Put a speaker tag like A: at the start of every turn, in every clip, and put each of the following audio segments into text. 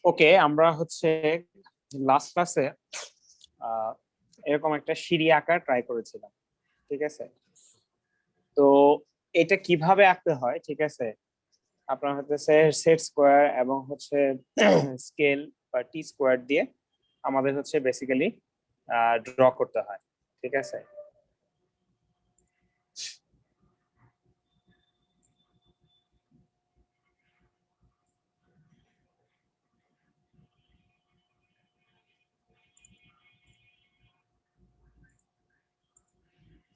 A: ওকে, আমরা হচ্ছে লাস্ট ক্লাসে এরকম একটা সিঁড়ি আঁকা ট্রাই করেছিলাম, ঠিক আছে? তো এটা কিভাবে আঁকতে হয়, ঠিক আছে? আপনার হচ্ছে সেট স্কোয়ার এবং হচ্ছে স্কেল বা টি স্কোয়ার দিয়ে আমাদের হচ্ছে বেসিক্যালি ড্র করতে হয়, ঠিক আছে?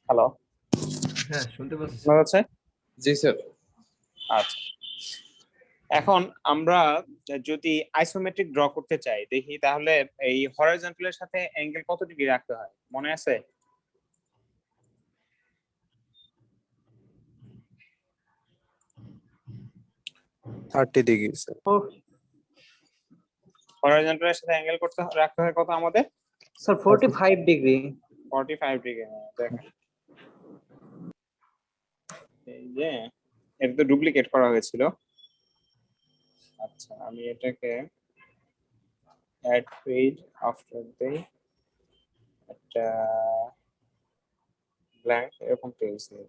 A: হ্যালো,
B: হ্যাঁ, শুনতে পাচ্ছি
A: শোনা যাচ্ছে?
C: জি স্যার।
A: আচ্ছা, এখন আমরা যদি আইসোমেট্রিক ড্র করতে চাই দেখি, তাহলে এই হরাইজন্টালের সাথে অ্যাঙ্গেল কত ডিগ্রি রাখতে হয় মনে আছে?
C: $30 স্যার।
A: হরাইজন্টালের সাথে অ্যাঙ্গেল রাখতে হয় কত আমাদের?
B: Sir 45 degree.
A: 45 ডিগ্রি। দেখেন, এই যে এটা তো ডুপ্লিকেট করা হয়েছিল। আচ্ছা, আমি এটাকে অ্যাড পেজ আফটার দেই, একটা ব্ল্যাঙ্ক এরকম পেজ নেই,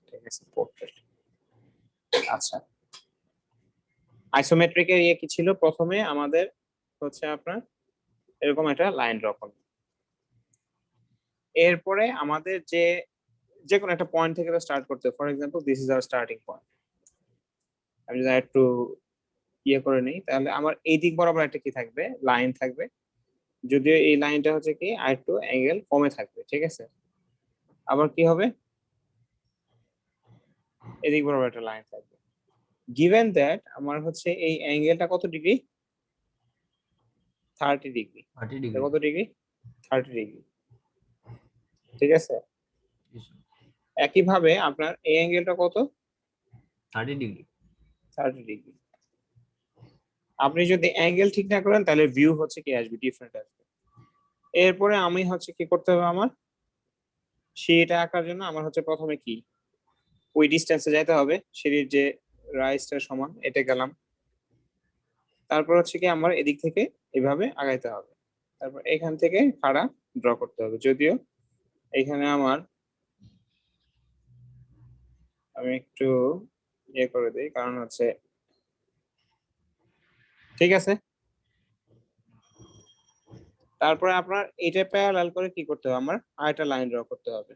A: ঠিক আছে? পোর্ট্রেট। আচ্ছা, আইসোমেট্রিকের ইয়ে কি ছিল? প্রথমে আমাদের হচ্ছে আপনার এরকম একটা লাইন ড্র করব, এরপরে আমাদের যে কোনো একটা পয়েন্ট থেকে স্টার্ট করতে, for example this is our starting point. আমি যদি একটু ইয়ে করে নিই, তাহলে আমার এই দিক বরাবর একটা কি থাকবে, লাইন থাকবে, যদিও এই লাইনটা হচ্ছে কি আর একটু অ্যাঙ্গেল কমে থাকবে, ঠিক আছে? আবার কি হবে, এদিক বরাবর একটা লাইন থাকবে। গিভেন দ্যাট আমার হচ্ছে এই অ্যাঙ্গেলটা কত ডিগ্রি? 30 ডিগ্রি।
B: 30 ডিগ্রি।
A: কত ডিগ্রি? 30 ডিগ্রি, ঠিক আছে? একইভাবে আপনার এই অ্যাঙ্গেলটা কত?
B: 30 ডিগ্রি।
A: 30 ডিগ্রি। আপনি যদি অ্যাঙ্গেল ঠিক না করেন তাহলে ভিউ হচ্ছে কি আসবে, ডিফারেন্ট আসবে। এরপরে আমি হচ্ছে কি করতে হবে, আমার সিঁড়িটা আঁকার জন্য আমার হচ্ছে প্রথমে কি ওই ডিস্টেন্সে যাইতে হবে, সিঁড়ির যে রাইজটার সমান, এটা গেলাম। তারপর হচ্ছে কি আমার এদিক থেকে এভাবে আগাইতে হবে, তারপর এখান থেকে খাড়া ড্র করতে হবে। যদিও এখানে আমি একটু ইয়ে করে দিই, কারণ হচ্ছে ঠিক আছে। তারপরে আপনার এটা প্যারালাল করে কি করতে হবে, আমার আরেকটা লাইন ড্র করতে হবে।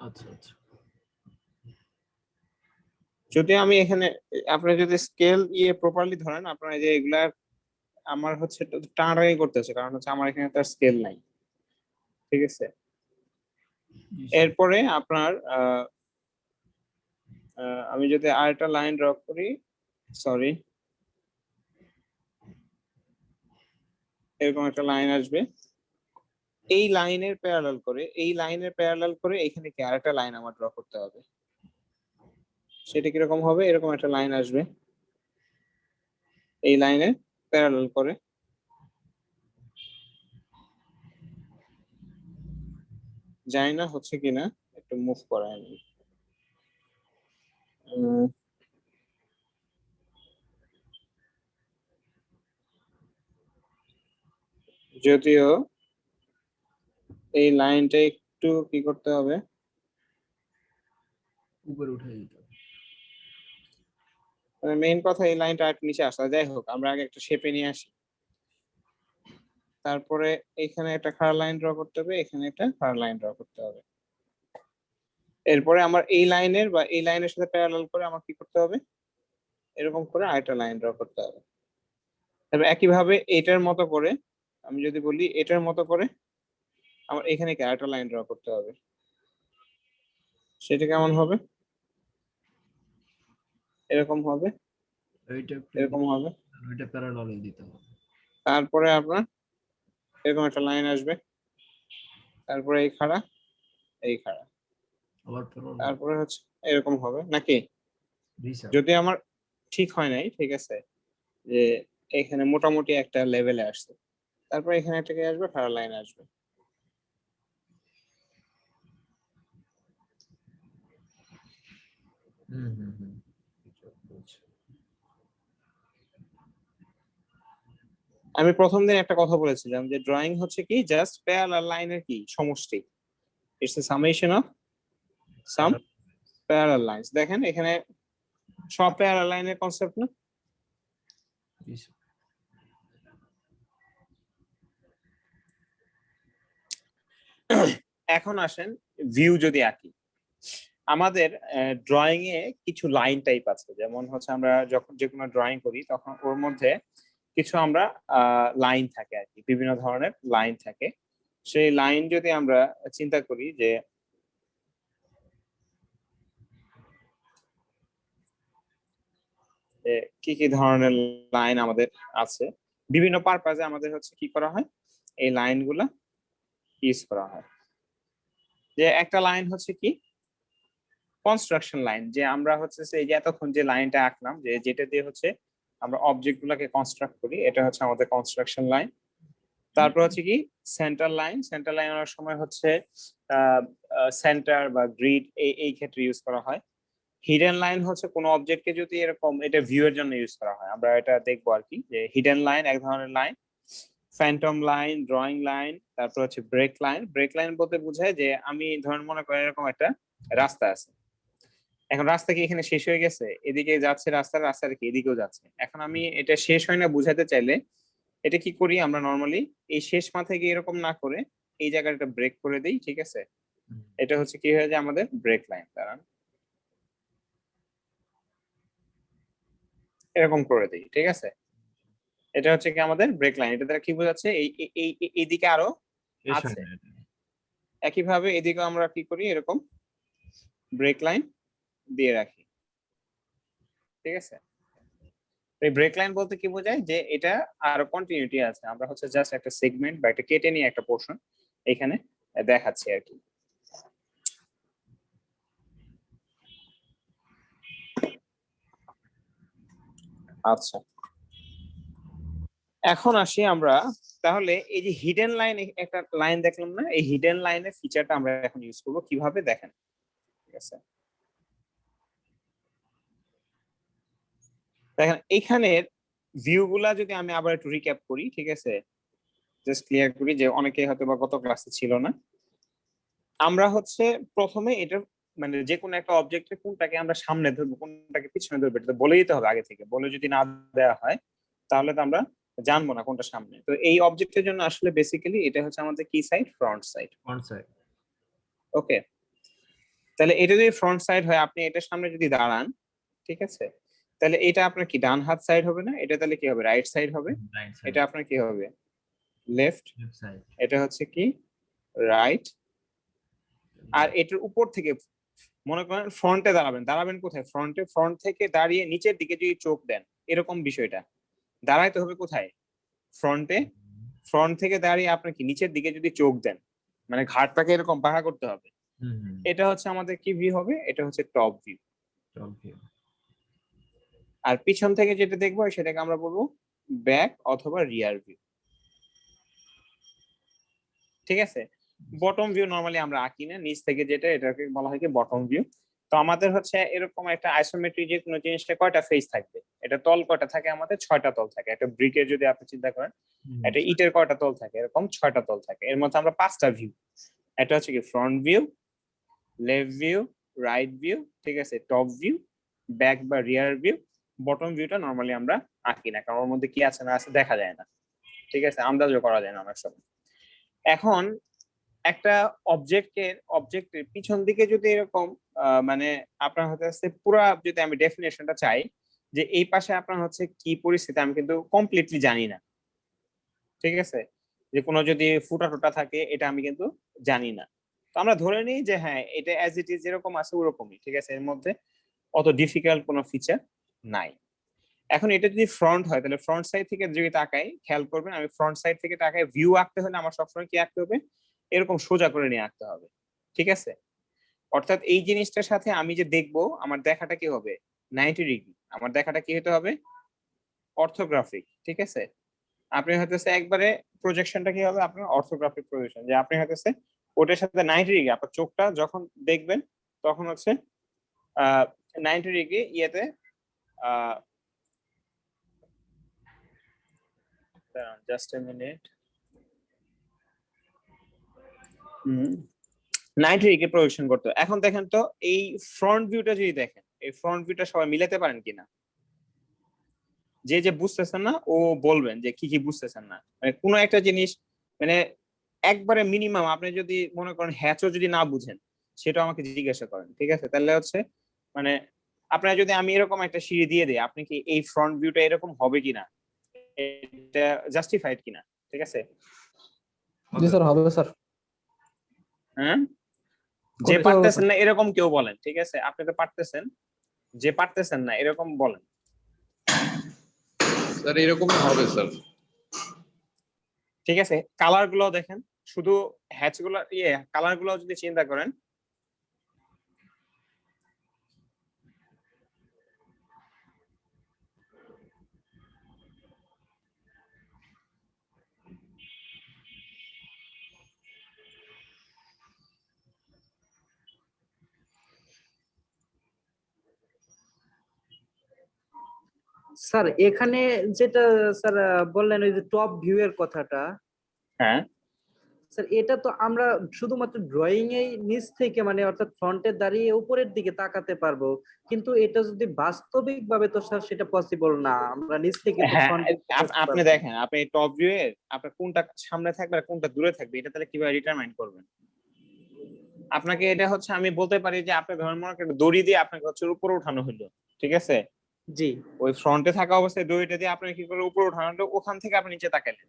B: আচ্ছা আচ্ছা।
A: যদি আমি এখানে, আপনি যদি স্কেল ইয়ে প্রপারলি ধরেন, আপনার এই যে এগুলা আমার হচ্ছে টানাটানি করতেছে, কারণ হচ্ছে আমার এখানে তার স্কেল নাই, ঠিক আছে? এরপরে আপনার আমি যদি আরেকটা লাইন ড্র করি, সরি, এরকম একটা লাইন আসবে, এই লাইনের প্যারালাল করে এখানে কি আরেকটা লাইন আমার ড্র করতে হবে। সেটা কিরকম হবে, এরকম একটা লাইন আসবে, এই লাইনে প্যারালাল করে। জানি না হচ্ছে কিনা, একটু মুভ করা আমি। যদিও এই লাইনটা একটু কি করতে হবে,
B: উপরে উঠে দিতে হবে।
A: মেইন কথা এই লাইনটা আর নিচে আসা, যাই হোক আমরা আগে একটা শেপে নিয়ে আসি। তারপরে এখানে একটা খাড়া লাইন ড্র করতে হবে, এখানে একটা খাড়া লাইন ড্র করতে হবে। এরপরে আমার এই লাইনের বা এই লাইনের সাথে প্যারালাল করে আমার কি করতে হবে, এরকম করে আরেকটা লাইন ড্র করতে হবে। তারপর একইভাবে এটার মতো করে, আমি যদি বলি এটার মতো করে আমার এখানে কি আরেকটা লাইন ড্র করতে হবে। সেটা কেমন হবে, এরকম হবে,
B: এইটা একটু
A: এরকম হবে।
B: ওইটা প্যারালাল দিতে হবে।
A: তারপরে আপনার এরকম একটা লাইন আসবে, তারপরে এই খাড়া, এই খাড়া,
B: আবার প্যারালাল।
A: তারপরে হচ্ছে এরকম হবে নাকি? যদি আমার ঠিক হয় নাই, ঠিক আছে, যে এখানে মোটামুটি একটা লেভেলে আসছে, তারপর এখানে একটা কি আসবে, খাড়া লাইন আসবে।
B: হুম হুম হুম।
A: আমি প্রথম দিন একটা কথা বলেছিলাম যে ড্রয়িং হচ্ছে কি জাস্ট প্যারালাল লাইনের কি সমষ্টি, it's a summation of some parallel lines. দেখেন এখানে সব প্যারালাল লাইনের কনসেপ্ট না। এখন আসেন ভিউ যদি আঁকি, আমাদের ড্রয়িং এ কিছু লাইন টাইপ আছে, যেমন হচ্ছে আমরা যখন যে কোনো ড্রয়িং করি তখন ওর মধ্যে কিছু আমরা লাইন থাকে আর কি, বিভিন্ন ধরনের লাইন থাকে। সেই লাইন যদি আমরা চিন্তা করি যে কি কি ধরনের লাইন আমাদের আছে, বিভিন্ন পারপাজে আমাদের হচ্ছে কি করা হয়, এই লাইনগুলা ইউজ করা হয়। যে একটা লাইন হচ্ছে কি কনস্ট্রাকশন লাইন, যে আমরা হচ্ছে এই যে এতক্ষণ যে লাইনটা আঁকলাম, যে যেটা দিয়ে হচ্ছে আমরা অবজেক্ট গুলাকে কনস্ট্রাক্ট করি, এটা হচ্ছে আমাদের কনস্ট্রাকশন লাইন। তারপর হচ্ছে কি সেন্টার লাইন, সেন্টার লাইন অনেক সময় হচ্ছে সেন্টার বা গ্রিড এই ক্ষেত্রে ইউজ করা হয়। হিডেন লাইন হচ্ছে কোনো অবজেক্টকে যদি এরকম, এটা ভিউ এর জন্য ইউজ করা হয়, আমরা এটা দেখবো আর কি, যে হিডেন লাইন এক ধরনের line. Phantom line, drawing line, তারপর হচ্ছে ব্রেক লাইন। ব্রেক লাইন বলতে বোঝায় যে আমি ধরেন মনে করেন এরকম একটা রাস্তা আছে, এখন রাস্তা কি এখানে শেষ হয়ে গেছে, এদিকে যাচ্ছে রাস্তার কি এদিকেও যাচ্ছে, এখন আমি এটা শেষ হয় না বুঝাতে চাইলে এটা কি করি আমরা নর্মালি এই শেষ মাথা গিয়ে এরকম না করে এই জায়গাটা ব্রেক করে দিই, ঠিক আছে। এটা হচ্ছে কি হয়ে যায় আমাদের ব্রেক লাইন, দাঁড়ান এরকম করে দিই, ঠিক আছে। এটা হচ্ছে কি আমাদের ব্রেক লাইন। এটা দ্বারা কি বোঝাচ্ছে এইদিকে আরো আছে, একইভাবে এদিকে আমরা কি করি এরকম ব্রেক লাইন দিয়ে রাখি, ঠিক আছে। এই ব্রেক লাইন বলতে কি বোঝায় যে এটা আরো কন্টিনিউটি আছে, আমরা হচ্ছে জাস্ট একটা সেগমেন্ট বা একটা কেটে নিয়ে একটা পোর্শন এখানে দেখাচ্ছি আর কি। আচ্ছা, এখন আসি আমরা তাহলে এই যে হিডেন লাইন, একটা লাইন দেখলাম না, এই হিডেন লাইনের ফিচারটা আমরা এখন ইউজ করব কিভাবে দেখেন, ঠিক আছে। দেখেন এইখানের ভিউ গুলা যদি আমি আবার একটু রিক্যাপ করি, ঠিক আছে, জাস্ট ক্লিয়ার করি যে অনেকে হয়তো বা গত ক্লাসে ছিল না। আমরা হচ্ছে প্রথমে এটা মানে যে কোনো একটা অবজেক্টের কোনটাকে আমরা সামনে ধরবো কোনটাকে পিছনে ধরবো এটা বলে দিতে হবে আগে থেকে, বলে যদি না দেওয়া হয় তাহলে তো আমরা জানবো না কোনটা সামনে। তো এই অবজেক্টের জন্য আসলে বেসিক্যালি এটা হচ্ছে আমাদের কি সাইড, ফ্রন্ট সাইড। ওকে, তাহলে এটা যদি ফ্রন্ট সাইড হয় আপনি এটার সামনে যদি দাঁড়ান, ঠিক আছে, তাহলে এটা আপনার কি ডান হাত সাইড হবে না, এটা তাহলে কি হবে রাইট সাইড হবে, এটা আপনার কি হবে লেফট, এটা হচ্ছে কি রাইট। আর এটার উপর থেকে মনে করেন ফ্রন্টে দাঁড়াবেন, দাঁড়াবেন কোথায় ফ্রন্টে, ফ্রন্ট থেকে দাঁড়িয়ে নিচের দিকে যদি চোখ দেন এরকম বিষয়টা, দাঁড়াইতে হবে কোথায় ফ্রন্টে, ফ্রন্ট থেকে দাঁড়িয়ে আপনার কি নিচের দিকে যদি চোখ দেন মানে ঘাটটাকে এরকম বাঁকা করতে হবে, এটা হচ্ছে আমাদের কি ভিউ হবে, এটা হচ্ছে টপ ভিউ। আর পিছন থেকে যেটা দেখবো সেটাকে আমরা বলবো ব্যাক অথবা রিয়ার ভিউ, ঠিক আছে। বটম ভিউ নরমালি আমরা আঁকি না, নিচ থেকে যেটা এটাকে বলা হয় কি বটম ভিউ। তো আমাদের হচ্ছে এরকম একটা আইসোমেট্রিক যে কোনো জিনিসটা কয়টা ফেস থাকবে, এটা তল কয়টা থাকে আমাদের 6টা তল থাকে। একটা ব্রিকের যদি আপনি চিন্তা করেন একটা ইটের কয়টা তল থাকে, এরকম 6টা তল থাকে, এর মধ্যে আমরা 5টা ভিউ, এটা হচ্ছে কি front view, left view, right view, ঠিক আছে, টপ ভিউ, ব্যাক বা রিয়ার ভিউ। বটম ভিউটা নরমালি আমরা আঁকি না, কারণ ওর মধ্যে কি আছে না আছে দেখা যায় না, ঠিক আছে, আন্দাজও করা যায় না অনেক সময়। এখন একটা অবজেক্টের পিছন দিকে যদি এরকম মানে আপনার হচ্ছে পুরো যদি আমি ডেফিনেশনটা চাই যে এই পাশে আপনার হচ্ছে কি পরিস্থিতি আমি কিন্তু কমপ্লিটলি জানি না, ঠিক আছে, যে কোনো যদি ফুটা টুটা থাকে এটা আমি কিন্তু জানি না। তো আমরা ধরে নিই যে হ্যাঁ এটা অ্যাজ ইট ইজ যেরকম আছে ওরকমই, ঠিক আছে, এর মধ্যে অত ডিফিকাল্ট কোনো ফিচার নাই। এখন এটা যদি ফ্রন্ট হয় তাহলে ফ্রন্ট সাইড থেকে যদি তাকাই, খেয়াল করবেন আমি ফ্রন্ট সাইড থেকে তাকাই ভিউ আঁকতে হলে আমার সবসময় কি আঁকতে হবে, এরকম সোজা করে নিয়ে আঁকতে হবে, ঠিক আছে। অর্থাৎ এই জিনিসটার সাথে আমি যে দেখবো আমার দেখাটা কি হবে 90 ডিগ্রি, আমার দেখাটা কি হতে হবে অর্থোগ্রাফিক, ঠিক আছে। আপনি হতেছে একবারে প্রজেকশনটা কি হবে আপনার অর্থোগ্রাফিক প্রজেকশন, যে আপনি হতেছে ওটার সাথে 90 ডিগ্রি আপনার চোখটা যখন দেখবেন তখন হচ্ছে 90 ডিগ্রি ইয়েতে জাস্ট এ মিনিট। নাইট্রিকে প্রজেকশন করতে হবে। এখন দেখেন তো এই ফ্রন্ট ভিউটা যদি দেখেন, এই ফ্রন্ট ভিউটা সবাই মিলাতে পারেন কিনা? যে যে বুঝতেছেন না ও বলবেন যে কি কি বুঝতেছেন না, মানে কোনো একটা জিনিস মানে একবারে মিনিমাম আপনি যদি মনে করেন হ্যাচও যদি না বুঝেন সেটা আমাকে জিজ্ঞাসা করেন, ঠিক আছে? তাহলে হচ্ছে মানে আপনারা যদি আমি এরকম একটা সিঁড়ি দিয়ে দিই, আপনি কি এই ফ্রন্ট ভিউটা এরকম হবে কিনা, এটা জাস্টিফাইড কিনা, ঠিক আছে?
C: জি স্যার, হবে স্যার।
A: হ্যাঁ, যে
C: করতে পারবো
A: পারতেছেন
C: স্যার।
A: না এরকম কেউ বলেন, ঠিক আছে? আপনি তো পারতেছেন, যে পারতেছেন না এরকম বলেন।
C: স্যার এরকমই হবে স্যার।
A: ঠিক আছে, কালার গুলো দেখেন, শুধু হ্যাচ গুলো কালার গুলো যদি চিন্তা করেন,
D: স্যার এখানে যেটা স্যার বললেন ওই যে টপ ভিউ এর কথাটা,
A: হ্যাঁ
D: স্যার এটা তো আমরা শুধুমাত্র ড্রয়িং এ নিচ থেকে মানে অর্থাৎ ফ্রন্টে দাঁড়িয়ে উপরের দিকে তাকাতে পারবো, কিন্তু এটা যদি বাস্তবিক ভাবে তো স্যার সেটা পসিবল না, আমরা নিচ থেকে তো
A: হ্যাঁ,
D: ফ্রন্টে
A: আপনি দেখেন, আপনি টপ ভিউ এর আপনার কোনটা সামনে থাকবে আর কোনটা দূরে থাকবে এটা তাহলে কিভাবে ডিটারমাইন করবেন? আপনাকে এটা হচ্ছে আমি বলতে পারি যে আপনি ধরেন মনে করেন দড়ি দিয়ে আপনাকে হচ্ছে উপরে উঠানো হলো, ঠিক আছে?
D: জি
A: ওই ফ্রন্টে থাকা অবস্থায় দড়িটা দিয়ে আপনি কি করে উপরে উঠানো হলো, ওখান থেকে আপনি নিচে তাকালেন,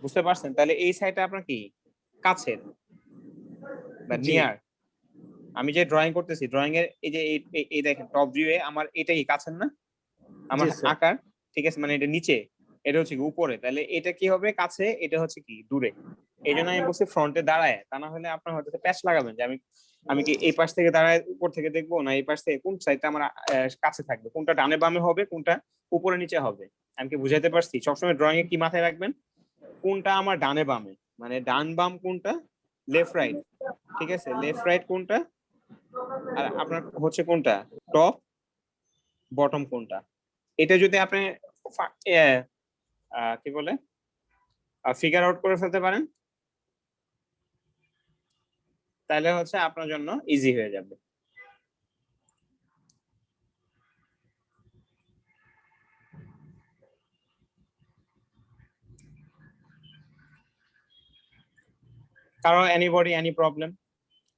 A: বুঝতে পারছেন? তাহলে এই সাইডটা আপনার কি কাছের বা
D: জি
A: নিয়ার। আমি যে ড্রয়িং করতেছি, ড্রয়িং এর এই যে এই দেখেন টপ ভিউ এ আমার এটা কি কাছের না, আমার
D: জি স্যার
A: আকার, ঠিক আছে? মানে এটা নিচে, এটা হচ্ছে কি উপরে, তাহলে এটা কি হবে কাছে, এটা হচ্ছে কি দূরে। এই জন্য আমি বলছি ফ্রন্টে দাঁড়ায়, তা না হলে আপনার হয়তো প্যাচ লাগাবেন যে আমি কি এই পাশ থেকে দাঁড়ায় উপর থেকে দেখবো, না এই পাশ থেকে কোন সাইডটা আমার কাছে থাকবে, কোনটা ডানে বামে হবে, কোনটা উপরে নিচে হবে। আমি কি বুঝাইতে পারছি? সবসময় ড্রয়িং এ কি মাথায় রাখবেন, কোনটা আমার ডানে বামে, মানে ডান বাম কোনটা, লেফট রাইট, ঠিক আছে? লেফট রাইট কোনটা, আর আপনার হচ্ছে কোনটা টপ বটম কোনটা। এটা যদি আপনি কি বলে ফিগার আউট করে ফেলতে পারেন, তাহলে হচ্ছে আপনার জন্য ইজি হয়ে যাবে। কারো এনিবডি এনি প্রবলেম?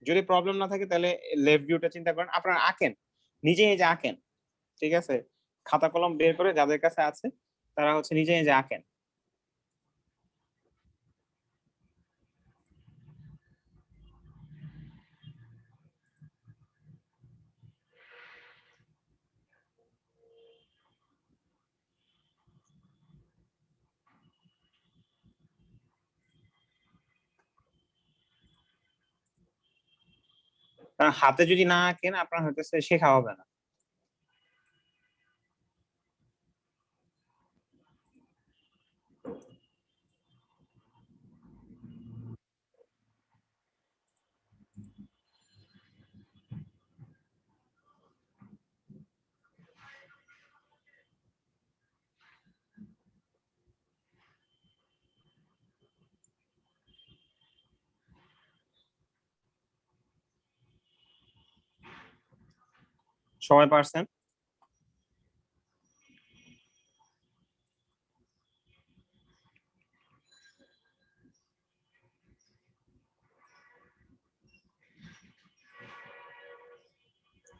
A: যদি প্রবলেম না থাকে তাহলে লেফট ভিউটা চিন্তা করেন, আপনারা আঁকেন, নিজে নিজে আঁকেন, ঠিক আছে? খাতা কলম বের করে যাদের কাছে আছে তারা হচ্ছে নিজে নিজে আঁকেন। কারণ হাতে যদি না আঁকেন আপনার হয়তো শেখা হবে না। সবাই পারছেন?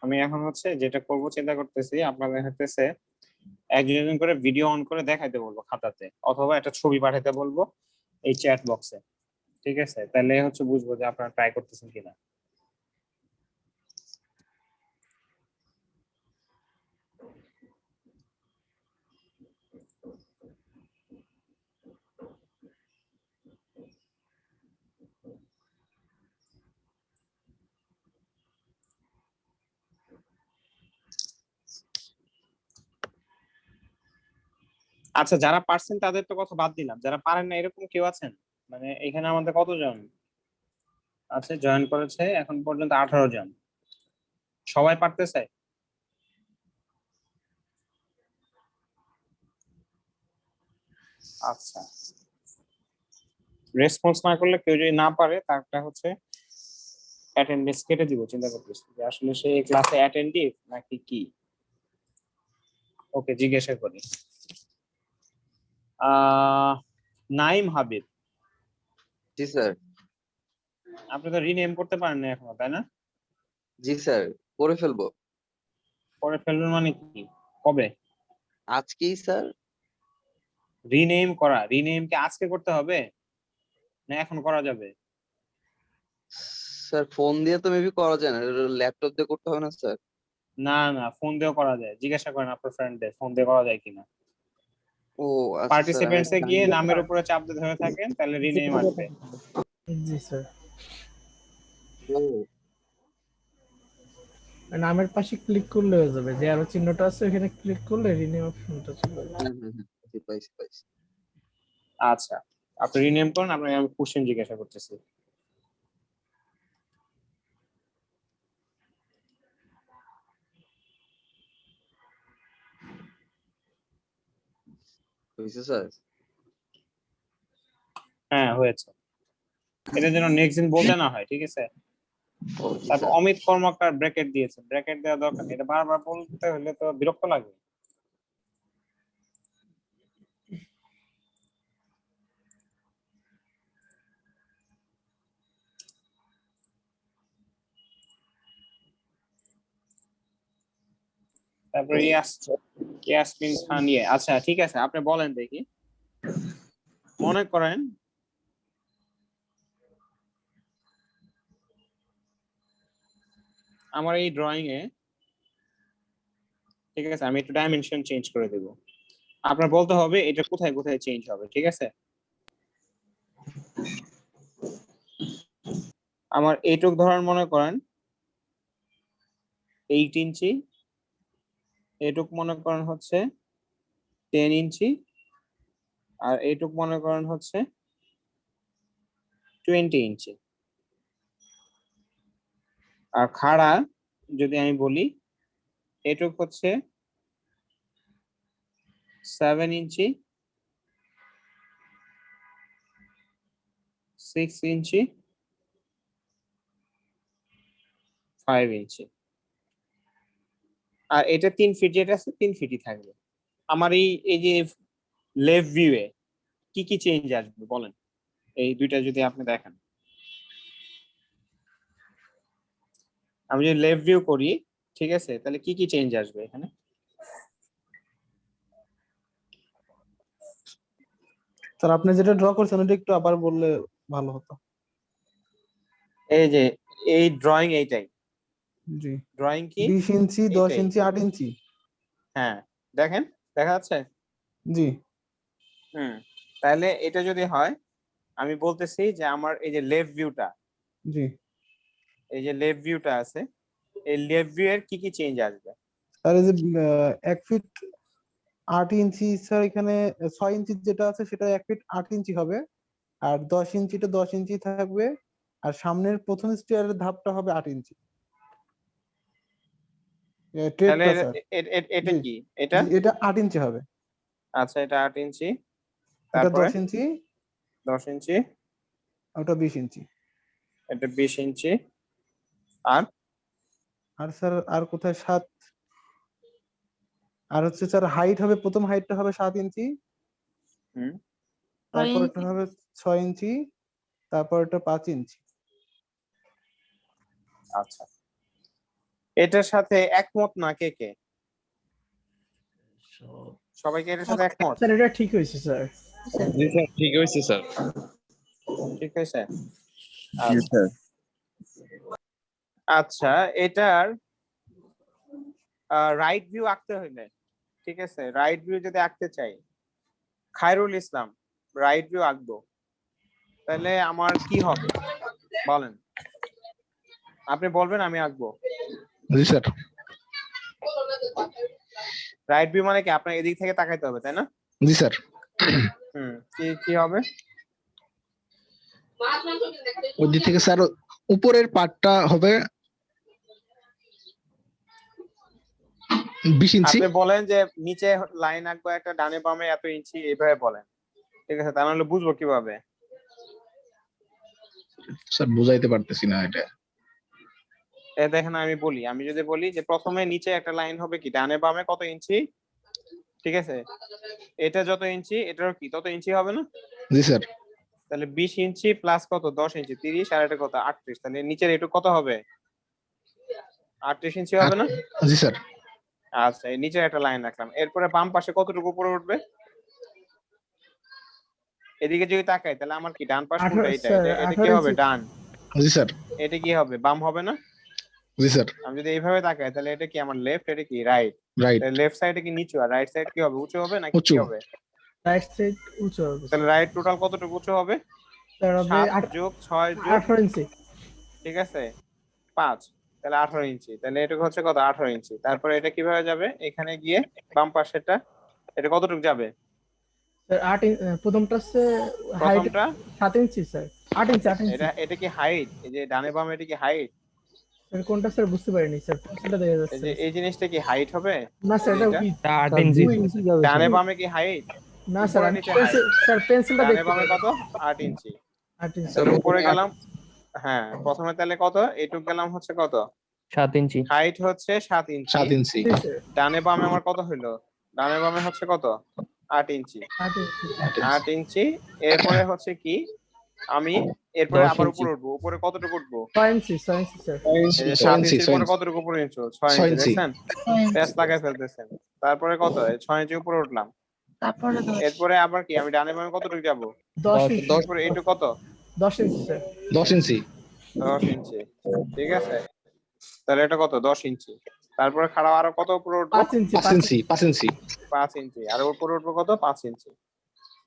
A: আমি এখন হচ্ছে যেটা করব চিন্তা করতেছি, আপনাদের হচ্ছে একজন একজন করে ভিডিও অন করে দেখাইতে বলবো খাতাতে, অথবা একটা ছবি পাঠাইতে বলবো এই চ্যাট বক্সে, ঠিক আছে? তাহলে হচ্ছে বুঝবো যে আপনারা ট্রাই করতেছেন কিনা। আচ্ছা, যারা পারছেন তাদের তো কথা বাদ দিলাম, যারা পারেন না এরকম কেউ আছেন? মানে এখানে আমাদের কতজন আছে জয়েন করেছে এখন পর্যন্ত? 18 জন। সবাই পারতেছে? আচ্ছা, রেসপন্স না করলে কেউ যদি না পারে তারটা হচ্ছে অ্যাটেন্ডেন্স কেটে দিব, চিন্তা করতেছি যে আসলে সে ক্লাসে অ্যাটেন্ডিভ নাকি কি। ওকে, জিজ্ঞাসা করি। নাইম হাবিব,
E: জি স্যার।
A: আপনি তো রিনেম করতে পারেন না এখনো, তাই না?
E: জি স্যার, করে ফেলবো
A: পরে ফেলবেন মানে কি, কবে?
E: আজকেই স্যার।
A: রিনেম করা, রিনেম কি আজকে করতে হবে না এখন করা যাবে?
E: স্যার ফোন দিয়ে তো মেবি করা যায় না, ল্যাপটপ দিয়ে করতে হবে না স্যার?
A: না না, ফোন দিয়েও করা যায়, জিজ্ঞাসা করেন আপনার ফ্রেন্ডদের ফোন দিয়ে করা যায় কিনা।
E: ও আচ্ছা স্যার, আমি
A: পার্টিসিপেন্টসে গিয়ে
E: জানি না।
A: নামের উপরে চাপ দিয়ে ধরে থাকেন, তাহলে রিনেম আসবে।
C: জি স্যার,
E: ও
C: নামের পাশে ক্লিক করলে হয়ে যাবে, যে আরো চিহ্নটা আছে ওখানে ক্লিক করলে রিনিউ অপশনটা চলে আসবে।
E: পাইছি পাইছি।
A: আচ্ছা, আপনি রিনেম করুন, আপনাকে আমি কোশ্চেন জিজ্ঞাসা করতেছি।
E: হয়েছে স্যার।
A: হ্যাঁ হয়েছে, এটা যেন নেক্সট দিন বলতে না হয়, ঠিক আছে?
E: ও জি
A: তারপর
E: স্যার।
A: অমিত কর্মকার ব্র্যাকেট দিয়েছে, ব্র্যাকেট দেওয়া দরকার নেই, এটা বারবার বলতে হলে তো বিরক্ত লাগে। তারপরে ইয়াসমিন খান, আচ্ছা ঠিক আছে, আপনি বলেন দেখি। মনে করেন আমার এই ড্রয়িং এ, ঠিক আছে, আমি একটু ডাইমেনশন চেঞ্জ করে দেব, আপনার বলতে হবে এটা কোথায় কোথায় চেঞ্জ হবে, ঠিক আছে? আমার এইটুক ধরার মনে করেন 8 ইঞ্চি, এইটুক মনে করেন হচ্ছে 10 ইঞ্চি, আর এইটুক মনে করেন হচ্ছে 20 ইঞ্চি। আর খাড়া যদি আমি বলি, এইটুক হচ্ছে 7 ইঞ্চি, 6 ইঞ্চি, 5 ইঞ্চি। আর এটা 3 ফিট, যেটা আছে 3 ফিটই থাকবে। আমার এই যে লেফট ভিউয়ে কি কি চেঞ্জ আসবে বলেন, এই দুইটা যদি আপনি দেখেন। আমি যদি লেফট ভিউ করি, ঠিক আছে, তাহলে কি কি চেঞ্জ আসবে এখানে?
F: স্যার আপনি যেটা ড্র করছেন ওটা একটু আবার বললে ভালো হতো।
A: এই যে এই ড্রয়িং এইটাই,
F: জি,
A: ড্রয়িং কি
F: 20 ইঞ্চি, 10
A: এইটাই,
F: ইঞ্চি, 8 ইঞ্চি।
A: হ্যাঁ দেখেন, দেখা যাচ্ছে?
F: জি
A: হুম, তাহলে এটা যদি হয়, আমি বলতেছি যে আমার এই যে লেফট ভিউটা,
F: জি
A: এই যে লেফট ভিউটা আছে, এই লেফট ভিউ এর কি কি চেঞ্জ আসবে?
F: স্যার, এই যে 1 ফিট 8 ইঞ্চি স্যার, এখানে 6 ইঞ্চি যেটা আছে সেটা 1 ফিট 8 ইঞ্চি হবে, আর 10 ইঞ্চিটা 10 ইঞ্চি থাকবে, আর সামনের প্রথম স্টেয়ারের ধাপটা হবে 8 ইঞ্চি
A: তাহলে
F: ট্রেডটা স্যার।
A: এটা
F: জি
A: কি, এটা?
F: জি, এটা 8 ইঞ্চি হবে।
A: আচ্ছা, এটা 8 ইঞ্চি,
F: এটা
A: তারপরে
F: 10 ইঞ্চি,
A: 10 ইঞ্চি,
F: ওটা 20 ইঞ্চি।
A: এটা 20 ইঞ্চি, আর
F: আর স্যার আর কোথায় 7, আর হচ্ছে স্যার হাইট হবে, প্রথম হাইটটা হবে 7 ইঞ্চি,
A: হুম,
F: তারপর এটা হবে 6 ইঞ্চি, তারপর এটা 5 ইঞ্চি।
A: আচ্ছা, এটার সাথে একমত না কে কে?
B: সব
A: সবাইকে এটার সাথে একমত?
C: স্যার এটা ঠিক হয়েছে স্যার। জি স্যার, ঠিক হয়েছে স্যার।
A: ঠিক আছে।
E: জি
A: আচ্ছা
E: স্যার।
A: আচ্ছা, এটার রাইট ভিউ আঁকতে হইলে, ঠিক আছে, রাইট ভিউ যদি আঁকতে চাই, খায়রুল ইসলাম রাইট ভিউ আঁকবো, তাহলে আমার কি হবে বলেন, আপনি বলবেন আমি আঁকবো।
C: জি স্যার,
A: রাইট ভিউ মানে কি, আপনার এদিক থেকে তাকাইতে হবে, তাই না?
C: জি স্যার।
A: কি কি হবে?
C: ওই দিক থেকে স্যার উপরের পার্টটা হবে 20 ইঞ্চি।
A: আপনি বলেন যে নিচে লাইন আঁকবো একটা, ডানে বামে এত ইঞ্চি, এইভাবে বলেন। ঠিক আছে, তা নাহলে বুঝবো কিভাবে?
G: স্যার বুঝাইতে পারতেছি না এটা।
A: দেখেন আমি বলি, আমি যদি বলি যে প্রথমে নিচে একটা লাইন হবে কি ডানে বামে কত ইঞ্চি, ঠিক আছে, এটা যত ইঞ্চি এটারও কি তত ইঞ্চি হবে না?
G: জি স্যার।
A: তাহলে 20 ইঞ্চি প্লাস কত 10 ইঞ্চি 30 আর এটা কত 38, তাহলে নিচের এটু কত হবে? 38 ইঞ্চি হবে না?
G: জি স্যার।
A: আচ্ছা, এই নিচে একটা লাইন রাখলাম। এরপরে বাম পাশে কতটুকু উপরে উঠবে? এদিকে যদি তাকাই তাহলে আমার কি ডান পাশ কোনটা? এটা
C: স্যার,
A: এটা কি
C: 18
A: হবে?
C: ইঞ্চি।
A: ডান।
G: জি স্যার।
A: এটা কি হবে? বাম হবে না?
G: জি স্যার।
A: আমি যদি এইভাবে তাকাই তাহলে এটা কি আমার লেফট, এটা কি রাইট?
G: রাইট।
A: তাহলে লেফট সাইডে কি নিচু আর রাইট সাইড কি হবে? উঁচু হবে নাকি
G: উঁচু।
A: কি হবে?
C: রাইট সাইড উঁচু হবে।
A: তাহলে রাইট টোটাল কতটুকু উঁচু হবে?
C: স্যার হবে
A: 7 যোগ 6 যোগ
C: 18 ইঞ্চি।
A: ঠিক আছে 5, তাহলে 18 ইঞ্চি। তাহলে এটুকু হচ্ছে কত? 18 ইঞ্চি। তারপরে এটা কিভাবে যাবে? এখানে গিয়ে বাম পাশেরটা এটা কতটুকু যাবে?
C: স্যার 8 প্রথমটা হচ্ছে হাইট
A: প্রথমটা
C: 7 ইঞ্চি স্যার। 8 ইঞ্চি 8 ইঞ্চি।
A: এটা কি হাইট? এই যে ডানে বামে এটা কি হাইট?
C: স্যার কোনটা স্যার বুঝতে পারিনি স্যার, পেন্সিলটা দেখা
A: এই
C: যাচ্ছে।
A: যে এই জিনিসটা কি হাইট হবে?
C: না স্যার এটা
A: এটা?
C: কি?
H: 8 ইঞ্চি।
F: 2 ইঞ্চি যাবে
A: ডানে
F: স্যার।
A: বামে কি হাইট?
C: না স্যার
A: উপরে
C: আমি
A: নিচে
C: পেন্সিল
A: height।
C: স্যার পেন্সিলটা
A: ডানে
C: দেখতে
A: বামে
C: পারি।
A: কত? 8 ইঞ্চি।
C: 8 ইঞ্চি।
E: স্যার
A: উপরে গেলাম, হ্যাঁ প্রথমে তাহলে কত? এটুক গেলাম হচ্ছে কত?
H: 7 ইঞ্চি।
A: হাইট হচ্ছে 7 ইঞ্চি।
G: 7 ইঞ্চি।
C: জি স্যার,
A: ডানে বামে আমার কত হইলো? ডানে বামে হচ্ছে কত? 8 ইঞ্চি।
C: 8 ইঞ্চি।
A: 8 ইঞ্চি। এরপরে হচ্ছে কি আমি এরপরে
H: 10
A: আবার
H: ইঞ্চি।
A: উপরে উঠবো। উপরে কতটুকু উঠবো?
C: 6 ইঞ্চি 6 ইঞ্চি স্যার।
A: এই যে 7 ইঞ্চির পরে কতটুকু উপরে উঠছো? 6
G: 6
A: ইঞ্চি।
G: ইঞ্চি।
A: দেখছেন? প্যাচ লাগাই ফেলতেছেন। তারপরে কত? 6 ইঞ্চি উপরে উঠলাম। এরপরে আবার কি আমি ডানে বামে কতটুকু যাবো?
C: 10 ইঞ্চি।
A: এরপরে এইটুকু কত?
C: 10 ইঞ্চি স্যার।
G: 10 ইঞ্চি।
A: 10 ইঞ্চি। ঠিক আছে, তাহলে এটা কত? 10 ইঞ্চি। তারপরে খাড়া আরো কত উপরে উঠবো?
C: 5 ইঞ্চি
G: 5 ইঞ্চি। 5 ইঞ্চি।
A: 5 ইঞ্চি। আর উপরে উঠবো কত? 5 ইঞ্চি।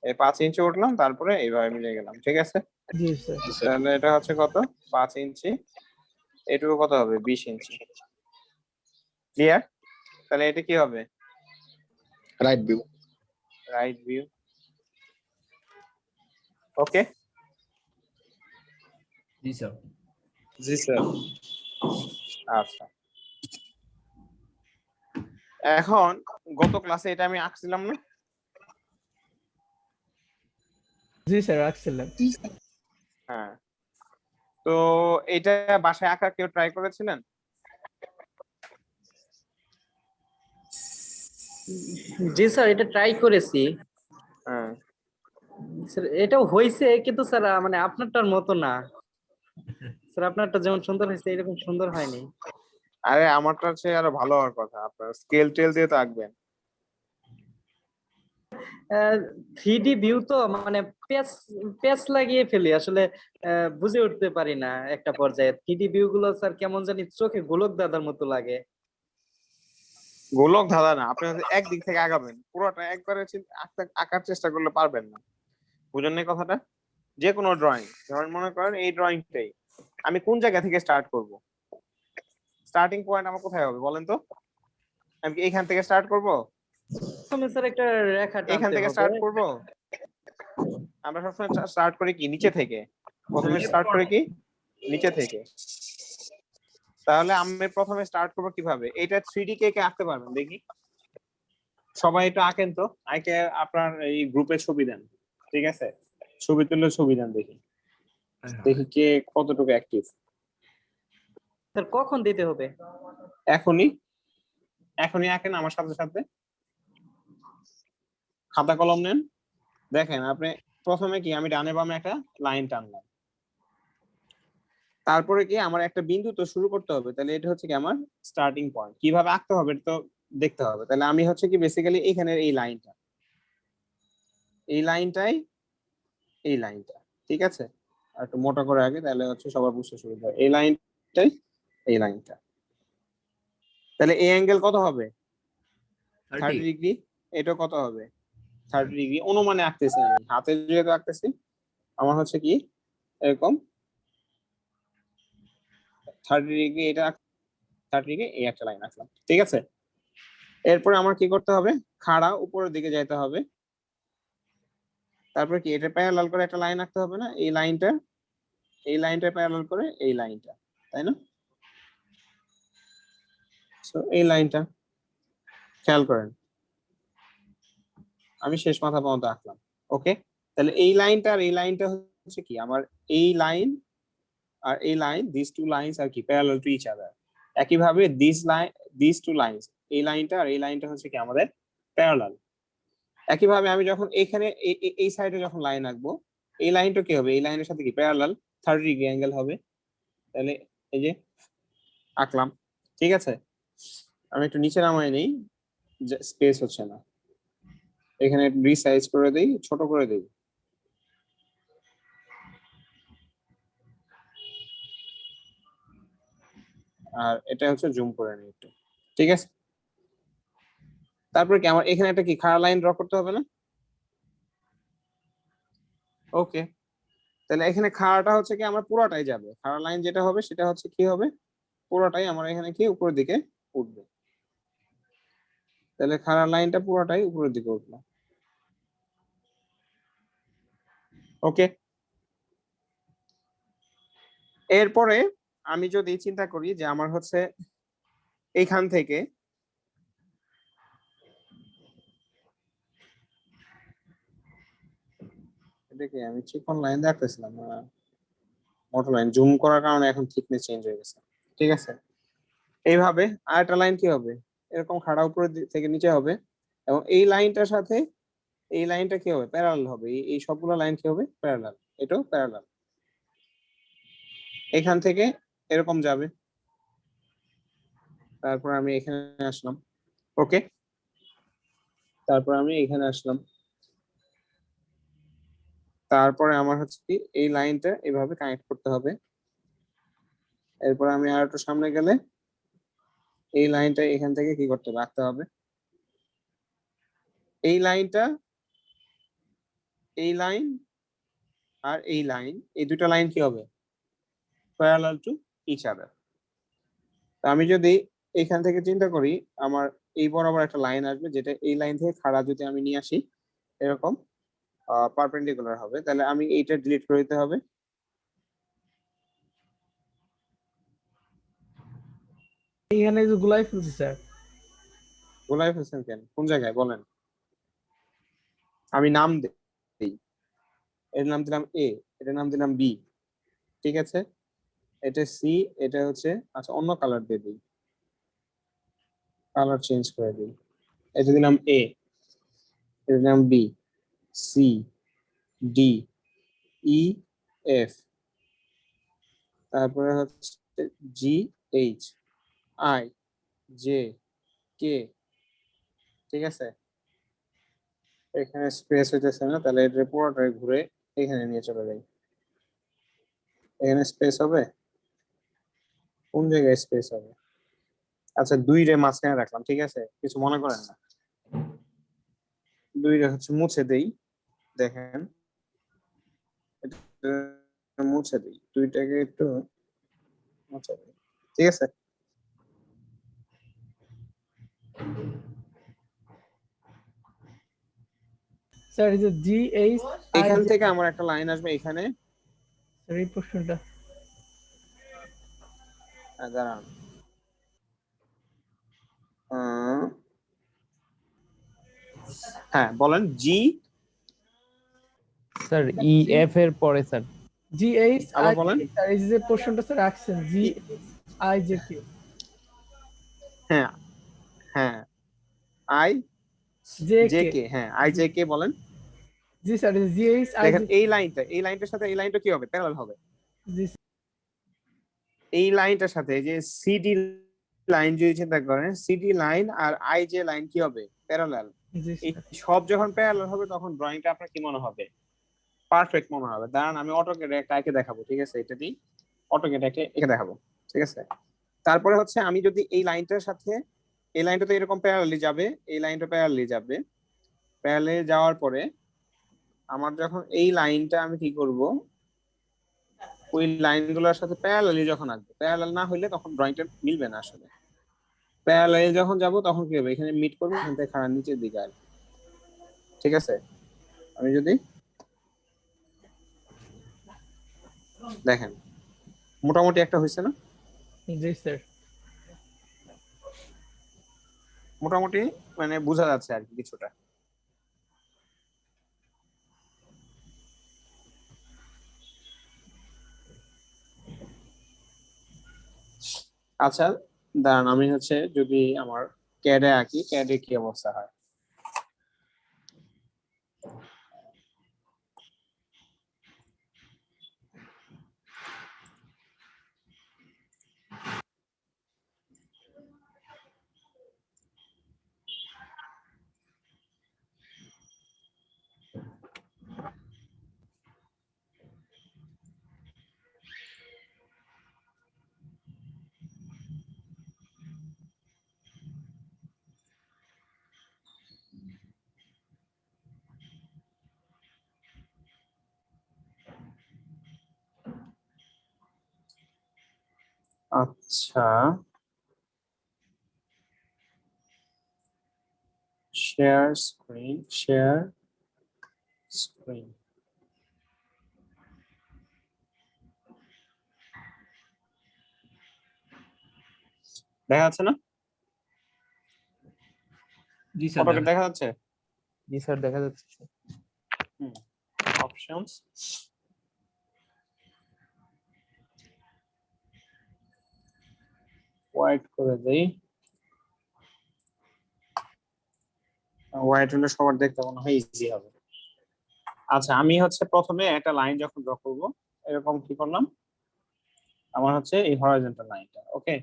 A: এই 5 ইঞ্চি উঠলাম, তারপরে এইভাবে মিলে গেলাম। ঠিক আছে,
C: জি স্যার।
A: তাহলে এটা হচ্ছে কত? 5 ইঞ্চি। এটুকু কত হবে? 20 ইঞ্চি। ক্লিয়ার? তাহলে এটা কি হবে?
G: Right view.
A: Right view. Okay.
B: জি স্যার।
E: জি স্যার।
A: আচ্ছা, এখন গত ক্লাসে এটা আমি আঁকছিলাম না?
C: জি স্যার রাখছিলাম।
A: হ্যাঁ, তো এটা বাসায় আঁকা কেউ ট্রাই করেছিলেন?
D: জি স্যার, এটা ট্রাই করেছি
A: হ্যাঁ,
D: স্যার, এটাও হয়েছে কিন্তু স্যার মানে আপনারটার মতো না স্যার। আপনারটা যেমন সুন্দর হয়েছে এরকম সুন্দর হয়নি।
A: আরে আমারটা হচ্ছে আরো ভালো হওয়ার কথা। আপনার স্কেল টেল দিয়ে তো আঁকবেন।
D: 3D ভিউ তো মানে পেজ পেজ লাগিয়ে ফেলি আসলে, বুঝে উঠতে পারি না একটা পর্যায়ে। 3D ভিউ গুলো স্যার কেমন জানি চোখে গোলক দাদার মতো লাগে।
A: গোলক ধাঁধা না, আপনি হচ্ছে একদিক থেকে আগাবেন, পুরোটা একবারে আঁকার চেষ্টা করলে পারবেন না। বুঝেন না কথাটা? যে কোনো ড্রয়িং, যেমন মনে করেন এই ড্রয়িংটাই আমি কোন জায়গা থেকে স্টার্ট করব? স্টার্টিং পয়েন্ট আমার কোথায় হবে বলেন তো? আমি কি এইখান থেকে স্টার্ট করব?
D: প্রথমে স্যার একটা রেখা
A: এখান
D: টানতে
A: থেকে
D: হবে।
A: স্টার্ট করব? আমরা সবসময় স্টার্ট করি কি নিচে থেকে। প্রথমে স্টার্ট করি কি নিচে থেকে। তাহলে আমি প্রথমে স্টার্ট করব কিভাবে? এটা 3D কে কে আঁকতে পারবেন দেখি? সবাই এটা আঁকেন তো। আঁকে আপনার এই গ্রুপে ছবি দেন। ঠিক আছে, ছবি তুললে ছবি দেন দেখি। দেখি কে কতটুকু অ্যাক্টিভ।
D: স্যার কখন দিতে হবে?
A: এখনই এখনই আঁকেন আমার সাথে সাথে। খাতা কলম নেন। দেখেন আপনি প্রথমে কি আমি ডানে বামে একটা লাইন টানলাম। তারপরে কি আমার একটা বিন্দু তো শুরু করতে হবে। তাহলে এটা হচ্ছে কি আমার স্টার্টিং পয়েন্ট। কিভাবে আঁকতে হবে এটা তো দেখতে হবে। তাহলে আমি হচ্ছে কি বেসিক্যালি এখানের এই লাইনটা, এই লাইনটাই, এই লাইনটা, ঠিক আছে? আর একটু মোটা করে আগে, তাহলে হচ্ছে সবার বুঝতে সুবিধা হয়। এই লাইনটাই, এই লাইনটা। তাহলে এই অ্যাঙ্গেল কত হবে? 30 ডিগ্রি। এটা কত হবে? 30 ডিগ্রি। অনুমানে আঁকতেছি আমি, হাতে যেহেতু আঁকতেছি আমার হচ্ছে কি এরকম 30 ডিগ্রি। এটা 30 ডিগ্রি এই একটা লাইন আঁকলাম। ঠিক আছে, এরপরে আমার কি করতে হবে? খাড়া উপরের দিকে যাইতে হবে। তারপর কি এটা প্যারালাল করে একটা লাইন আঁকতে হবে না? এই লাইনটা, এই লাইনটা প্যারালাল করে এই লাইনটা, তাই না? সো এই লাইনটা খেয়াল করেন, আমি শেষ মাথা পর্যন্ত আঁকলাম। ওকে, তাহলে এই লাইনটা আর এই লাইনটা হচ্ছে কি আমার এই লাইন আর এই লাইন, দিস টু লাইনস আর কি প্যারালাল টু ইচ আদার। একইভাবে দিস টু লাইনস, এই লাইনটা আর এই লাইনটা হচ্ছে কি আমাদের প্যারালাল। একইভাবে আমি যখন এখানে এই সাইডে যখন লাইন আঁকবো, এই লাইনটা কি হবে, এই লাইনের সাথে কি প্যারালাল 30 ডিগ্রি অ্যাঙ্গেল হবে। তাহলে এই যে আঁকলাম, ঠিক আছে। আমি একটু নিচে নামাই নেই, স্পেস হচ্ছে না, এখানে রিসাইজ করে দেই, ছোট করে দেই। আর এটা হচ্ছে জুম করে নিই একটু, ঠিক আছে। তারপরে কি আমার এখানে একটা কি খাড়া লাইন ড্র করতে হবে না? ওকে, তাহলে এখানে খাড়াটা হচ্ছে কি আমার পুরোটাই যাবে, খাড়া লাইন যেটা হবে সেটা হচ্ছে কি হবে, পুরোটাই আমার এখানে কি উপরের দিকে উঠবে। তাহলে খাড়া লাইনটা পুরোটাই উপরের দিকে উঠলো। ওকে, এরপরে আমি যদি চিন্তা করি যে আমার হচ্ছে এইখান থেকে দেখি, আমি চিকন লাইন দেখতেছিলাম, মোটো লাইন জুম করার কারণে এখন থিকনেস চেঞ্জ হয়ে গেছে, ঠিক আছে। এইভাবে আরেকটা লাইন কি হবে, এরকম খাড়া উপরের থেকে নিচে হবে, এবং এই লাইনটার সাথে এই লাইনটা কি হবে, প্যারালাল হবে। এই সবগুলো লাইন কি হবে, প্যারালাল, এটাও প্যারালাল। এখান থেকে এরকম যাবে, তারপর আমি এখানে আসলাম। ওকে, তারপর আমি এখানে আসলাম, তারপরে আমার হচ্ছে কি এই লাইনটা এভাবে কানেক্ট করতে হবে। এরপর আমি আর একটু সামনে গেলে এই লাইনটা এখান থেকে কি করতে হবে, রাখতে হবে। এই লাইনটা, এই লাইন আর এই লাইন, এই দুটো লাইন কি হবে, প্যারালাল টু ইচ আদার। আমি যদি এখান থেকে চিন্তা করি, আমার এই বরাবর একটা লাইন আসবে, যেটা এই লাইন থেকে খাড়া যদি আমি নিয়ে আসি এরকম পারপেন্ডিকুলার হবে, তাহলে আমি এইটা ডিলিট করে দিতে হবে।
C: এখানে যে গুলাই ফেলছি স্যার।
A: গোলাই ফেলছেন কেন, কোন জায়গায় বলেন? আমি নাম দিই, এর নাম দিলাম এ, এটার নাম দিলাম বি, ঠিক আছে। এটা সি, এটা হচ্ছে, আচ্ছা অন্য কালার দিয়ে দিই, কালার চেঞ্জ করে দিই। এটা দিলাম এ, এটা দিলাম B, C, D, E, F, তারপরে হচ্ছে জি, এইচ, আই, জে, কে, ঠিক আছে। এখানে স্পেস হইতেছে না, তাহলে এটা পুরোটাই ঘুরে এখানে নিয়ে চলে যাই। এখানে স্পেস হবে, কোন জায়গায় স্পেস হবে, আচ্ছা 2 রে মাঝখানে রাখলাম, ঠিক আছে, কিছু মনে করেন না। 2 রে হচ্ছে মুছে দেই, দেখেন এটা মুছে দিই, 2টাকে একটু মুছে দিই, ঠিক আছে।
C: স্যার এই যে জি এইচ আই
A: এখান
C: জে,
A: থেকে আমার একটা লাইন আসবে এখানে,
C: স্যার এই প্রশ্নটা
A: দাঁড়ান, আহ, হ্যাঁ বলেন, জি,
H: স্যার ই এফ এর পরে স্যার।
C: জি এইচ
A: আবার
C: আই
A: বলেন,
C: স্যার এই যে প্রশ্নটা স্যার রাখছেন জি
A: ই-
C: আই জে কে।
A: হ্যাঁ হ্যাঁ, আই
C: জে
A: জে
C: কে
A: কে, হ্যাঁ আই জে কে বলেন।
C: জি স্যার জি এইচ আই
A: দেখেন
C: জে
A: এই লাইনটা, এই লাইনটার সাথে এই লাইনটা কি হবে, প্যারালাল হবে।
C: জি
A: এই লাইনটার সাথে যে সিডি লাইন যদি চিন্তা করেন, সিডি লাইন আর আই জে লাইন কি হবে, প্যারালাল।
C: জি
A: এই
C: স্যার।
A: সব যখন প্যারালাল হবে তখন ড্রয়িংটা আপনার কি মনে হবে, পারফেক্ট মনে হবে। দাঁড়ান আমি অটোক্যাডে একটা এঁকে দেখাবো, ঠিক আছে, এটা দিই অটোক্যাডে একটা এঁকে দেখাবো, ঠিক আছে। তারপরে হচ্ছে আমি যদি এই লাইনটার সাথে এই লাইনটা তো এরকম প্যারালালি যাবে, এই লাইনটা প্যারালালি যাবে, প্যারালালি যাওয়ার পরে আমার যখন এই লাইনটা আমি কি করব, ওই লাইনগুলোর সাথে প্যারালালি যখন আসবে, প্যারালাল না হইলে তখন ড্রয়িংটা মিলবে না আসলে। প্যারালালি যখন যাব তখন কি হবে, এখানে মিট করবে, এখান থেকে খাড়া নিচের দিকে আসবে, ঠিক আছে। আমি যদি দেখেন মোটামুটি একটা হয়েছে না,
C: জি স্যার।
A: মোটামুটি মানে বোঝা যাচ্ছে আর কি কিছুটা। আচ্ছা দাঁড়ান, আমি হচ্ছে যদি আমার ক্যাডে আঁকি, ক্যাডে কি অবস্থা হয়। আচ্ছা, শেয়ার স্ক্রিন, শেয়ার স্ক্রিন। দেখা যাচ্ছে না?
B: জি স্যার
A: ফটোকে দেখা যাচ্ছে?
H: জি স্যার দেখা যাচ্ছে।
A: অপশনস, হোয়াইট করে দেই। হোয়াইট হলে সবার দেখতে মনে হয় ইজি হবে। আচ্ছা, আমি হচ্ছে প্রথমে একটা লাইন যখন ড্র করব, এরকম কি করলাম, আমার হচ্ছে এই হরাইজন্টাল লাইনটা, ওকে।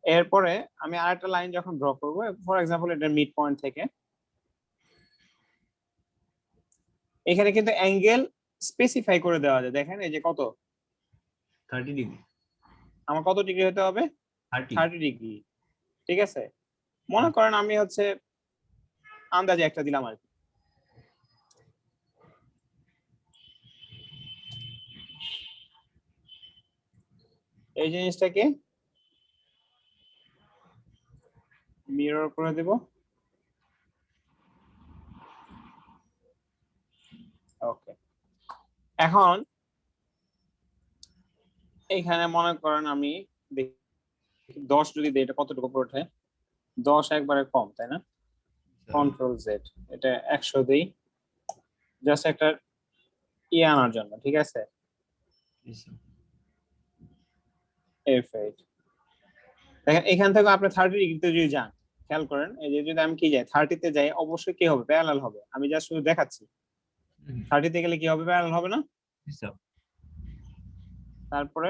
A: এরপরে আমি আরেকটা লাইন যখন ড্র করব, ফর এক্সাম্পল এটা মিড পয়েন্ট থেকে, এখানে কিন্তু অ্যাঙ্গেল স্পেসিফাই করে দেওয়া যায়। দেখেন এই যে কত,
B: 30 ডিগ্রি।
A: আমার কত ডিগ্রি হতে হবে?
B: 30।
A: 30 ডিগ্রি। ঠিক আছে, মনে করেন আমি হচ্ছে আন্দাজে একটা দিলাম আর কি। এই জিনিসটাকে মিরর করে দেব। ওকে, এখন এখানে মনে করেন আমি দেখি 10 যদি দিই, এটা কতটুকু উপরে ওঠে? 10 একবারে কম, তাই না? কন্ট্রোল জেড, এটা 100 দিই, জাস্ট একটা আনার জন্য। ঠিক আছে,
B: জি স্যার।
A: F8। দেখেন এখান থেকে আপনি 30 ডিগ্রিতে যদি যান, খেয়াল করেন এই যে যদি আমি কি যাই 30 তে যাই, অবশ্যই কি হবে? প্যারালাল হবে। আমি জাস্ট শুধু দেখাচ্ছি, 30 তে গেলে কি হবে? প্যারালাল হবে না?
B: জি স্যার।
A: তারপরে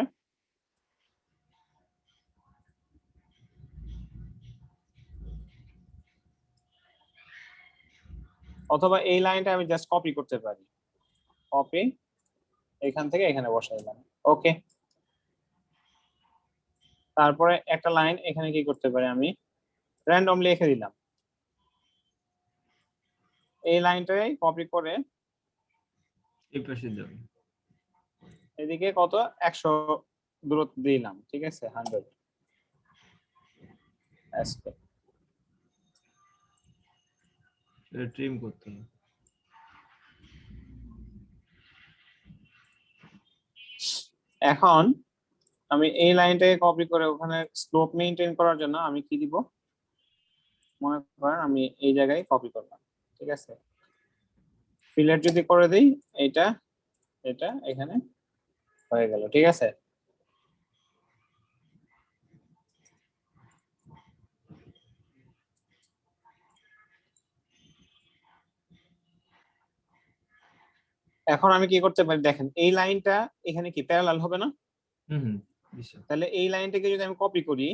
A: অথবা এই লাইনটা আমি জাস্ট কপি করতে পারি, কপি, এখান থেকে এখানে বসাইলাম, ওকে। তারপরে একটা লাইন এখানে কি করতে পারি, আমি র্যান্ডমলি লিখে দিলাম। এই লাইনটাই কপি করে
B: এই পাশে যাবে।
A: এদিকে কত 100 দূরত্ব দিলাম। ঠিক আছে, 100 aspect।
B: এটা ট্রিম করতে হবে।
A: এখন আমি এই লাইনটাকে কপি করে ওখানে স্লোপ মেইনটেইন করার জন্য আমি কি দিব, মনে করেন আমি এই জায়গায় কপি করলাম। ঠিক আছে, ফিলেট যদি করে দিই, এটা এটা এখানে হয়ে গেল। ঠিক আছে, এখন আমি কি করতে পারি দেখেন, এই লাইনটা এখানে কি প্যারালাল হবে না?
B: হুম। জি স্যার।
A: তাহলে এই লাইনটাকে যদি আমি কপি করি,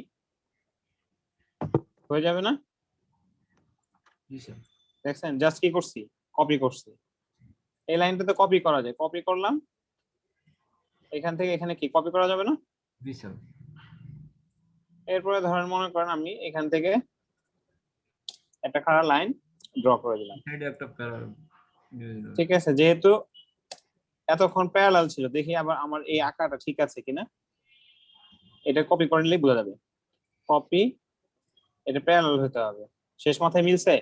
A: হয়ে যাবে না?
B: জি স্যার।
A: দেখছেন জাস্ট কি করছি, কপি করছি। এই লাইনটা তো কপি করা যায়, কপি করলাম, এখান থেকে এখানে কি কপি করা যাবে না?
B: জি স্যার।
A: এরপরে ধরেন মনে করেন আমি এখান থেকে একটা খাড়া লাইন ড্র করে দিলাম।
B: সাইডে একটা প্যারাল দিয়ে দিলাম।
A: ঠিক আছে, যেহেতু এতক্ষণ প্যারালাল ছিল, দেখি আবার আমার এই আঁকাটা ঠিক আছে কিনা। এটা কপি করে নিলেই বোঝা যাবে, কপি, এটা প্যারালাল হতে হবে। শেষ মাথায় মিলছে?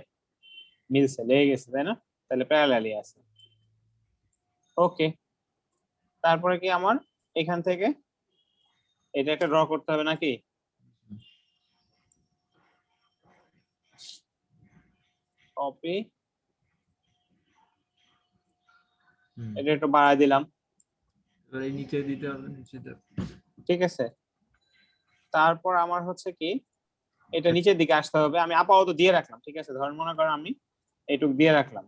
A: মিলছে, লেগে গেছে, তাই না? তাহলে প্যারালালই আছে, ওকে। তারপরে কি আমার এখান থেকে এটা একটা ড্র করতে হবে নাকি? কপি, এটা একটু বাড়ায় দিলাম।
B: এবার এই নিচে দিতে হবে, নিচে দেব।
A: ঠিক আছে, তারপর আমার হচ্ছে কি এটা নিচের দিকে আসতে হবে, আমি আপাতত দিয়ে রাখলাম, ঠিক আছে, ধরেন মনে করেন আমি এইটুক দিয়ে রাখলাম।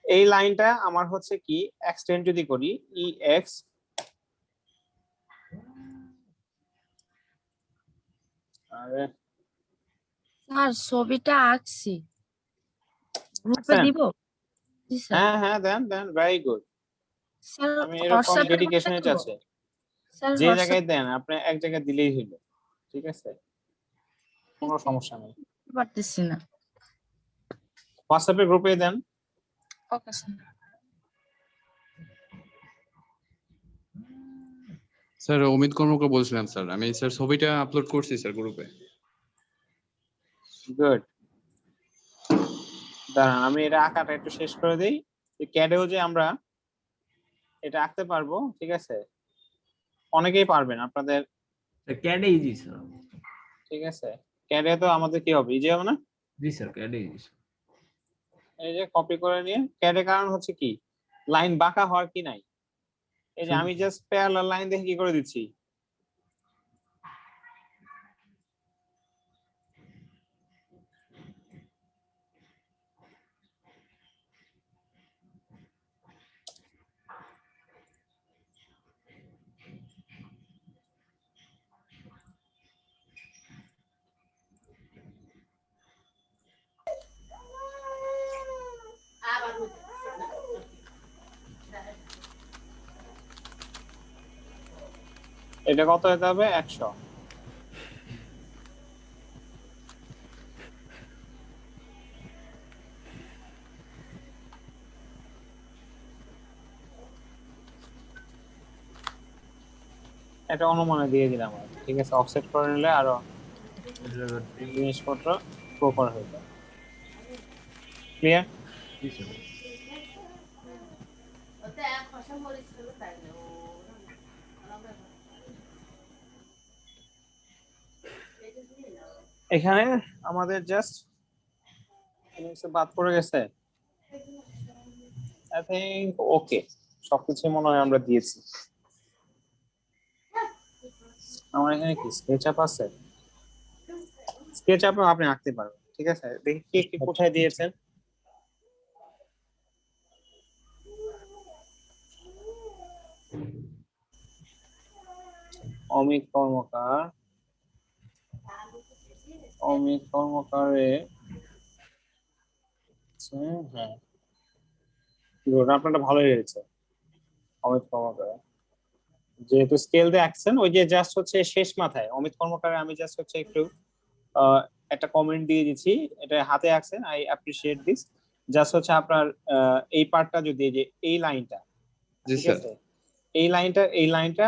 A: এই লাইনটা আমার হচ্ছে কি এক্সটেন্ড যদি করি ই এক্স আরে
I: স্যার ছবিটা আঁকছি, গ্রুপে
A: আঁকছেন?
I: দিব? জি স্যার।
A: হ্যাঁ হ্যাঁ দেন দেন, ভেরি গুড।
I: স্যার
A: আমি এরকম
I: হোয়াটসঅ্যাপে
A: ডেডিকেশনে
I: দিব?
A: চাচ্ছি,
I: স্যার
A: যে
I: হোয়াটসঅ্যাপ
A: জায়গায় দেন আপনি এক জায়গায় দিলেই হইলো, ঠিক আছে, কোনো সমস্যা নেই।
I: পারতেছি না।
A: হোয়াটসঅ্যাপে গ্রুপে দেন।
I: Okay sir.
J: Sir Amit Karmakar বলছিলাম স্যার, আমি স্যার ছবিটা আপলোড করছি স্যার গ্রুপে।
A: গুড, দাঁড়ান আমি এটা আঁকাটা একটু শেষ করে দিই। ক্যাডেও যে আমরা এটা আঁকতে পারবো, ঠিক আছে, অনেকেই পারবেন আপনাদের,
B: ক্যাডে ইজি স্যার।
A: ঠিক আছে, ক্যাডে তো আমাদের কি হবে, ইজি হবে না?
B: জি স্যার, ক্যাডে ইজি।
A: এই যে কপি করে নিয়ে ক্যাডে, কারণ হচ্ছে কি লাইন বাঁকা হওয়ার কি নাই, এই যে আমি জাস্ট প্যারালাল লাইন দেখে কি করে দিচ্ছি, এটা কত হতে হবে 100। এটা অনুমানে দিয়ে দিলাম আর কি, ঠিক আছে, অফসেট করে নিলে আরো জিনিসপত্র প্রপার হয়ে যাবে। ক্লিয়ার?
B: জি স্যার।
A: এখানে আমাদের জাস্ট বাদ পড়ে গেছে, আই থিংক ওকে, সবকিছু মনে হয় আমরা দিয়েছি। আমার এখানে কি স্কেচ আপ আছে, স্কেচ আপ আপনি আঁকতে পারবেন, ঠিক আছে, দেখি কে কে কোথায় দিয়েছেন। অমিত কর্মকার, অমিত কর্মকারে, হ্যাঁ গুড, আপনারটা ভালোই হয়েছে অমিত কর্মকার, যেহেতু স্কেল দিয়ে আঁকছেন। ওই যে জাস্ট হচ্ছে শেষ মাথায় অমিত কর্মকার আমি জাস্ট হচ্ছে একটু একটা কমেন্ট দিয়ে দিচ্ছি, এটা হাতে আঁকছেন, আই অ্যাপ্রিশিয়েট দিস। জাস্ট হচ্ছে আপনার এই পার্টটা যদি, এই যে এই লাইনটা,
J: জি
A: ঠিক
J: স্যার।
A: আছে, এই লাইনটা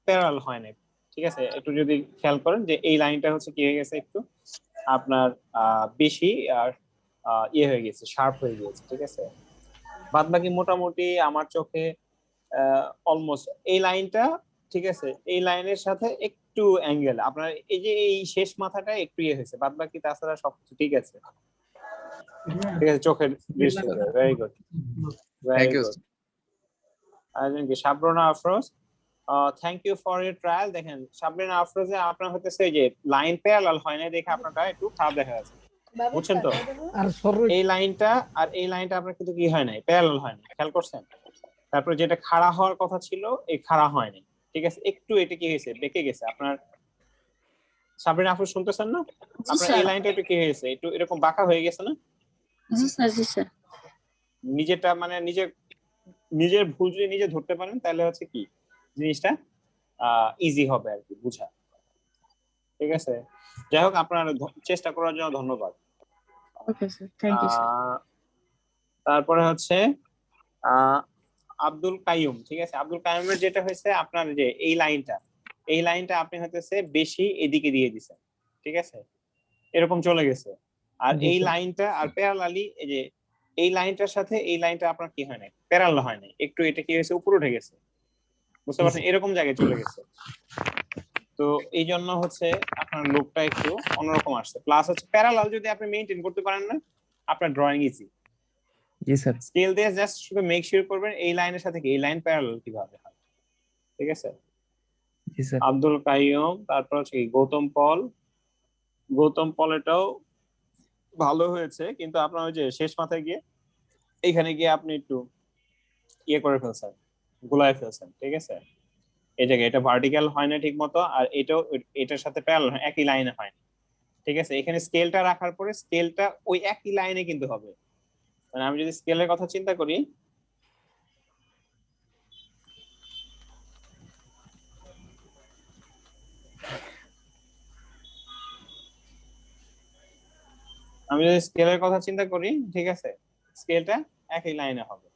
A: প্যারালাল হয় না, ঠিক আছে, একটু যদি খেয়াল করেন যে এই লাইনটা হচ্ছে কি হয়ে গেছে একটু আপনার বেশি আর ইয়ে হয়ে গেছে, শার্প হয়ে গেছে, ঠিক আছে। বাদ বাকি মোটামুটি আমার চোখে অলমোস্ট এই লাইনটা, ঠিক আছে, এই লাইনের সাথে একটু অ্যাঙ্গেল আপনার এই যে এই শেষ মাথাটা একটু ইয়ে হয়েছে, বাদ বাকি তাছাড়া সবকিছু ঠিক আছে, ঠিক আছে, চোখের দৃষ্টিতে। Very good, very
J: thank you.
A: Good. আরেকজন কি Shabruna Afroz, thank you for your trial. দেখেন শাবরুনা আফরোজে আপনার হতেছে যে লাইন প্যারালাল হয় না দেখে আপনারটা একটু খারাপ দেখা যাচ্ছে, বুঝছেন তো?
C: আর সরু
A: এই লাইনটা আর এই লাইনটা আপনার কিন্তু কি হয় নাই, প্যারালাল হয় না, খেয়াল করছেন? তারপরে যেটা খাড়া হওয়ার কথা ছিল এই খাড়া হয়নি, ঠিক আছে, একটু এটা কি হয়েছে, বেঁকে গেছে আপনার। সাবরিনা আফরোজ শুনতেছেন না?
I: জি
A: আপনার
I: স্যার।
A: এই লাইনটা একটু কি হয়েছে, একটু এরকম বাঁকা হয়ে গেছে না?
I: জি স্যার। জি স্যার।
A: নিজেরটা মানে নিজের ভুল যদি নিজে ধরতে পারেন তাহলে হচ্ছে কি জিনিসটা ইজি হবে আর কি বুঝা, ঠিক আছে। যাই হোক, আপনার চেষ্টা করার জন্য ধন্যবাদ।
I: Okay sir, thank you sir.
A: তারপরে হচ্ছে আহ আব্দুল কাইয়ুম, ঠিক আছে, আব্দুল কাইয়ুমের যেটা হয়েছে আপনার যে এই লাইনটা আপনি হতেছে বেশি এদিকে দিয়ে দিছেন, ঠিক আছে, এরকম চলে গেছে। আর
C: জি
A: এই
C: স্যার।
A: লাইনটা আর প্যারালালি এই যে এই লাইনটার সাথে এই লাইনটা আপনার কি হয় না, প্যারালাল হয় না, একটু এটা কি হয়েছে উপরে উঠে গেছে, বুঝতে পারছেন, এরকম জায়গায় চলে গেছে। তো এই জন্য হচ্ছে আপনার লুকটা একটু অন্যরকম আসছে। প্লাস হচ্ছে প্যারালাল যদি আপনি মেইনটেইন করতে পারেন না, আপনার ড্রয়িং ইজি।
H: জি স্যার।
A: স্কেল দিয়ে জাস্ট শুধু মেক শিওর করবেন এই লাইনের সাথে কি এই লাইন প্যারালাল কিভাবে হয়, ঠিক আছে।
H: জি স্যার।
A: আব্দুল কাইয়ুম, তারপর হচ্ছে কি গৌতম পল, এটাও ভালো হয়েছে, কিন্তু আপনার ওই যে শেষ মাথায় গিয়ে এখানে গিয়ে আপনি একটু ইয়ে করে ফেলছেন, গুলায় ফেলছেন, ঠিক আছে। এই জায়গায় এটা ভার্টিক্যাল হয় না ঠিক মতো, আর এটাও এটার সাথে প্যারালাল হয়, একই লাইনে হয় না, ঠিক আছে। এখানে স্কেলটা রাখার পরে স্কেলটা ওই একই লাইনে কিন্তু হবে। মানে আমি যদি স্কেলের কথা চিন্তা করি, ঠিক আছে, স্কেলটা একই লাইনে হবে।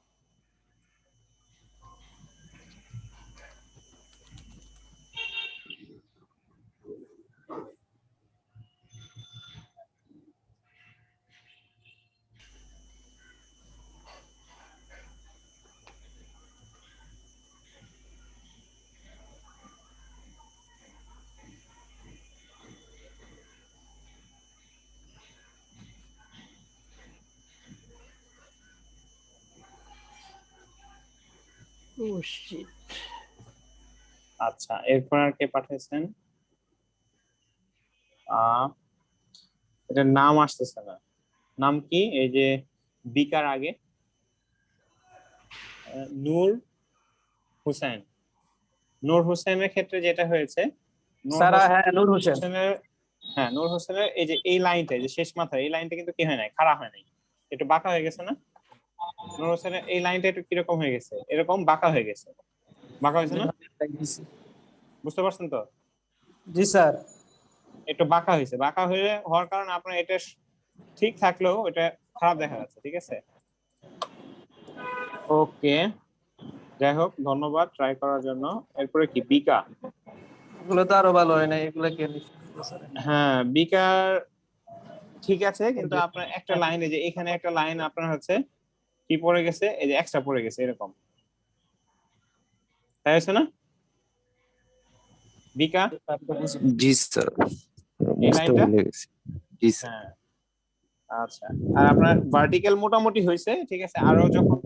C: ও শিট।
A: আচ্ছা, এরপর আর কে পাঠিয়েছেন? এটার নাম আসতেছে না, নাম কি? এই যে বিকার আগে নূর হুসেন। নূর হোসেনের ক্ষেত্রে যেটা হয়েছে, নূর
D: স্যার
A: হোসেন-
D: হ্যাঁ নূর হোসেন।
A: হ্যাঁ, নূর হোসেনের এই যে এই লাইনটা, এই যে শেষ মাথায় এই লাইনটা কিন্তু কি হয় নাই, খাড়া হয় নাই, একটু বাঁকা হয়ে গেছে না? নূর হোসেনের এই লাইনটা একটু কিরকম হয়ে গেছে, এরকম বাঁকা হয়ে গেছে, বাঁকা হয়েছে না? বুঝতে পারছেন তো?
D: জি স্যার।
A: একটু বাঁকা হয়েছে, বাঁকা হয়ে হওয়ার কারণে আপনার এটা ঠিক থাকলেও এটা খারাপ দেখা যাচ্ছে, ঠিক আছে। ওকে, যাই হোক, ধন্যবাদ ট্রাই করার জন্য। এরপরে কি বিকা?
D: এগুলো তো আরো ভালো হয় না, এগুলো কে লিখছে স্যার?
A: হ্যাঁ, বিকার ঠিক আছে, কিন্তু আপনার একটা লাইন, এই যে এখানে একটা লাইন আপনার হচ্ছে কি পড়ে গেছে, এই যে এক্সট্রা পড়ে গেছে এরকম, তাই হচ্ছে না বিকা?
E: জি স্যার,
A: এই
E: বুঝতে
A: লাইনটা,
E: ভুলে গেছি। জি স্যার।
A: হ্যাঁ। আচ্ছা, আর আপনার ভার্টিক্যাল মোটামুটি হয়েছে, ঠিক আছে। আরো যখন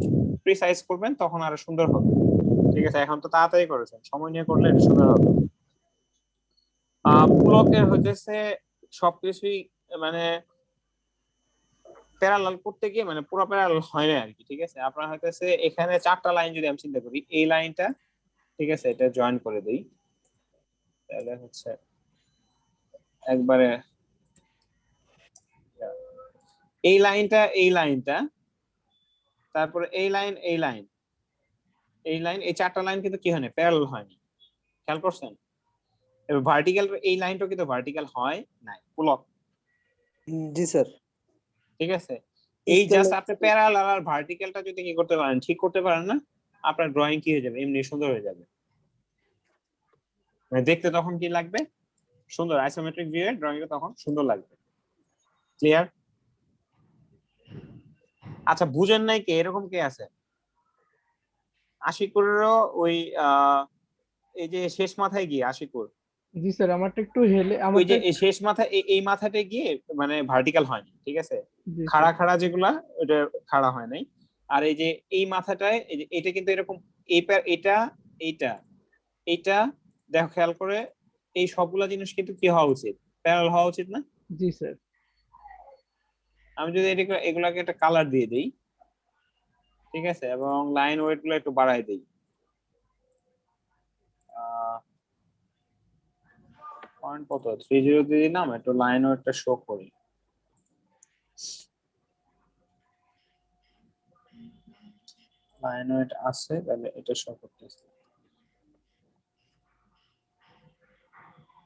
A: প্রিসাইজ করবেন তখন আরো সুন্দর হবে, ঠিক আছে। এখন তো তাড়াতাড়ি করেছেন, সময় নিয়ে করলে এটা সুন্দর হবে। পুলকের হইতেছে সবকিছুই মানে প্যারালাল করতে গিয়ে মানে পুরো প্যারালাল হয় না আর কি, ঠিক আছে। আপনার হইতেছে এখানে 4টা লাইন যদি আমি চিন্তা করি, এই লাইনটা, ঠিক আছে, এটা জয়েন করে দেই, তাহলে হচ্ছে একবারে এই লাইনটা, তারপরে এই লাইন, এই 4টা লাইন কিন্তু কি হয়নি, প্যারালাল হয়নি, খেয়াল করছেন? এবার ভার্টিক্যাল, এই লাইনটা কিন্তু ভার্টিক্যাল হয় নাই পুলক,
D: জি স্যার।
A: ঠিক আছে। এই জাস্ট আপনি প্যারালাল আর ভার্টিক্যালটা যদি কি করতে পারেন, ঠিক করতে পারেন না, আপনার ড্রয়িং কি হয়ে যাবে, এমনি সুন্দর হয়ে যাবে। মানে দেখতে তখন কি লাগবে, সুন্দর, আইসোমেট্রিক ভিউ এর ড্রয়িংটা তখন সুন্দর লাগবে। ক্লিয়ার? আচ্ছা, বুঝেন নাই কে, এরকম কে আছে? আশিকুরেরও ওই এই যে শেষ মাথায় গিয়ে আশিকুর,
C: জি স্যার, আমারটা একটু হেলে,
A: ওই
C: আমারটা
A: যে এই শেষ মাথা, এই মাথাটা গিয়ে মানে ভার্টিক্যাল হয়নি, ঠিক আছে।
C: জি
A: খাড়া
C: স্যার।
A: খাড়া যেগুলা, ওটা খাড়া হয় নাই। আর এই যে এই মাথাটায়, এই যে এটা কিন্তু এরকম, এটা এইটা এইটা দেখো, খেয়াল করে, এই সবগুলা জিনিস কিন্তু কি হওয়া উচিত, প্যারাল হওয়া উচিত না?
C: জি স্যার।
A: আমি যদি এগুলাকে একটা কালার দিয়ে দিই, ঠিক আছে, এবং লাইন ওয়েট গুলো একটু বাড়াই দিই, পয়েন্ট কত 30 দিয়ে দিলাম, একটু লাইন ওয়েটটা শো করি। লাইন ওয়েট আছে, তাহলে এটা শো করতেছে।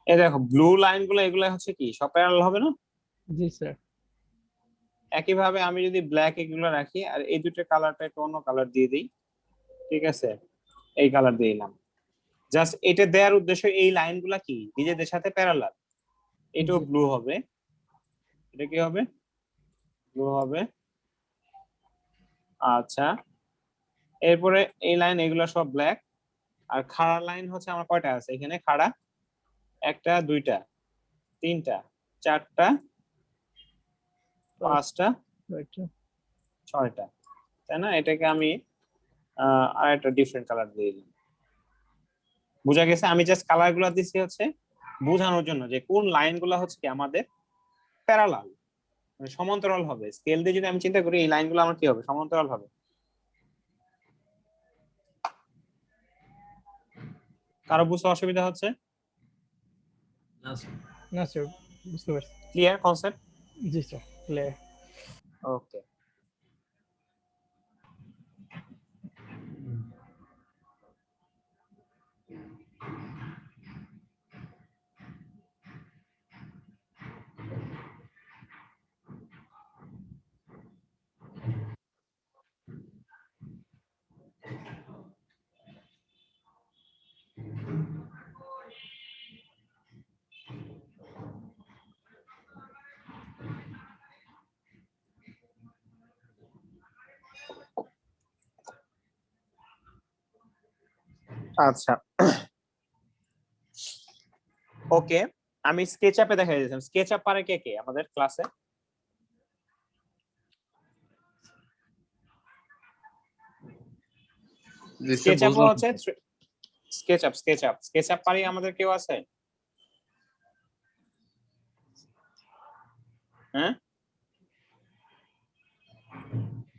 A: এই দেখো, ব্লু লাইন গুলো, এগুলো হচ্ছে কি সব প্যারালাল হবে না?
C: জি স্যার।
A: একইভাবে আমি যদি ব্ল্যাক এগুলো রাখি, আর এই দুটো কালারটা একটু অন্য কালার দিয়ে দিই, ঠিক আছে, এই কালার দিয়ে দিলাম। জাস্ট এটা দেওয়ার উদ্দেশ্য, এই লাইনগুলা কি নিজেদের সাথে প্যারালাল, এটাও ব্লু হবে, এটা কি হবে, ব্লু হবে। আচ্ছা, এরপরে এই লাইন, এগুলো সব ব্ল্যাক। আর খাড়া লাইন হচ্ছে আমার কয়টা আছে এখানে, খাড়া 1টা 2টা 3টা 4টা 5টা
C: রাইট।
A: 6টা, তাই না? এটাকে আমি আর একটা ডিফারেন্ট কালার দিয়ে দিই, বোঝা গেছে? আমি জাস্ট কালার গুলা দিচ্ছি হচ্ছে বোঝানোর জন্য যে কোন লাইন গুলা হচ্ছে কি আমাদের প্যারালাল, মানে সমান্তরাল হবে। স্কেল দিয়ে যদি আমি চিন্তা করি এই লাইনগুলো আমার কি হবে, সমান্তরাল হবে। কারো বুঝতে অসুবিধা হচ্ছে?
B: না স্যার।
C: না স্যার, বুঝতে পারছি।
A: Clear concept?
C: জি স্যার, ক্লিয়ার।
A: ওকে। আচ্ছা, ওকে। আমি স্কেচ আপে দেখা দিয়েছিলাম। স্কেচ আপ পারে কে কে আমাদের ক্লাসে?
J: জি স্যার
A: স্কেচ আপ
J: বুঝলাম।
A: হচ্ছে স্কেচ আপ পারি আমাদের কেউ আছে? হ্যাঁ,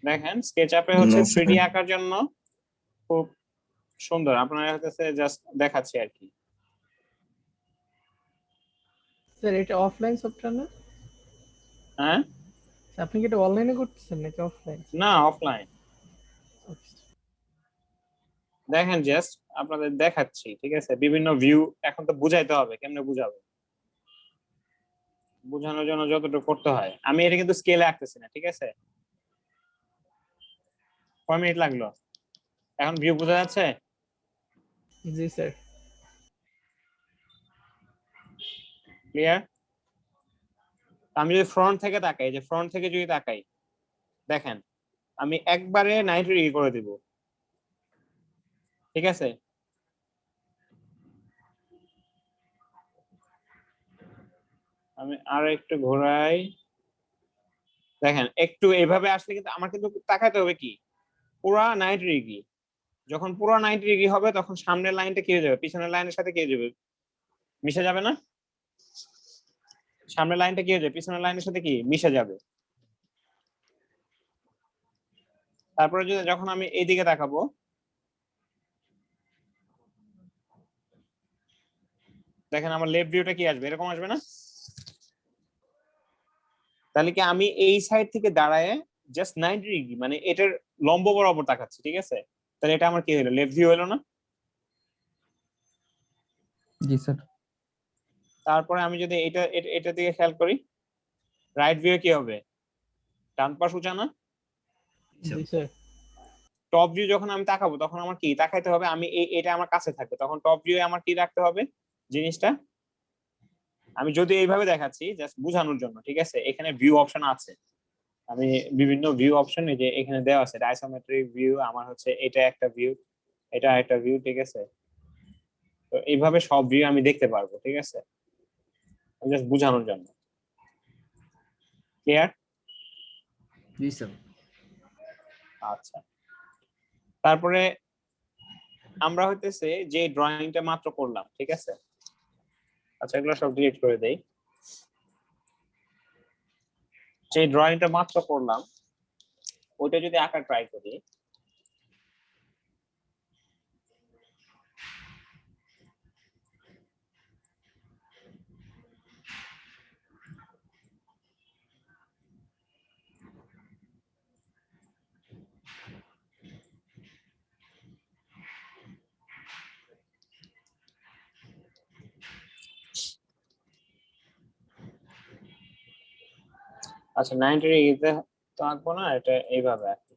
A: দেখেন স্কেচ আপে হচ্ছে 3D আঁকার জন্য খুব সুন্দর। আপনার কাছে জাস্ট দেখাচ্ছি আর কি।
C: স্যার এটা অফলাইন সফটওয়্যার না?
A: হ্যাঁ,
C: আপনি কি এটা অনলাইনে করতেছেন নাকি অফলাইন?
A: না অফলাইন। দেখেন জাস্ট আপনাদের দেখাচ্ছি, ঠিক আছে? বিভিন্ন ভিউ এখন তো বুঝাইতে হবে, কেমনে বুঝাবো, বোঝানোর জন্য যতটুকু করতে হয়। আমি এটা কিন্তু স্কেলে আঁকতেছি না, ঠিক আছে? কয় মিনিট লাগলো? এখন ভিউ বোঝা যাচ্ছে?
C: জি স্যার।
A: ক্লিয়ার? আমি যদি ফ্রন্ট থেকে তাকাই, যে ফ্রন্ট থেকে যদি তাকাই, দেখেন আমি একবারে 90 ডিগ্রি করে দিব, ঠিক আছে? আমি আরো একটু ঘোরাই। দেখেন একটু এইভাবে আসলে কিন্তু আমার কিন্তু তাকাইতে হবে কি পুরা 90 ডিগ্রি। যখন পুরো 90 ডিগ্রি হবে তখন সামনের লাইনটা কি হয়ে যাবে, পিছনের লাইনের সাথে কি হয়ে যাবে, মিশে যাবে না? সামনের লাইনটা কি হয়ে যাবে, পিছনের লাইনের সাথে কি মিশে যাবে। তারপরে যদি যখন আমি এইদিকে তাকাবো, দেখেন আমার লেফট ভিউটা কি আসবে, এরকম আসবে না? তাহলে কি আমি এই সাইড থেকে দাঁড়ায় জাস্ট 90 ডিগ্রি মানে এটার লম্ব বরাবর তাকাচ্ছি, ঠিক আছে? তাহলে এটা আমার কি হলো, লেফট ভিউ হলো না?
H: জি স্যার।
A: তারপরে আমি যদি এটা দিকে খেয়াল করি, রাইট ভিউ কি হবে, ডান পাশ উঁচা না?
C: জি স্যার।
A: টপ ভিউ যখন আমি তাকাবো তখন আমার কি তাকাইতে হবে, আমি এটা আমার কাছে থাকবে, তখন টপ ভিউ আমার কি রাখতে হবে জিনিসটা। আমি যদি এইভাবে দেখাচ্ছি জাস্ট বোঝানোর জন্য, ঠিক আছে? এখানে ভিউ অপশন আছে, আমি বিভিন্ন ভিউ অপশন এই যে এখানে দেওয়া আছে, আইসোমেট্রিক ভিউ, আমার হচ্ছে এটা একটা ভিউ, এটা একটা ভিউ, ঠিক আছে? তো এইভাবে সব ভিউ আমি দেখতে পারবো, ঠিক আছে? জাস্ট বোঝানোর জন্য। ক্লিয়ার?
B: জি স্যার।
A: আচ্ছা, তারপরে আমরা হইতেছে যে ড্রয়িংটা মাত্র করলাম, ঠিক আছে? আচ্ছা এগুলো সব ডিলিট করে দেই। যে ড্রয়িংটা মাত্র করলাম ওইটা যদি আঁকা ট্রাই করি, আচ্ছা 90 ডিগ্রিতে তো আঁকবো না, এটা এইভাবে আঁকি।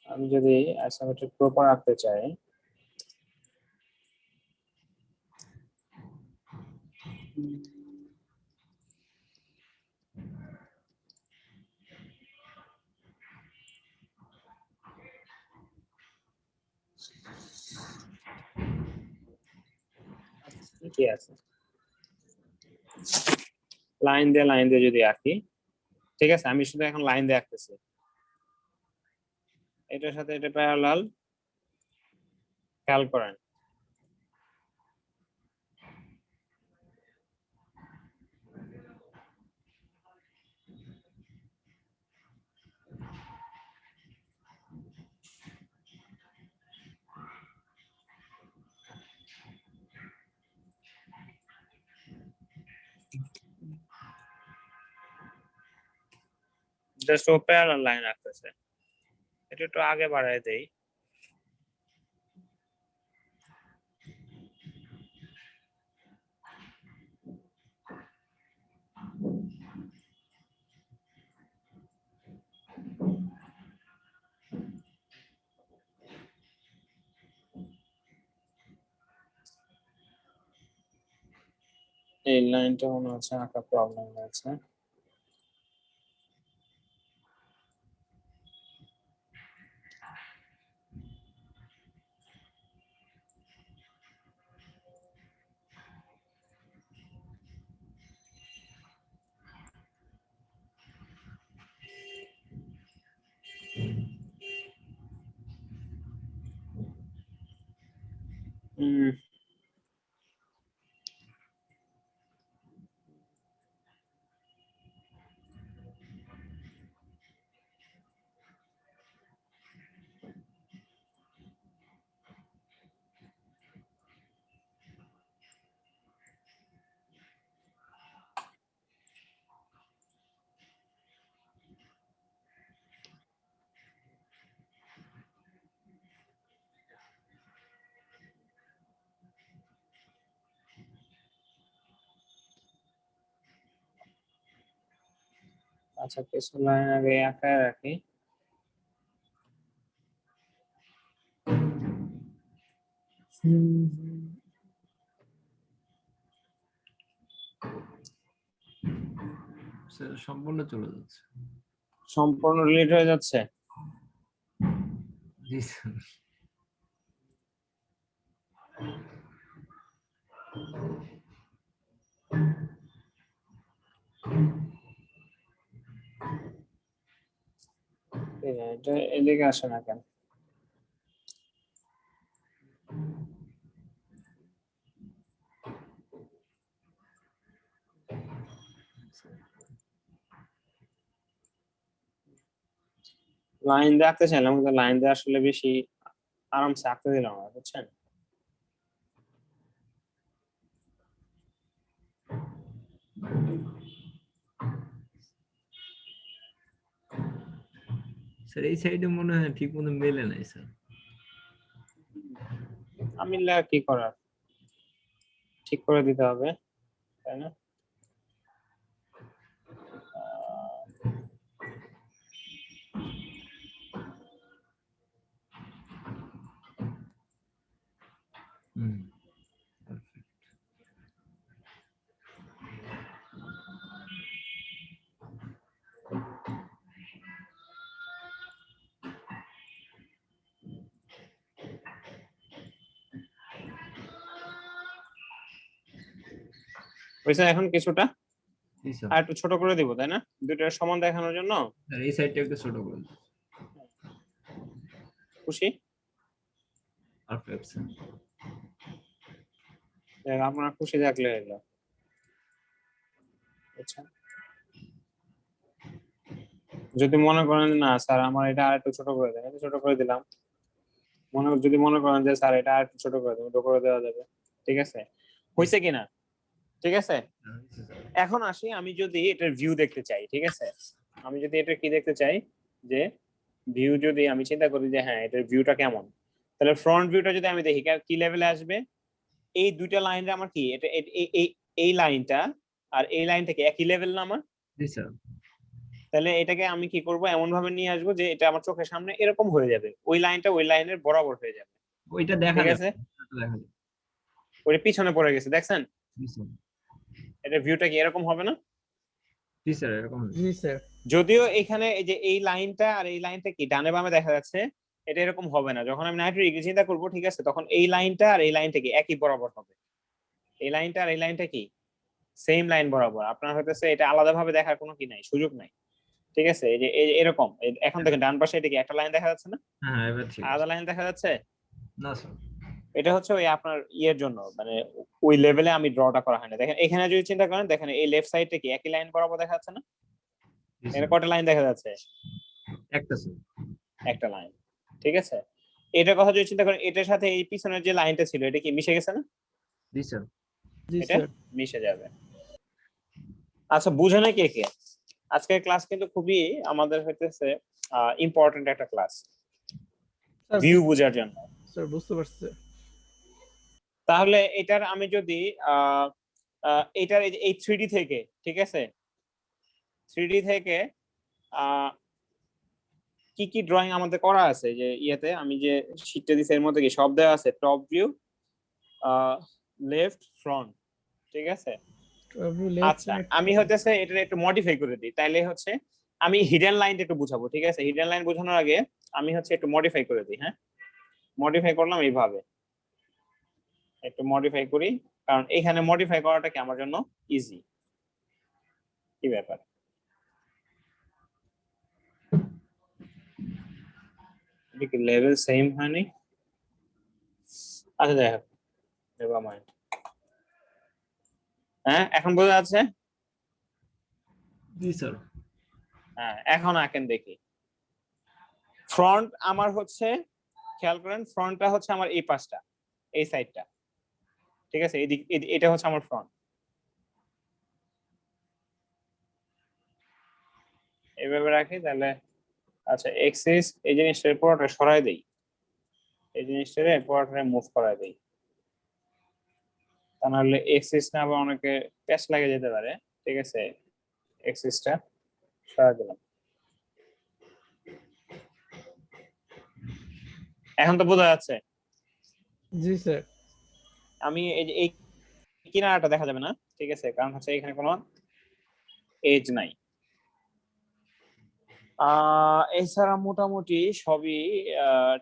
A: আমি যদি আইসোমেট্রিক প্রপার আঁকতে চাই, কি আছে লাইন দিয়ে যদি আঁকি, ঠিক আছে? আমি শুধু এখন লাইন দিয়ে আঁকতেছি, এটার সাথে এটা প্যারালাল, খেয়াল করেন। জাস্ট ও প্যারালাল লাইন রাখতেছে, এটা একটু আগে বাড়ায় দেই। এই লাইনটা মনে হচ্ছে আঁকা প্রবলেম হয়েছে। আচ্ছা, কিছু লাইন আগে আঁকায় রাখি।
B: স্যার সম্পূর্ণ চলে যাচ্ছে।
A: সম্পূর্ণ ডিলিট হয়ে যাচ্ছে।
B: জি স্যার।
A: এটা এদিকে আসে না কেন? লাইন দিয়ে আঁকতে চাইলাম, কিন্তু লাইন দিয়ে আসলে বেশি আরামসে আঁকতে দিলাম না, বুঝছেন?
B: স্যার এই সাইডে মনে হয় ঠিক মতো মেলে নাই স্যার।
A: আমি কি করার, ঠিক করে দিতে হবে, তাই না?
B: হুম।
A: বুঝছেন এখন কিছুটা?
B: জি স্যার।
A: আর একটু ছোট করে দিব, তাই না? দুটো সমান দেখানোর জন্য।
B: স্যার এই সাইডটা একটু ছোট করে দিন।
A: খুশি?
B: Perfect sir.
A: আপনারা খুশি থাকলে হলো। আচ্ছা, যদি মনে করেন না স্যার আমার এটা আর একটু ছোট করে দেন, একটু ছোট করে দিলাম। যদি মনে করেন যে স্যার এটা আর একটু ছোট করে দেন, ওটা করে দেওয়া যাবে। ঠিক আছে, হয়েছে কিনা? ঠিক আছে, এখন আসি, আমি যদি এটার ভিউ দেখতে চাই, ঠিক আছে, আমি যদি এটা কি দেখতে চাই, যে ভিউ যদি আমি চিন্তা করি যে হ্যাঁ এটার ভিউটা কেমন, তাহলে ফ্রন্ট ভিউটা যদি আমি দেখি কি লেভেলে আসবে, এই দুইটা লাইনটা আমার কি, এটা এই লাইনটা আর এই লাইনটা কি একই লেভেল না আমার?
B: জি স্যার।
A: তাহলে এটাকে আমি কি করব, এমন ভাবে নিয়ে আসবো যে এটা আমার চোখের সামনে এরকম হয়ে যাবে, ওই লাইনটা ওই লাইনের বরাবর হয়ে যাবে।
B: ওইটা দেখা
A: ঠিক
B: যাবে,
A: আছে,
B: ওটা দেখা যাবে।
A: ওইটা পিছনে পড়ে গেছে, দেখছেন?
B: জি স্যার।
A: এটা ভিউটা কি এরকম হবে না?
B: জি স্যার এরকম হবে।
C: জি স্যার।
A: যদিও এখানে এই যে এই লাইনটা আর এই লাইনটা কি ডানে বামে দেখা যাচ্ছে, এটা এরকম হবে না। যখন আমি 90 ডিগ্রি চিন্তা করবো, ঠিক আছে, তখন এই লাইনটা আর এই লাইনটা কি একই বরাবর হবে। এই লাইনটা আর এই লাইনটা কি সেম লাইন বরাবর। আপনার হতেছে এটা আলাদাভাবে দেখার কোনো কি নাই, সুযোগ নাই। ঠিক আছে, এই যে এরকম এখন দেখেন ডান পাশে এটা কি একটা লাইন দেখা যাচ্ছে না,
B: হ্যাঁ এবার ঠিক আছে।
A: আলাদা লাইন দেখা যাচ্ছে
B: না স্যার।
A: এটা হচ্ছে ওই আপনার ইয়ের জন্য, মানে ওই লেভেলে আমি ড্রটা করা হয় না। দেখেন এখানে যদি চিন্তা করেন, দেখেন এই লেফট সাইডটা কি একই লাইন বরাবর দেখা যাচ্ছে না?
B: জি
A: এখানে
B: স্যার
A: কয়টা লাইন দেখা যাচ্ছে?
B: একটা স্যার
A: একটা লাইন, ঠিক আছে। এটার কথা যদি চিন্তা করেন, এটার সাথে এই পিছনের যে লাইনটা ছিল এটা কি মিশে গেছে না?
B: জি স্যার
C: জি
A: এটা
C: স্যার।
A: মিশে যাবে। আচ্ছা, বুঝে না কে কে? আজকের ক্লাস কিন্তু খুবই আমাদের হইতেছে ইম্পর্টেন্ট একটা ক্লাস
C: স্যার
A: ভিউ বোঝার জন্য।
C: স্যার বুঝতে পারছি।
A: তাহলে এটার আমি যদি এটার এই 3D থেকে, ঠিক আছে, 3D থেকে কি কি ড্রয়িং আমাদের করা আছে, যে ইয়েতে আমি যে শীটটা দিছি এর মধ্যে কি সব দেওয়া আছে, টপ ভিউ, লেফট, ফ্রন্ট, ঠিক আছে। আচ্ছা, আমি হতেছে এটা একটু মডিফাই করে দিই, তাইলে হচ্ছে আমি হিডেন লাইনটা একটু বুঝাবো, ঠিক আছে। হিডেন লাইন বোঝানোর আগে আমি হচ্ছে একটু মডিফাই করে দিই। হ্যাঁ, মডিফাই করলাম এইভাবে, একটু মডিফাই করি, কারণ এখানে মডিফাই করাটা কি আমার জন্য ইজি। কি ব্যাপার, এটা কি লেভেল সেম হয়নি? আচ্ছা দেখো, নেভার মাইন্ড। হ্যাঁ, এখন বোঝা যাচ্ছে?
B: জি স্যার
A: হ্যাঁ, এখন আঁকেন দেখি। ফ্রন্ট আমার হচ্ছে, খেয়াল করেন, ফ্রন্টটা হচ্ছে আমার এই পাশটা, এই সাইডটা, ঠিক আছে। এদিক এটা হচ্ছে আমার ফ্রন্ট। এইভাবে রাখি তাহলে। আচ্ছা, এক্সিস এই জিনিসটা পুরোটা সরাই দেই, এই জিনিসটা পুরোটা মুভ করাই দেই, তা নাহলে এক্সিস না আবার অনেকে প্যাচ লাগে যেতে পারে, ঠিক আছে। এক্সিসটা সরাই দিলাম। এখন তো বোঝা যাচ্ছে?
C: জি স্যার।
A: আমি এই কিনারাটা দেখা যাবে না, ঠিক আছে, কারণ হচ্ছে এখানে কোনো এজ নাই। এছাড়া মোটামুটি সবই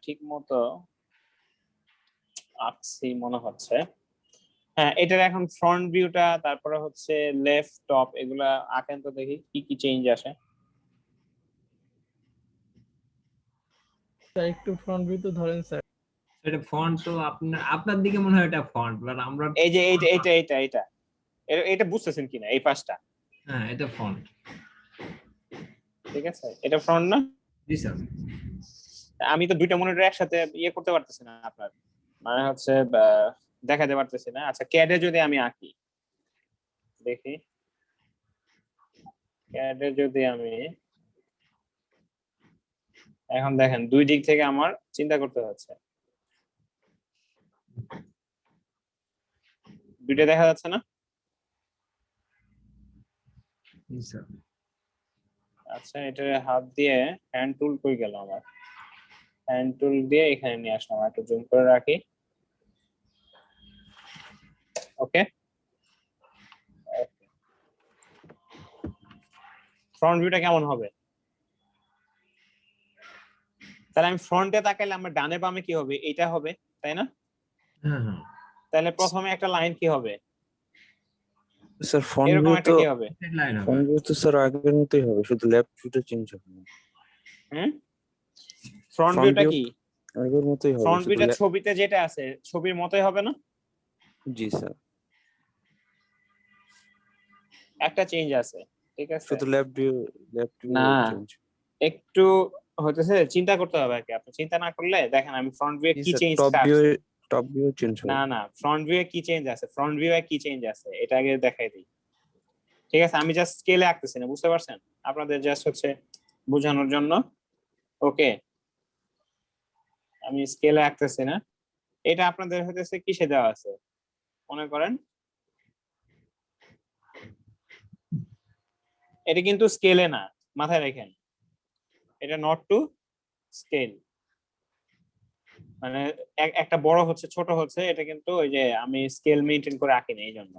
A: ঠিক মতো আঁকছি মনে হচ্ছে। হ্যাঁ, এটার এখন ফ্রন্ট ভিউটা, তারপরে হচ্ছে লেফট, টপ, এগুলা আঁকেন তো দেখি কি কি চেঞ্জ আসে।
C: স্যার একটু ফ্রন্ট ভিউ তো ধরেন স্যার।
B: এটা ফন্ট তো আপনার দিকে মনে হয় এটা ফন্ট, বাট আমরা
A: এই যে এইটা এইটা এইটা এইটা এটা বুঝতেছেন কিনা, এই পাশটা?
B: হ্যাঁ এটা ফন্ট।
A: ঠিক আছে, এটা ফ্রন্ট না?
B: জি স্যার
A: আমি তো দুইটা মনিটর একসাথে ইয়ে করতে পারতেছি না আপনার, মানে হচ্ছে দেখাতে পারতেছি না। আচ্ছা, ক্যাডে যদি আমি আঁকি দেখি, ক্যাডে যদি আমি এখন দেখেন দুই দিক থেকে আমার চিন্তা করতে হচ্ছে, দুইটা দেখা যাচ্ছে না?
B: জি স্যার
A: আচ্ছা, এটা হাত দিয়ে হ্যান্ড টুল কই গেল আমার? হ্যান্ড টুল দিয়ে এখানে নিয়ে আসলাম, একটু জুম করে রাখি। ওকে, ফ্রন্ট ভিউটা কেমন হবে? তাহলে আমি ফ্রন্টে তাকাইলে আমার ডানে বামে কি হবে? এটা হবে, তাই না?
B: হ্যাঁ হ্যাঁ
A: তাহলে প্রথমে একটা লাইন কি হবে?
H: স্যার ফ্রন্ট
A: এরকম
H: ভিউ
A: একটা
H: তো
A: কি হবে?
B: লাইন হবে।
H: ফ্রন্ট ভিউ তো স্যার আগের মতোই হবে, শুধু লেফট ভিউটা চেঞ্জ হবে।
A: হুম, ফ্রন্ট
H: ফ্রন্ট
A: ভিউটা
H: ভিউ
A: কি?
H: আগের মতোই হবে,
A: ফ্রন্ট
H: শুধু
A: ভিউটা ছবিতে যেটা আছে ছবির মতোই হবে না?
H: জি স্যার,
A: একটা চেঞ্জ আছে, ঠিক আছে।
H: শুধু লেফট ভিউ
A: না,
H: চেঞ্জ।
A: একটু হইতেছে চিন্তা করতে হবে আর কি। আপনি চিন্তা না করলে দেখেন আমি ফ্রন্ট ভিউ
H: জি
A: কি
H: স্যার,
A: চেঞ্জটা আসছে।
H: টপ ভিউ চেঞ্জ হবে।
A: না না, ফ্রন্ট ভিউ কি চেঞ্জ আছে, ফ্রন্ট ভিউ কি চেঞ্জ আছে এটা আগে দেখাই দিই, ঠিক আছে। আমি জাস্ট স্কেলে আঁকতেছি না, বুঝতে পারছেন? আপনাদের জাস্ট হচ্ছে বোঝানোর জন্য। ওকে, আমি স্কেলে আঁকতেছি না। এটা আপনাদের হইতেছে কিসে দেওয়া আছে মনে করেন, এটা কিন্তু স্কেলে না, মাথায় রাখেন, এটা নট টু স্কেল। মানে একটা বড় হচ্ছে ছোট হচ্ছে, এটা কিন্তু ওই যে আমি স্কেল মেইনটেইন করে আঁকি না, এই জন্য।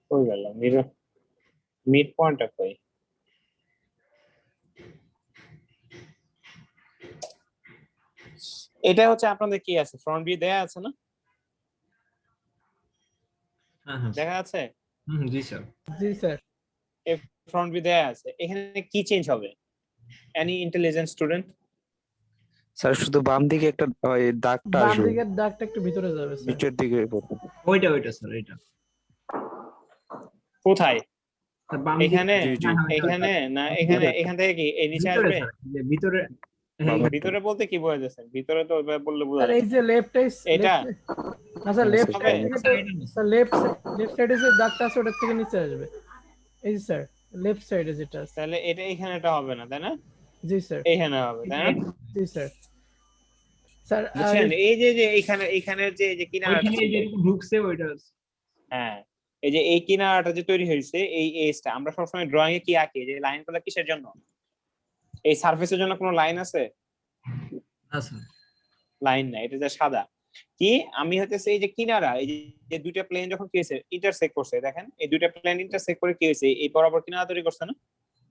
A: কই গেল মিড পয়েন্টটা কই? এটা হচ্ছে আপনাদের কি আছে, ফ্রন্ট ভিউ দেয়া আছে না,
B: হ্যাঁ হ্যাঁ
A: দেখা আছে?
B: জি স্যার।
C: জি স্যার।
A: ফ্রন্ট ভিউ দেয়া আছে, এখানে কি চেঞ্জ হবে? Any intelligent student?
H: স্যার শুধু বাম দিকে একটা ওই দাগটা
C: বাম
H: আসবে
C: দিকের দাগটা একটু ভিতরে যাবে স্যার।
H: নিচের দিকে পড়বে।
B: ওইটা স্যার, এটা
A: কোথায়?
B: স্যার, বাম দিকে।
A: এখানে?
H: জি জি
B: হ্যাঁ, হ্যাঁ,
A: এখানে না এখানে? এখান থেকে কি এই নিচে
B: ভিতরে
A: আসবে?
B: স্যার, এই যে ভিতরে। হ্যাঁ,
H: বামে।
A: ভিতরে বলতে কি বোঝা যাচ্ছে? ভিতরে তো ওইভাবে বললে বোঝা
C: স্যার এই
A: যাচ্ছে
C: যে লেফট
A: এটা?
C: না স্যার,
H: হ্যাঁ,
C: লেফট
H: স্যার,
C: সাইড
H: বামে।
C: থেকে তো স্যার লেফট সাইডে যে দাগটা আছে ওটার থেকে নিচে আসবে। এই যে স্যার লেফট সাইডে যেটা আছে।
A: তাহলে এটা এখানেটা হবে না, তাই না?
C: জি স্যার।
A: এইখানে হবে, তাই না?
C: জি স্যার। স্যার
A: বুঝছেন? এই যে যে এইখানের যে কিনারাটা
B: ওইখানে
A: ছিল,
B: যে ঢুকছে ওইটা।
A: হ্যাঁ, এই যে এই কিনারাটা যে তৈরি হয়েছে, এই এজটা আমরা সবসময় ড্রয়িং এ কি আঁকি, যে লাইনগুলো কিসের জন্য? এই সারফেসের জন্য কোনো লাইন আছে?
B: না স্যার।
A: লাইন নাই, এটা যে সাদা। কি আমি হইতেছে এই যে কিনারা, এই যে দুইটা প্লেন যখন কি হয়েছে ইন্টারসেক্ট করছে, দেখেন এই দুইটা প্লেন ইন্টারসেক্ট করে কি হয়েছে, এই বরাবর কিনারা তৈরি করছে না?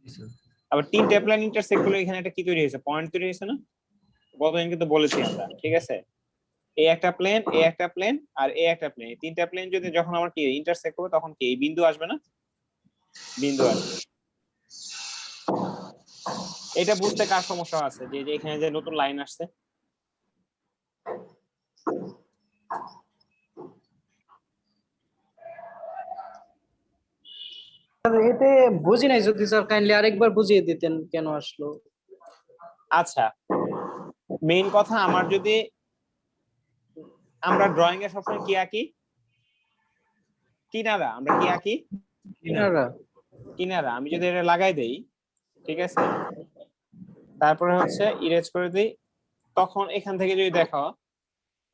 B: জি স্যার।
A: আবার তিনটা প্লেন ইন্টারসেক্ট করলে এখানে একটা কি তৈরি হয়েছে, পয়েন্ট তৈরি হয়েছে না? গতদিন কিন্তু বলেছি আমরা, ঠিক আছে? এই একটা প্লেন, এই একটা প্লেন, আর এই একটা প্লেন, এই তিনটা প্লেন যদি যখন আমার কি ইন্টারসেক্ট করবে তখন কি এই বিন্দু আসবে না? বিন্দু আসবে। এটা বুঝতে কার সমস্যা আছে, যে যে এখানে যে নতুন লাইন আসছে?
D: স্যার এতে বুঝি নাই, যদি স্যার কাইন্ডলি আরেকবার বুঝিয়ে দিতেন কেন আসলো।
A: আচ্ছা, মেইন কথা, আমার যদি আমরা ড্রয়িং এ সবসময় কি আঁকি? কিনারা। আমরা কি আঁকি?
D: কিনারা।
A: কিনারা। আমি যদি এটা লাগাই দেই, ঠিক আছে, তারপরে হচ্ছে ইরেজ করে দিই, তখন এখান থেকে যদি দেখো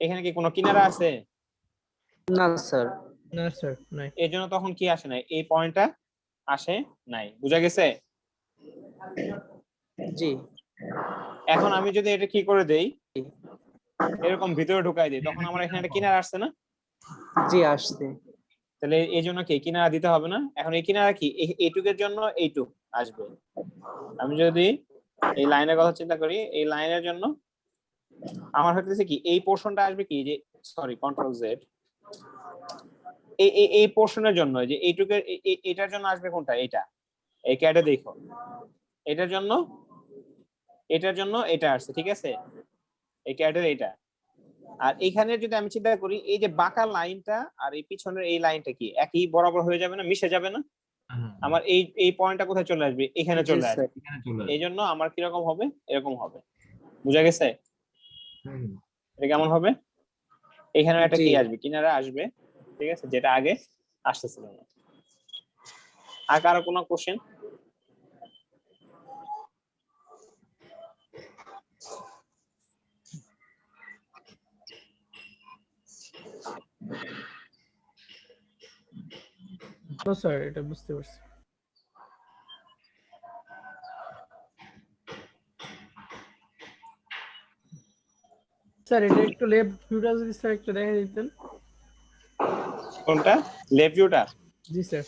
A: এখানে কি কোনো কিনারা আছে?
D: না স্যার।
C: না স্যার নাই।
A: এর জন্য তখন কি আসে নাই, এই পয়েন্টটা আসে নাই। বুঝা গেছে?
D: জি।
A: এখন আমি যদি এটা কি করে দেই, এরকম ভিতরে ঢুকাই দিই, তখন আমার এখানে একটা কিনারা আসছে না?
D: জি আসছে।
A: তাহলে এই জন্য কি কিনারা দিতে হবে না? এখন এই কিনারা কি এইটুকের জন্য এইটুক আসবে। আমি যদি এই লাইনের কথা চিন্তা করি, এই লাইনের জন্য আমার হইতেছে কি এই পোর্শনটা আসবে কি, যে সরি কন্ট্রোল জেড, এই পোর্শনের জন্য, যে এইটুকের এটার জন্য আসবে কোনটা? এটা। এই ক্যাডে দেখো, এটার জন্য এটা আসছে, ঠিক আছে? এই ক্যাডের এটা। আর এখানে যদি আমি চিন্তা করি, এই যে বাঁকা লাইনটা আর এই পিছনের এই লাইনটা কি একই বরাবর হয়ে যাবে না, মিশে যাবে না? আমার এই পয়েন্টটা কোথায় চলে আসবে? এখানে
D: জি
A: চলে
D: স্যার।
A: আসবে। এই জন্য আমার কিরকম হবে, এরকম হবে। বুঝা গেছে? এটা কেমন হবে? এখানে একটা কি
D: জি।
A: আসবে, কিনারা আসবে, ঠিক আছে, যেটা আগে আসতেছিল না। আর কারো কোনো কোশ্চেন?
C: তো স্যার এটা বুঝতে পারছি। স্যার এটা একটু লেফট ভিউটা যদি স্যার একটু দেখা দিতেন।
A: কোনটা? লেফট ভিউটা?
C: জি স্যার।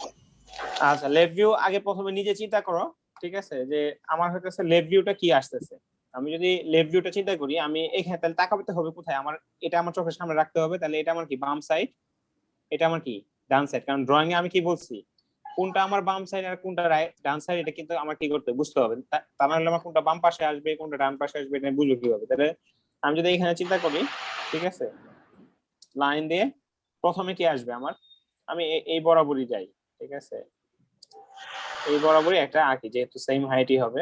A: আচ্ছা, লেফট ভিউ আগে প্রথমে নিজে চিন্তা করো, ঠিক আছে, যে আমার হইতেছে লেফট ভিউটা কি আসতেছে। আমি যদি লেফট ভিউটা চিন্তা করি, আমি এখানে তাহলে তাকাতে হবে কোথায়? আমার এটা আমার চোখের সামনে রাখতে হবে। তাহলে এটা আমার কি বাম সাইড, এটা আমার কি ডান সাইড। কারণ ড্রয়িং এ আমি কি বলছি, কোনটা আমার বাম সাইড আর কোনটা ডান সাইড, এটা কিন্তু আমার কি করতে বুঝতে হবে। তা না হলে আমার কোনটা বাম পাশে আসবে কোনটা ডান পাশে আসবে এটা বুঝবো কিভাবে? তাহলে আমি যদি এখানে চিন্তা করি, ঠিক আছে, লাইন দিয়ে প্রথমে কি আসবে আমার, আমি এই বরাবরই যাই, ঠিক আছে, এই বরাবরই একটা আঁকি, যেহেতু সেম হাইটই হবে,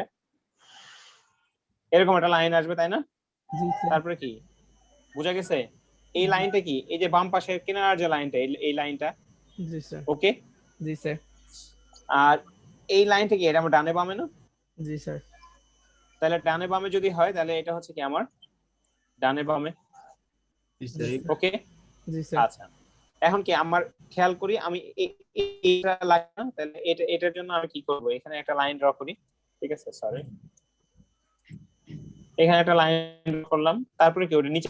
A: এরকম একটা লাইন আসবে, তাই না?
C: জি স্যার।
A: তারপরে কি বুঝা গেছে? এই লাইনটা কি, এই যে বাম পাশের কিনারার যে লাইনটা, এই লাইনটা,
C: জি স্যার।
A: ওকে?
C: জি স্যার।
A: আর এই লাইনটা কি, এটা আমার ডানে বামে না?
C: জি স্যার।
A: তাহলে ডানে বামে যদি হয়, তাহলে এটা হচ্ছে কি আমার ডানে বামে, ওকে?
C: জি স্যার।
A: আচ্ছা, এখন কি আমার খেয়াল করি, আমি এটা লাগে না, তাহলে এটার জন্য আমি কি করব, এখানে একটা লাইন ড্র করি, ঠিক আছে, সরি, এখানে একটা লাইন ড্র করলাম, তারপরে কি ওটা নিচে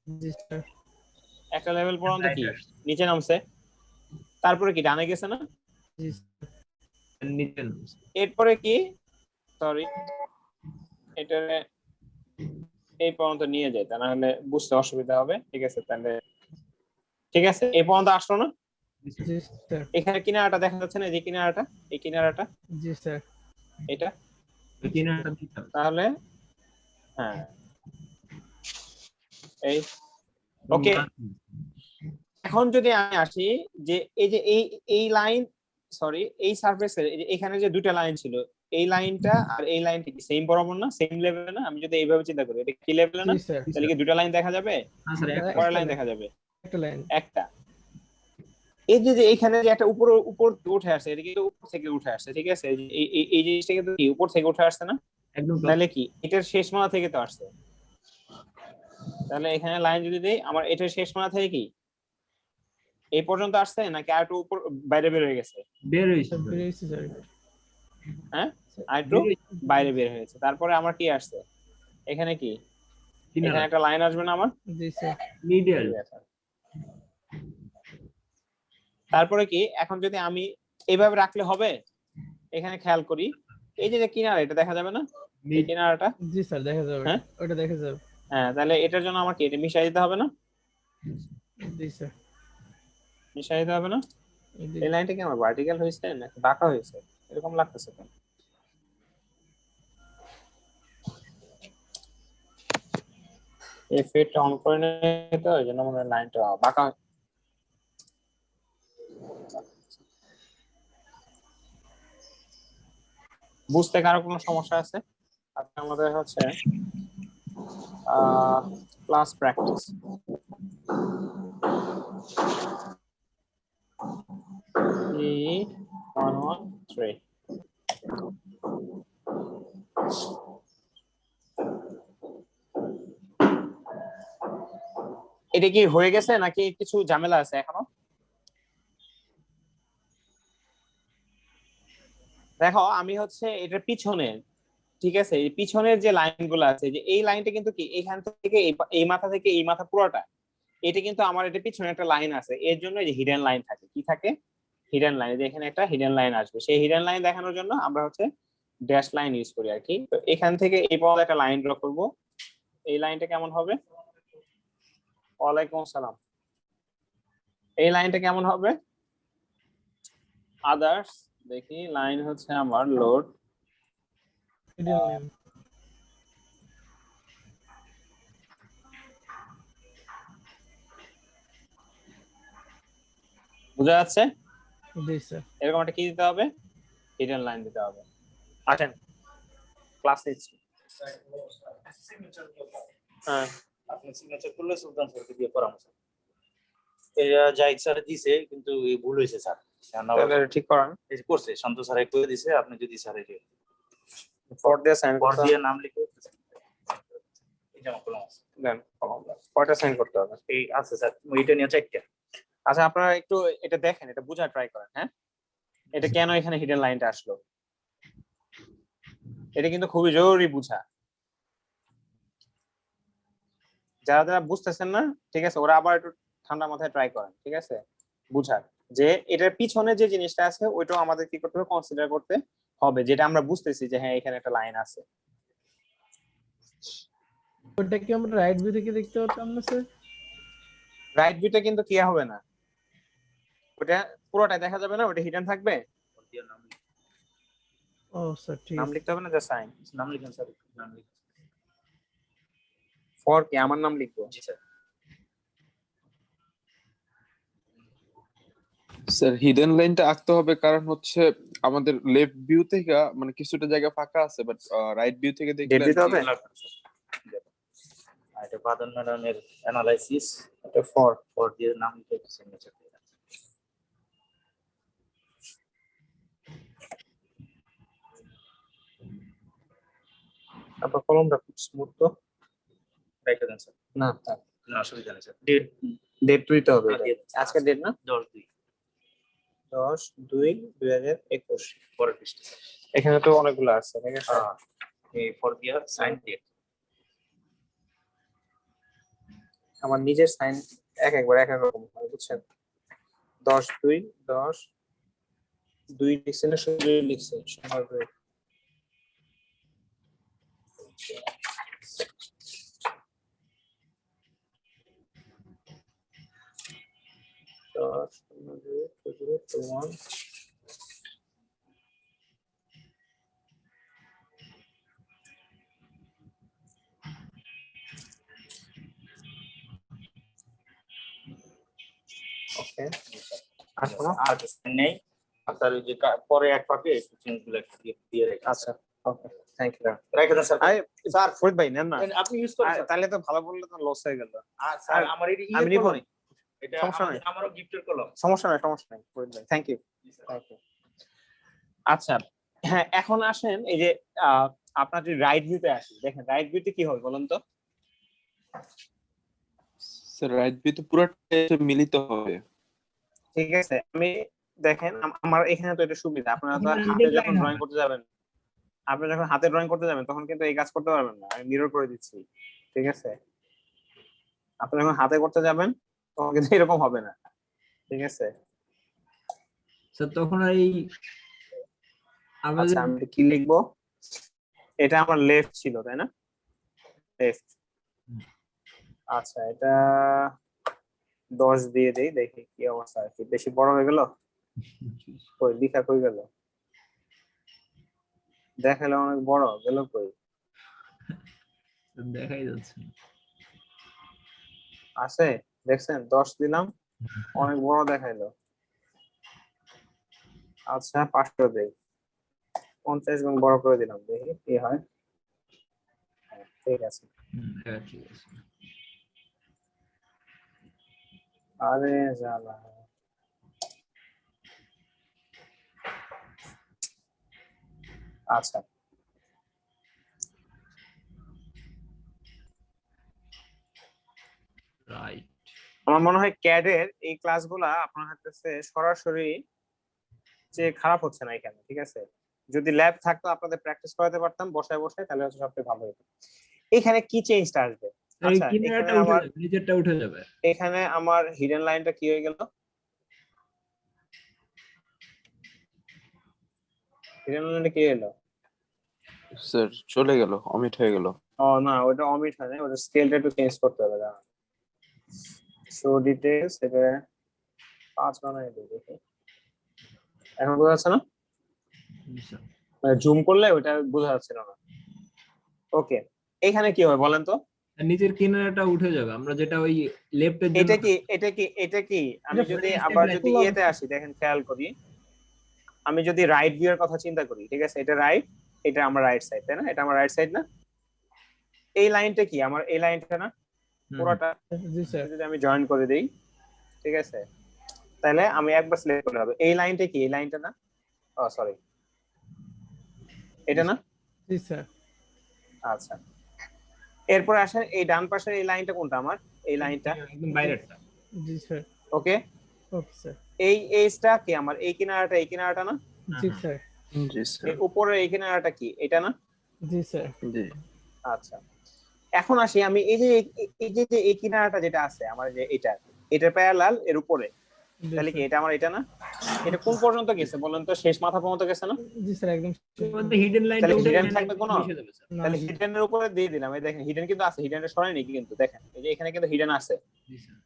C: জি স্যার।
A: একটা লেভেল পর্যন্ত কি নিচে নামছে, তারপরে কি ডানে গেছে না?
C: জি
B: নিচে নামছে।
A: এরপরে কি, সরি, এটা এই পর্যন্ত নিয়ে যাই, তা না হলে বুঝতে অসুবিধা হবে। ঠিক আছে, তাহলে ঠিক আছে, এই পর্যন্ত আসলো না?
C: জি স্যার।
A: এখানে কিনারাটা দেখা যাচ্ছে না, এই যে কিনারাটা, এই কিনারাটা,
C: জি স্যার।
A: এটা
B: কিনারাটা দিতে হবে।
A: তাহলে হ্যাঁ এই ওকে। এখন যদি আমি আসি যে এই যে এই লাইন, সরি এই সারফেসের এখানে যে দুটো লাইন ছিল, এই লাইনটা আর এই লাইনটা কি সেম বরাবর না, সেম লেভেলে না? আমি যদি এইভাবে চিন্তা করি, এটা কি লেভেলে না?
C: জি স্যার।
A: তাহলে কি দুটো লাইন দেখা যাবে?
B: হ্যাঁ স্যার,
C: একটা
A: কয়টা লাইন
C: লাইন,
A: দেখা যাবে?
C: একটা লাইন।
A: একটা। এই যে এখানে যে একটা উপর উপর উঠে আসছে, এটা কিন্তু উপর থেকে উঠে আসছে, ঠিক আছে? এই জিনিসটা কিন্তু কি উপর থেকে উঠে আসছে না?
B: একদম
A: তাহলে কি এটার শেষ মাথা থেকে তো আসছে। তাহলে এখানে লাইন যদি দেই, আমার এটার শেষ মাথা থেকে কি এই পর্যন্ত আসছে নাকি আর একটু উপর বাইরে বের হয়ে গেছে?
B: বের হইছে
C: স্যার বেরিয়েছে স্যার।
A: হ্যাঁ, আর একটু বাইরে বের হয়েছে। তারপরে আমার কি আসছে এখানে? কি এখানে একটা লাইন আসবে না আমার?
C: জি স্যার।
B: মিডল।
A: তারপরে কি এখন যদি আমি এইভাবে রাখলে হবে? এখানে খেয়াল করি, এই যে কিনারা, এটা দেখা যাবে না? এই কিনারাটা,
C: জি স্যার দেখা যাবে।
A: হ্যাঁ
C: ওটা দেখা যাবে।
A: হ্যাঁ, তাহলে এটার জন্য আমার কি এটা মিশাই দিতে হবে না?
C: জি স্যার।
A: মিশাই দিতে হবে না?
C: জি।
A: এই লাইনটা কি আমার ভার্টিক্যাল হয়েছে নাকি বাঁকা হয়েছে? এরকম লাগতেছে কেন? এই ফেডটা অন করে নিয়ে তো, এই জন্য মনে হয় লাইনটা বাঁকা। বুঝতে কারো কোনো সমস্যা আছে? আজকে আমাদের হচ্ছে ক্লাস প্র্যাকটিস। 113 এটা কি হয়ে গেছে নাকি কিছু ঝামেলা আছে এখনো? দেখো আমি হচ্ছে এটার পিছনে, ঠিক আছে, এই পিছনের যে লাইনগুলো আছে, যে এই লাইনটা কিন্তু কি এখান থেকে এই মাথা থেকে এই মাথা পুরোটা, এটা কিন্তু আমার এটা পিছনে একটা লাইন আছে, এর জন্য এই যে হিডেন লাইন থাকে। কি থাকে? Hidden line. যে এখানে একটা হিডেন লাইন আসবে, সেই হিডেন লাইন দেখানোর জন্য আমরা হচ্ছে ড্যাশ লাইন ইউজ করি আর কি। তো এখান থেকে এই পর্যন্ত একটা লাইন ড্র করব। এই লাইনটা কেমন হবে? ওয়ালাইকুম আসসালাম। এই লাইনটা কেমন হবে? আদার্স দেখি, লাইন হচ্ছে আমার লোড,
C: মিডল লাইন।
A: বুঝা যাচ্ছে?
C: জি স্যার।
A: এরকম একটা কি দিতে হবে? হিডেন লাইন দিতে হবে। আসেন ক্লাস নিচ্ছি। হ্যাঁ,
K: আপনি সিগনেচার করলে সুলতান স্যারকে দিয়ে পরামর্শ। এটা জাহিদ স্যার দিছে, কিন্তু এই ভুল হয়েছে স্যার।
A: তাহলে ঠিক করান।
K: এই যে করছে শান্ত স্যার করে দিছে, আপনি যদি স্যার এই যে
A: ফর দিয়ে সাইন
K: পর
A: করতে
K: দিয়ে নাম লিখে এই যে আমার কলম আছে।
A: দেন। কয়টা সাইন করতে হবে?
K: এই আছে স্যার, এইটা নিয়ে চারটা।
A: আচ্ছা, আপনারা একটু এটা দেখেন, এটা বোঝার ট্রাই করেন। হ্যাঁ, এটা কেন এখানে হিডেন লাইনটা আসলো, এটা কিন্তু খুবই জরুরি বুঝা। যারা যারা বুঝতেছেন না, ঠিক আছে, ওরা আবার একটু ঠান্ডা মাথায় ট্রাই করেন, ঠিক আছে, বুঝার যে এটার পিছনে যে জিনিসটা আছে ওইটাও আমাদের কি করতে হবে, কনসিডার করতে হবে, যেটা আমরা বুঝতেছি যে হ্যাঁ এখানে একটা লাইন আছে।
C: ওটা কি আমরা রাইট ভিউ থেকে দেখতে পারতাম না স্যার?
A: রাইট ভিউটা কিন্তু কি হবে না, ওটা পুরোটাই দেখা যাবে না, ওটা হিডেন থাকবে।
C: ও স্যার ঠিক
A: নাম
C: আছে।
A: লিখতে হবে না, জাস্ট সাইন।
K: নাম লিখেন স্যার, নাম লিখেন।
A: ফর কি আমার নাম লিখবো?
K: জি স্যার।
L: স্যার হিডেন লাইনটা আঁকতে হবে কারণ হচ্ছে আমাদের লেফট ভিউ থেকে মানে কিছুটা জায়গা ফাঁকা আছে, বাট রাইট ভিউ থেকে
A: ডেট
L: দেখলে
A: দিতে হবে।
K: আর এটা বাদন ম্যাডামের অ্যানালাইসিস,
A: এটা ফর
K: পর দিয়ে নাম লিখে সিগনেচার দিয়ে দেন।
A: আপনার কলমটা খুব স্মুথ তো।
K: রেখে দেন স্যার।
A: না
K: কোনো অসুবিধা নেই স্যার। ডেট
A: ডেট তো দিতে হবে।
K: দিয়ে দেন।
A: আজকে ডেট না,
K: 10/2
A: 10/2/2021।
K: পরের পৃষ্ঠা স্যার।
A: এখানে তো অনেকগুলো আছে, ঠিক আছে।
K: এই ফর দিয়ে সাইন ডেট।
A: আমার নিজের সাইন একবার এক এক রকম হয়, বুঝছেন। 10/2 লিখছে না, শুধু লিখছে সময় 10.0.0.1 ওকে
K: আচ্ছা আর কিছু নেই স্যার ওই যে পরে এক পাকে একটু চেঞ্জ গুলো একটু দিয়ে রেখে
A: আচ্ছা ওকে থ্যাংক ইউ
K: রেখে দেন স্যার
A: স্যার ফরিদ ভাই নেন না
K: আপনি ইউজ করেন স্যার।
A: তাহলে তো ভালো বললে তো লস হয়ে গেল
K: আর স্যার আমার এটা
A: আমি নিব না।
K: এটা
A: সমস্যা নাই।
K: আমারও গিফটের কলম
A: সমস্যা নাই ফরিদ ভাই থ্যাংক ইউ আচ্ছা হ্যাঁ এখন আসেন এই যে আপনার যদি রাইট ভিউতে আসি দেখেন রাইট ভিউতে কি হবে বলুন তো
L: স্যার রাইট ভিউ তো পুরোটা মিলিত হবে।
A: ঠিক আছে আমি দেখেন আমার এখানে তো এটা সুবিধা আপনারা তো
B: আপনার
A: হাতে
B: index
A: যখন
B: line
A: ড্রয়িং
B: হবে।
A: করতে যাবেন আপনি যখন হাতে ড্রয়িং করতে যাবেন তখন কিন্তু এই কাজ করতে পারবেন না আমি মিরর করে দিচ্ছি ঠিক আছে আপনি যখন হাতে করতে যাবেন তখন কিন্তু এরকম হবে না ঠিক আছে
B: স্যার তখন এই আমাদের
A: আচ্ছা আমি কি লিখবো এটা আমার লেফট ছিল তাই না লেফট আচ্ছা এটা 10 দিয়ে দেই দেখি কি অবস্থা কি বেশি বড় হয়ে গেল কই লেখা কই গেল দেখালে অনেক বড় গেল কই
B: দেখাই যাচ্ছে না।
A: আছে দেখছেন 10 দিলাম অনেক বড় দেখাইলো আচ্ছা 500 দেই 50 গুণ বড় করে দিলাম দেখি কি হয় হ্যাঁ, ঠিক আছে
B: হ্যাঁ ঠিক আছে
A: আরে জ্বালা আচ্ছা
B: রাইট
A: আমার মনে হয় ক্যাডের এই ক্লাসগুলা আপনার হাতে সরাসরি যে খারাপ হচ্ছে না এখানে ঠিক আছে যদি ল্যাব থাকতো আপনাদের প্র্যাকটিস করাতে পারতাম বসায় বসায় তাহলে হচ্ছে সবচেয়ে ভালো হতো এখানে কি চেঞ্জটা আসবে
B: এই
A: আচ্ছা
B: কিনারাটা
A: এখানে
B: উঠে
A: আমার
B: যাবে নিচেরটা উঠে যাবে
A: এখানে আমার হিডেন লাইনটা কি হয়ে গেল হিডেন লাইনটা কি হলো
L: স্যার চলে গেল, অমিট হয়ে গেল।
A: ও না ওটা অমিট হয় না ওটা স্কেলটা একটু চেঞ্জ করতে হবে দাঁড়ান শো ডিটেইলস এটা 5 বানাই দিই দেখি এখন বোঝা যাচ্ছে না জুম করলে ওটা বোঝা যাচ্ছিল না ওকে এখানে কি হবে বলেন তো
B: আর নিচের কিনারাটা উঠে যাবে আমরা যেটা ওই লেফটের জন্য
A: এটা কি আমি
B: এটা
A: যদি
B: step
A: আবার
B: by
A: যদি
B: step
A: ইয়েতে আসি দেখেন খেয়াল করি আমি যদি রাইট ভিউ এর কথা চিন্তা করি ঠিক আছে এটা রাইট এটা আমার রাইট সাইড তাই না এটা আমার রাইট সাইড না এই লাইনটা কি আমার এই লাইনটা না পুরোটা
C: জি স্যার
A: যদি আমি জয়েন করে দেই ঠিক আছে তাহলে আমি একবার সিলেক্ট করলে হবে এই লাইনটা কি এই লাইনটা না ও সরি এটা না
C: জি স্যার
A: আচ্ছা এরপর আসেন এই ডান পাশের এই লাইনটা কোনটা আমার এই লাইনটা
B: একদম বাইরেরটা
C: জি স্যার
A: ওকে
C: ওকে স্যার
A: এই এইটা কি আমার এই কিনারাটা না
C: জি স্যার
L: জি স্যার।
A: এই উপরের এই কিনারাটা কি এটা না
C: জি স্যার
L: জি
A: আচ্ছা এখন আসি আমি এই যে এই কিনারাটা যেটা আছে আমার যে এটা প্যারালাল এর উপরে তাহলে কি এটা আমার এটা না এটা কোন পর্যন্ত গেছে বলেন তো শেষ মাথা পর্যন্ত গেছে না
C: জি স্যার একদম
B: মধ্যে হিডেন লাইনটা
A: তাহলে
B: উঠে
A: hidden থাকবে কোনো?
B: মিশে যাবে স্যার
C: না,
A: তাহলে হিডেনের উপরে দিয়ে দিলাম এই দেখেন হিডেন কিন্তু আছে হিডেনটা সরাইনি কিন্তু দেখেন এই যে এখানে কিন্তু হিডেন আছে
B: জি স্যার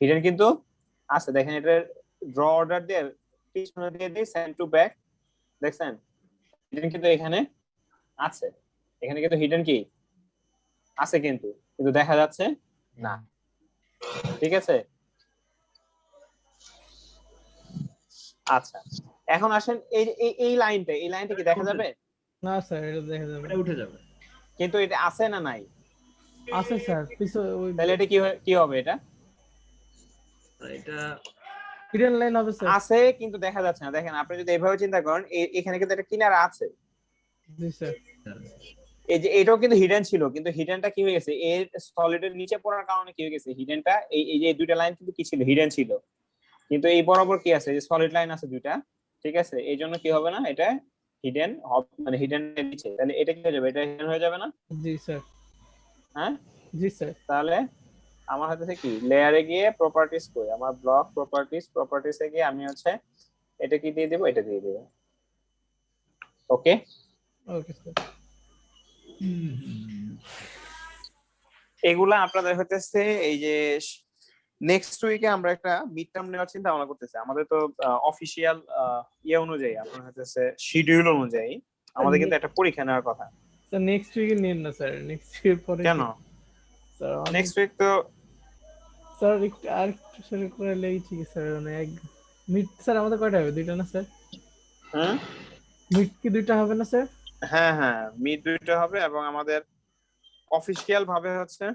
A: হিডেন কিন্তু আছে দেখেন এটা ড্র অর্ডার দিয়ে পিছনে দিয়ে দিই সেন্ড টু ব্যাক দেখছেন হিডেন কিন্তু এখানে আছে এখানে কিন্তু হিডেন কি আছে কিন্তু দেখা যাচ্ছে না ঠিক আছে আচ্ছা এখন আসেন এই লাইনটা কি দেখা যাবে
C: না স্যার এটা দেখা যাবে
B: এটা উঠে যাবে
A: কিন্তু এটা আছে না নাই
C: আছে স্যার পিছু ওই
A: তাহলে এটা কি হবে এটা
B: এটা
C: হিডেন লাইন হবে স্যার
A: আছে কিন্তু দেখা যাচ্ছে না দেখেন আপনি যদি এভাবে চিন্তা করেন এখানে কিন্তু একটা কিনারা আছে
C: জি স্যার
A: এই যে এটাও কিন্তু হিডেন ছিল কিন্তু হিডেনটা কি হয়ে গেছে এর সলিডের নিচে পড়ার কারণে কি হয়ে গেছে হিডেনটা এই যে দুইটা লাইন কিন্তু কি ছিল হিডেন ছিল কিন্তু এই বরাবর কি আছে যে সলিড লাইন আছে দুইটা ঠিক আছে এই জন্য কি হবে না এটা হিডেন মানে হিডেনের নিচে তাহলে এটা কি হয়ে যাবে এটা হিডেন হয়ে যাবে না
C: জি স্যার
A: হ্যাঁ
C: জি স্যার
A: তাহলে আমার হাতে কি লেয়ারে গিয়ে প্রপার্টিজ কই আমার ব্লক প্রপার্টিসে গিয়ে আমি হচ্ছে এটা কি দিয়ে দেব এটা দিয়ে দেব ওকে
C: ওকে স্যার
A: এগুলা আপনাদের হতেছে এই যে নেক্সট উইকে আমরা একটা মিড টার্ম নেওয়ার চিন্তা ভাবনা করতেছি। আমাদের তো অফিসিয়াল ইয়ে অনুযায়ী আপনার হচ্ছে শিডিউল অনুযায়ী আমাদের কিন্তু একটা পরীক্ষা নেওয়ার কথা।
C: স্যার নেক্সট উইকে নিন না স্যার, নেক্সট উইকের পরে
A: কেন?
C: স্যার
A: নেক্সট উইক তো
C: স্যার একটু আর একটু শুরু করলেই ঠিক আছে স্যার, মানে এক মিড স্যার আমাদের কয়টা হবে, দুইটা না স্যার?
A: হুম
C: মিড কি দুইটা হবে না স্যার?
A: হ্যাঁ মিড 2টা হবে এবং আমাদের অফিসিয়াল ভাবে হচ্ছে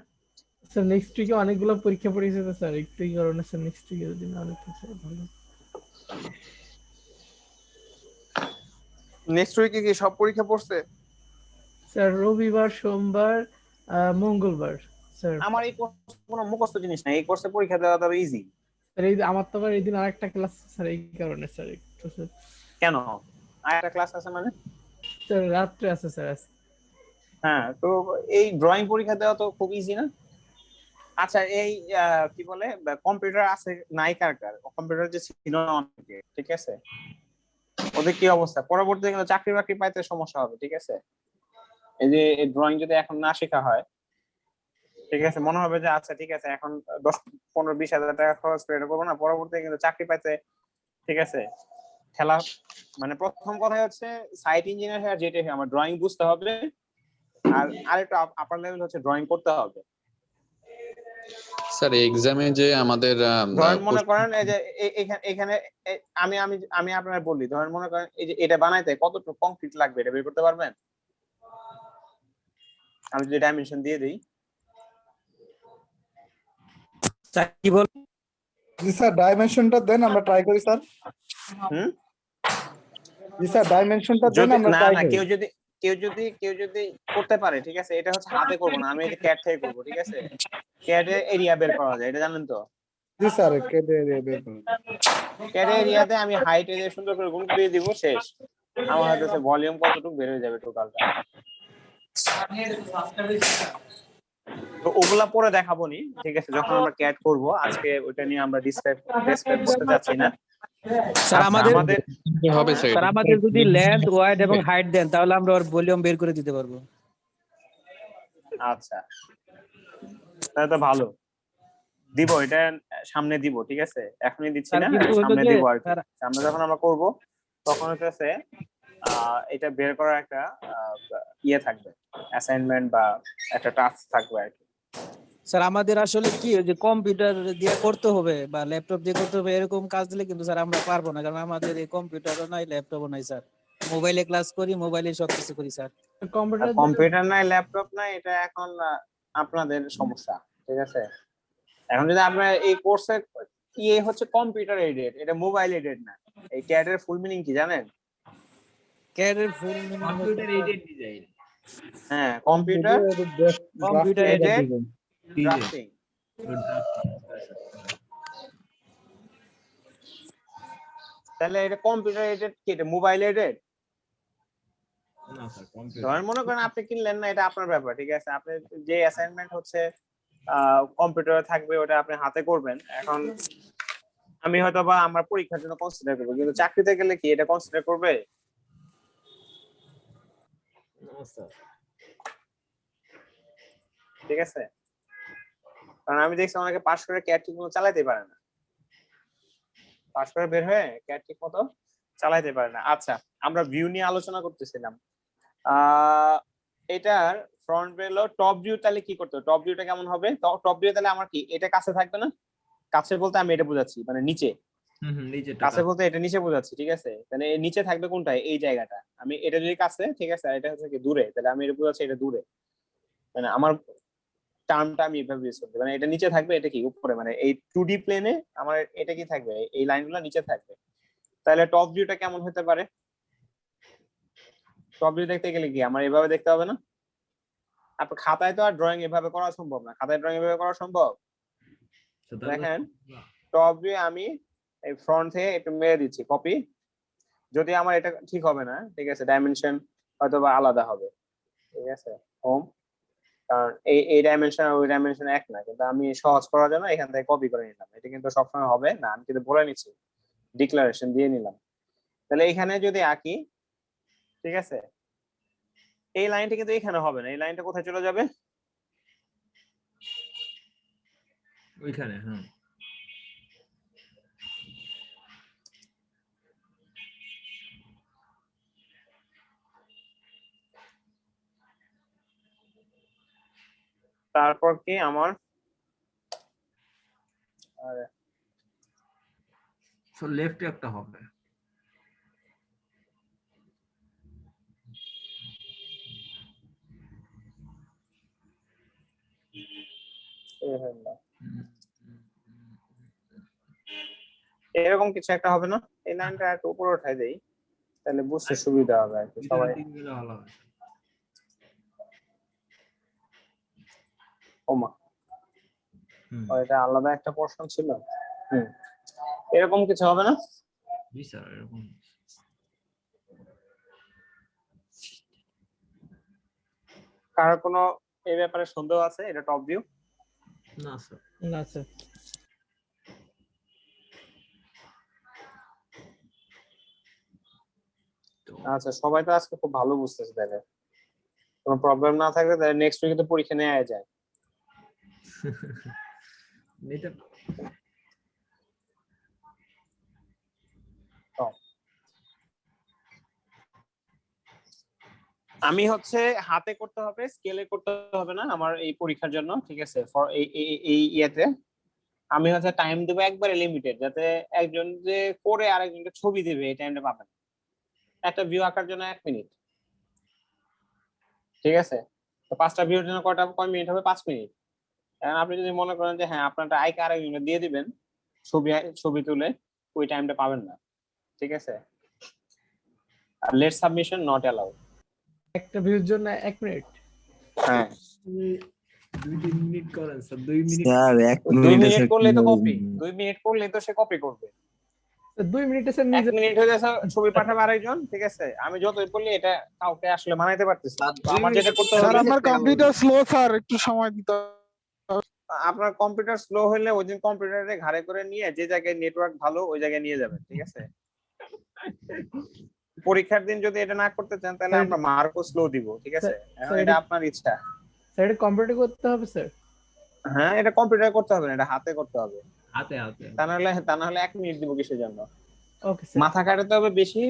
C: স্যার নেক্সট উইকে অনেকগুলো পরীক্ষা পড়েছে তো স্যার, একটু এই কারণে স্যার নেক্সট উইকে যদি না হলে তো স্যার ভালো।
A: নেক্সট উইকে কি সব পরীক্ষা পড়ছে?
C: স্যার রবিবার, সোমবার, মঙ্গলবার স্যার।
A: আমার এই কোর্স কোনো মুখস্থ জিনিস না, এই কোর্সে পরীক্ষা দেওয়া তবে ইজি।
C: স্যার এই আমার তো আবার এই দিন আরেকটা ক্লাস স্যার, এই কারণে স্যার একটু স্যার।
A: কেন আরেকটা ক্লাস আছে মানে?
C: স্যার রাত্রে আছে স্যার।
A: হ্যাঁ তো এই ড্রয়িং পরীক্ষা দেওয়া তো খুব ইজি না? আচ্ছা এই কি বলে কম্পিউটার আছে নাই কার কার? কম্পিউটার যে ছিল না অনেকে, ঠিক আছে, ওদের কি অবস্থা? পরবর্তীতে কিন্তু চাকরি বাকরি পাইতে সমস্যা হবে, ঠিক আছে। এই যে ড্রয়িং যদি এখন না শেখা হয়, ঠিক আছে, মনে হবে যে আচ্ছা ঠিক আছে এখন 10-15-20 হাজার টাকা খরচ করে এটা করবো না, পরবর্তীতে কিন্তু চাকরি পাইতে, ঠিক আছে, খেলা। মানে প্রথম কথা হচ্ছে সাইট ইঞ্জিনিয়ার যেটা আমার ড্রয়িং বুঝতে হবে, আর আরেকটা আপার লেভেল হচ্ছে ড্রয়িং করতে হবে।
J: স্যার এক্সামে যে আমাদের
A: ধরেন মনে করেন এই যে এখানে আমি আমি আমি আপনার বলি, ধরেন মনে করেন এই যে এটা বানাইতে কতটুকু কংক্রিট লাগবে এটা বের করতে পারবেন? আমি যদি ডাইমেনশন দিয়ে দিই।
K: কি বল?
F: জি স্যার ডাইমেনশনটা দেন, আমরা ট্রাই করি স্যার। জি স্যার ডাইমেনশনটা দেন, আমরা ট্রাই
A: না
F: করি।
A: কেউ যদি করতে পারে, ঠিক আছে, এটা হচ্ছে হাতে করব না, আমি এটা ক্যাড থেকে করব, ঠিক আছে। ক্যাডে এরিয়া বের করা যায়, এটা জানেন তো?
F: জি স্যার কেটে বের করুন।
A: ক্যাডে এরিয়াতে আমি হাইট এ সুন্দর করে গুণ করে দিব, শেষ। আমার হচ্ছে ভলিউম কতটুকু বের হয়ে যাবে টোটালটা। তো ওগুলা পরে দেখাবো নি, ঠিক আছে, যখন আমরা ক্যাড করব। আজকে ওইটা নিয়ে আমরা ডিসক্রাইব করতে যাচ্ছি না।
K: স্যার আমাদের
J: হবে স্যার।
K: স্যার আমাদের যদি লেন্থ ওয়াইড এবং হাইট দেন তাহলে আমরা ওর ভলিউম বের করে দিতে পারবো।
A: আচ্ছা তাহলে তো ভালো, দিব এটা সামনে দিব, ঠিক আছে, এখনই দিচ্ছি না, সামনে দিব আর কি। সামনে যখন আমরা করব তখন হচ্ছে এটা বের করার একটা ইয়ে থাকবে, অ্যাসাইনমেন্ট বা একটা টাস্ক থাকবে আর কি।
K: স্যার আমাদের আসলে কি ওই যে কম্পিউটার দিয়ে করতে হবে বা ল্যাপটপ দিয়ে করতে হবে এরকম কাজ দিলে কিন্তু স্যার আমরা পারবো না, কারণ আমাদের এই কম্পিউটারও নাই ল্যাপটপও নাই স্যার। মোবাইলে ক্লাস করি, মোবাইলে সবকিছু করি স্যার।
A: কম্পিউটার নাই, ল্যাপটপ নাই, এটা এখন আপনাদের সমস্যা, ঠিক আছে। এখন যদি আপনার এই কোর্সে ইয়ে হচ্ছে কম্পিউটার এডেড, এটা মোবাইল এডেড না। এই ক্যাড এর ফুল মিনিং কি জানেন?
K: ক্যাড এর full meaning
B: computer aided design.
A: হ্যাঁ, কম্পিউটার এডেড ড্রাফটিং। তাহলে এটা কম্পিউটার এডেড কি, এটা মোবাইল এডেড?
B: না স্যার কম্পিউটার।
A: ধরেন মনে করেন আপনি কিনলেন না, এটা আপনার ব্যাপার, ঠিক আছে। আপনি যে অ্যাসাইনমেন্ট হচ্ছে কম্পিউটারে থাকবে ওটা আপনি হাতে করবেন। এখন আমি হয়তো বা আমার পরীক্ষার জন্য কনসিডার করবো, কিন্তু চাকরিতে গেলে কি এটা কনসিডার করবে? ঠিক আছে, কারণ আমি দেখছি অনেকে পাশ করে ক্যাট ঠিক মতো চালাইতে পারে না, পাশ করে বের হয়ে ক্যাট ঠিক মতো চালাইতে পারে না। আচ্ছা আমরা ভিউ নিয়ে আলোচনা করতেছিলাম। এটার ফ্রন্ট ভিউ হলো টপ ভিউ, তাহলে কি করতে হবে? টপ ভিউটা কেমন হবে? টপ ভিউ তাহলে আমার কি এটা কাছে থাকবে না? কাছে বলতে আমি এটা বোঝাচ্ছি, মানে নিচে।
B: নিচেটা
A: কাছে বলতে এটা নিচে বোঝাচ্ছি, ঠিক আছে। তাহলে নিচে থাকবে কোনটায়? এই জায়গাটা। আমি এটা যদি কাছে, ঠিক আছে, আর এটা হচ্ছে কি দূরে, তাহলে আমি এটা বোঝাচ্ছি এটা দূরে। মানে আমার টার্মটা আমি এভাবে ইউজ করতে, মানে এটা নিচে থাকবে, এটা কি উপরে, মানে এই 2D প্লেনে আমার এটা কি থাকবে, এই লাইনগুলো নিচে থাকবে। তাহলে টপ ভিউটা কেমন হতে পারে? টপ ভিউ দেখতে গেলে কি আমার এভাবে দেখতে হবে না? আপনার খাতায় তো আর ড্রয়িং এভাবে করা সম্ভব না। খাতায় ড্রয়িং এভাবে করা সম্ভব? দেখেন টপ ভিউ আমি এই ফ্রন্ট থেকে একটু মেরে দিচ্ছি কপি, যদি আমার এটা ঠিক হবে না, ঠিক আছে, ডাইমেনশন হয়তো বা আলাদা হবে, ঠিক আছে, হোম, কারণ এই ডাইমেনশন আর ওই ডাইমেনশন এক না, কিন্তু আমি সহজ করার জন্য এখান থেকে কপি করে নিলাম। এটা কিন্তু সবসময় হবে না, আমি কিন্তু বলে নিচ্ছি, ডিক্লারেশন দিয়ে নিলাম। তাহলে এখানে যদি আঁকি, ঠিক আছে, এই লাইনটা কিন্তু এখানে হবে না, এই লাইনটা কোথায় চলে যাবে?
B: ওইখানে। হ্যাঁ
A: তারপর কি আমার আরে
B: সো লেফটে একটা হবে।
A: এরকম কিছু একটা হবে না? এই লাইনটা একটু উপরে উঠাই দেই, তাহলে বুঝতে সুবিধা হবে আর কি সবাই।
B: তিন গেলে ভালো হবে।
A: ওমা, এটা আলাদা একটা পোর্শন ছিল। এরকম কিছু হবে না?
B: জি স্যার, এরকম
A: কার কোনো এই ব্যাপারে সন্দেহ আছে? এটা টপ ভিউ?
B: না স্যার।
C: না স্যার।
A: আচ্ছা, সবাই তো আজকে খুব ভালো বুঝতেছে, তাহলে কোনো প্রবলেম না থাকলে তাহলে নেক্সট উইকে তো পরীক্ষা নেওয়া যায়।
B: এটা
A: আমি হচ্ছে হাতে করতে হবে, স্কেলে করতে হবে না আমার এই পরীক্ষার জন্য, ঠিক আছে? ফর এই ইয়েতে আমি হচ্ছে টাইম দেবো একবারে লিমিটেড, যাতে একজন যে করে আরেকজনকে ছবি দেবে এই টাইমটা পাবেন। একটা ভিউ আঁকার জন্য 1 মিনিট, ঠিক আছে? তো 5টা ভিউর জন্য কয় মিনিট হবে? 5 মিনিট। এখন আপনি যদি মনে করেন যে হ্যাঁ আপনারটা আইকে আরেকজনকে দিয়ে দিবেন ছবি তুলে, ওই টাইমটা পাবেন না, ঠিক আছে? আর লেট সাবমিশন নট অ্যালাউড।
C: একটা ভিউর জন্য 1 মিনিট?
A: হ্যাঁ,
B: 2-3 মিনিট করেন স্যার। 2 মিনিট
H: স্যার 1
A: 2
H: মিনিটে
A: মিনিট
H: স্যার
A: করলে তো
H: কিভাবে
A: কপি, 2 মিনিট করলে তো সে কপি করবে।
C: 2 মিনিটে স্যার
A: 1
C: নিজে
A: মিনিট হয়ে যাচ্ছে ছবি পাঠাবে আরেকজন, ঠিক আছে? আমি যতই বললি এটা কাউকে আসলে বানাইতে পারতেছি না। তো আমার যেটা করতে হবে,
F: আমার কম্পিউটার স্লো স্যার, একটু সময় দিতে হবে।
A: আপনার কম্পিউটার স্লো হলে ওই দিন কম্পিউটারে ঘাড়ে করে নিয়ে যে জায়গায় নেটওয়ার্ক ভালো ওই জায়গায় নিয়ে যাবেন, ঠিক আছে? পরীক্ষার দিন যদি এটা না করতে চান তাহলে আমরা মার্কও স্লো দিব, ঠিক আছে? এখন এটা আপনার ইচ্ছা।
C: স্যার এটা কম্পিউটার করতে হবে স্যার?
A: হ্যাঁ, এটা কম্পিউটারে করতে হবে না, এটা হাতে করতে হবে।
B: হাতে হাতে।
A: তা না হলে 1 মিনিট দিব কিসের জন্য?
C: Okay sir.
A: মাথা কাটাতে হবে বেশি,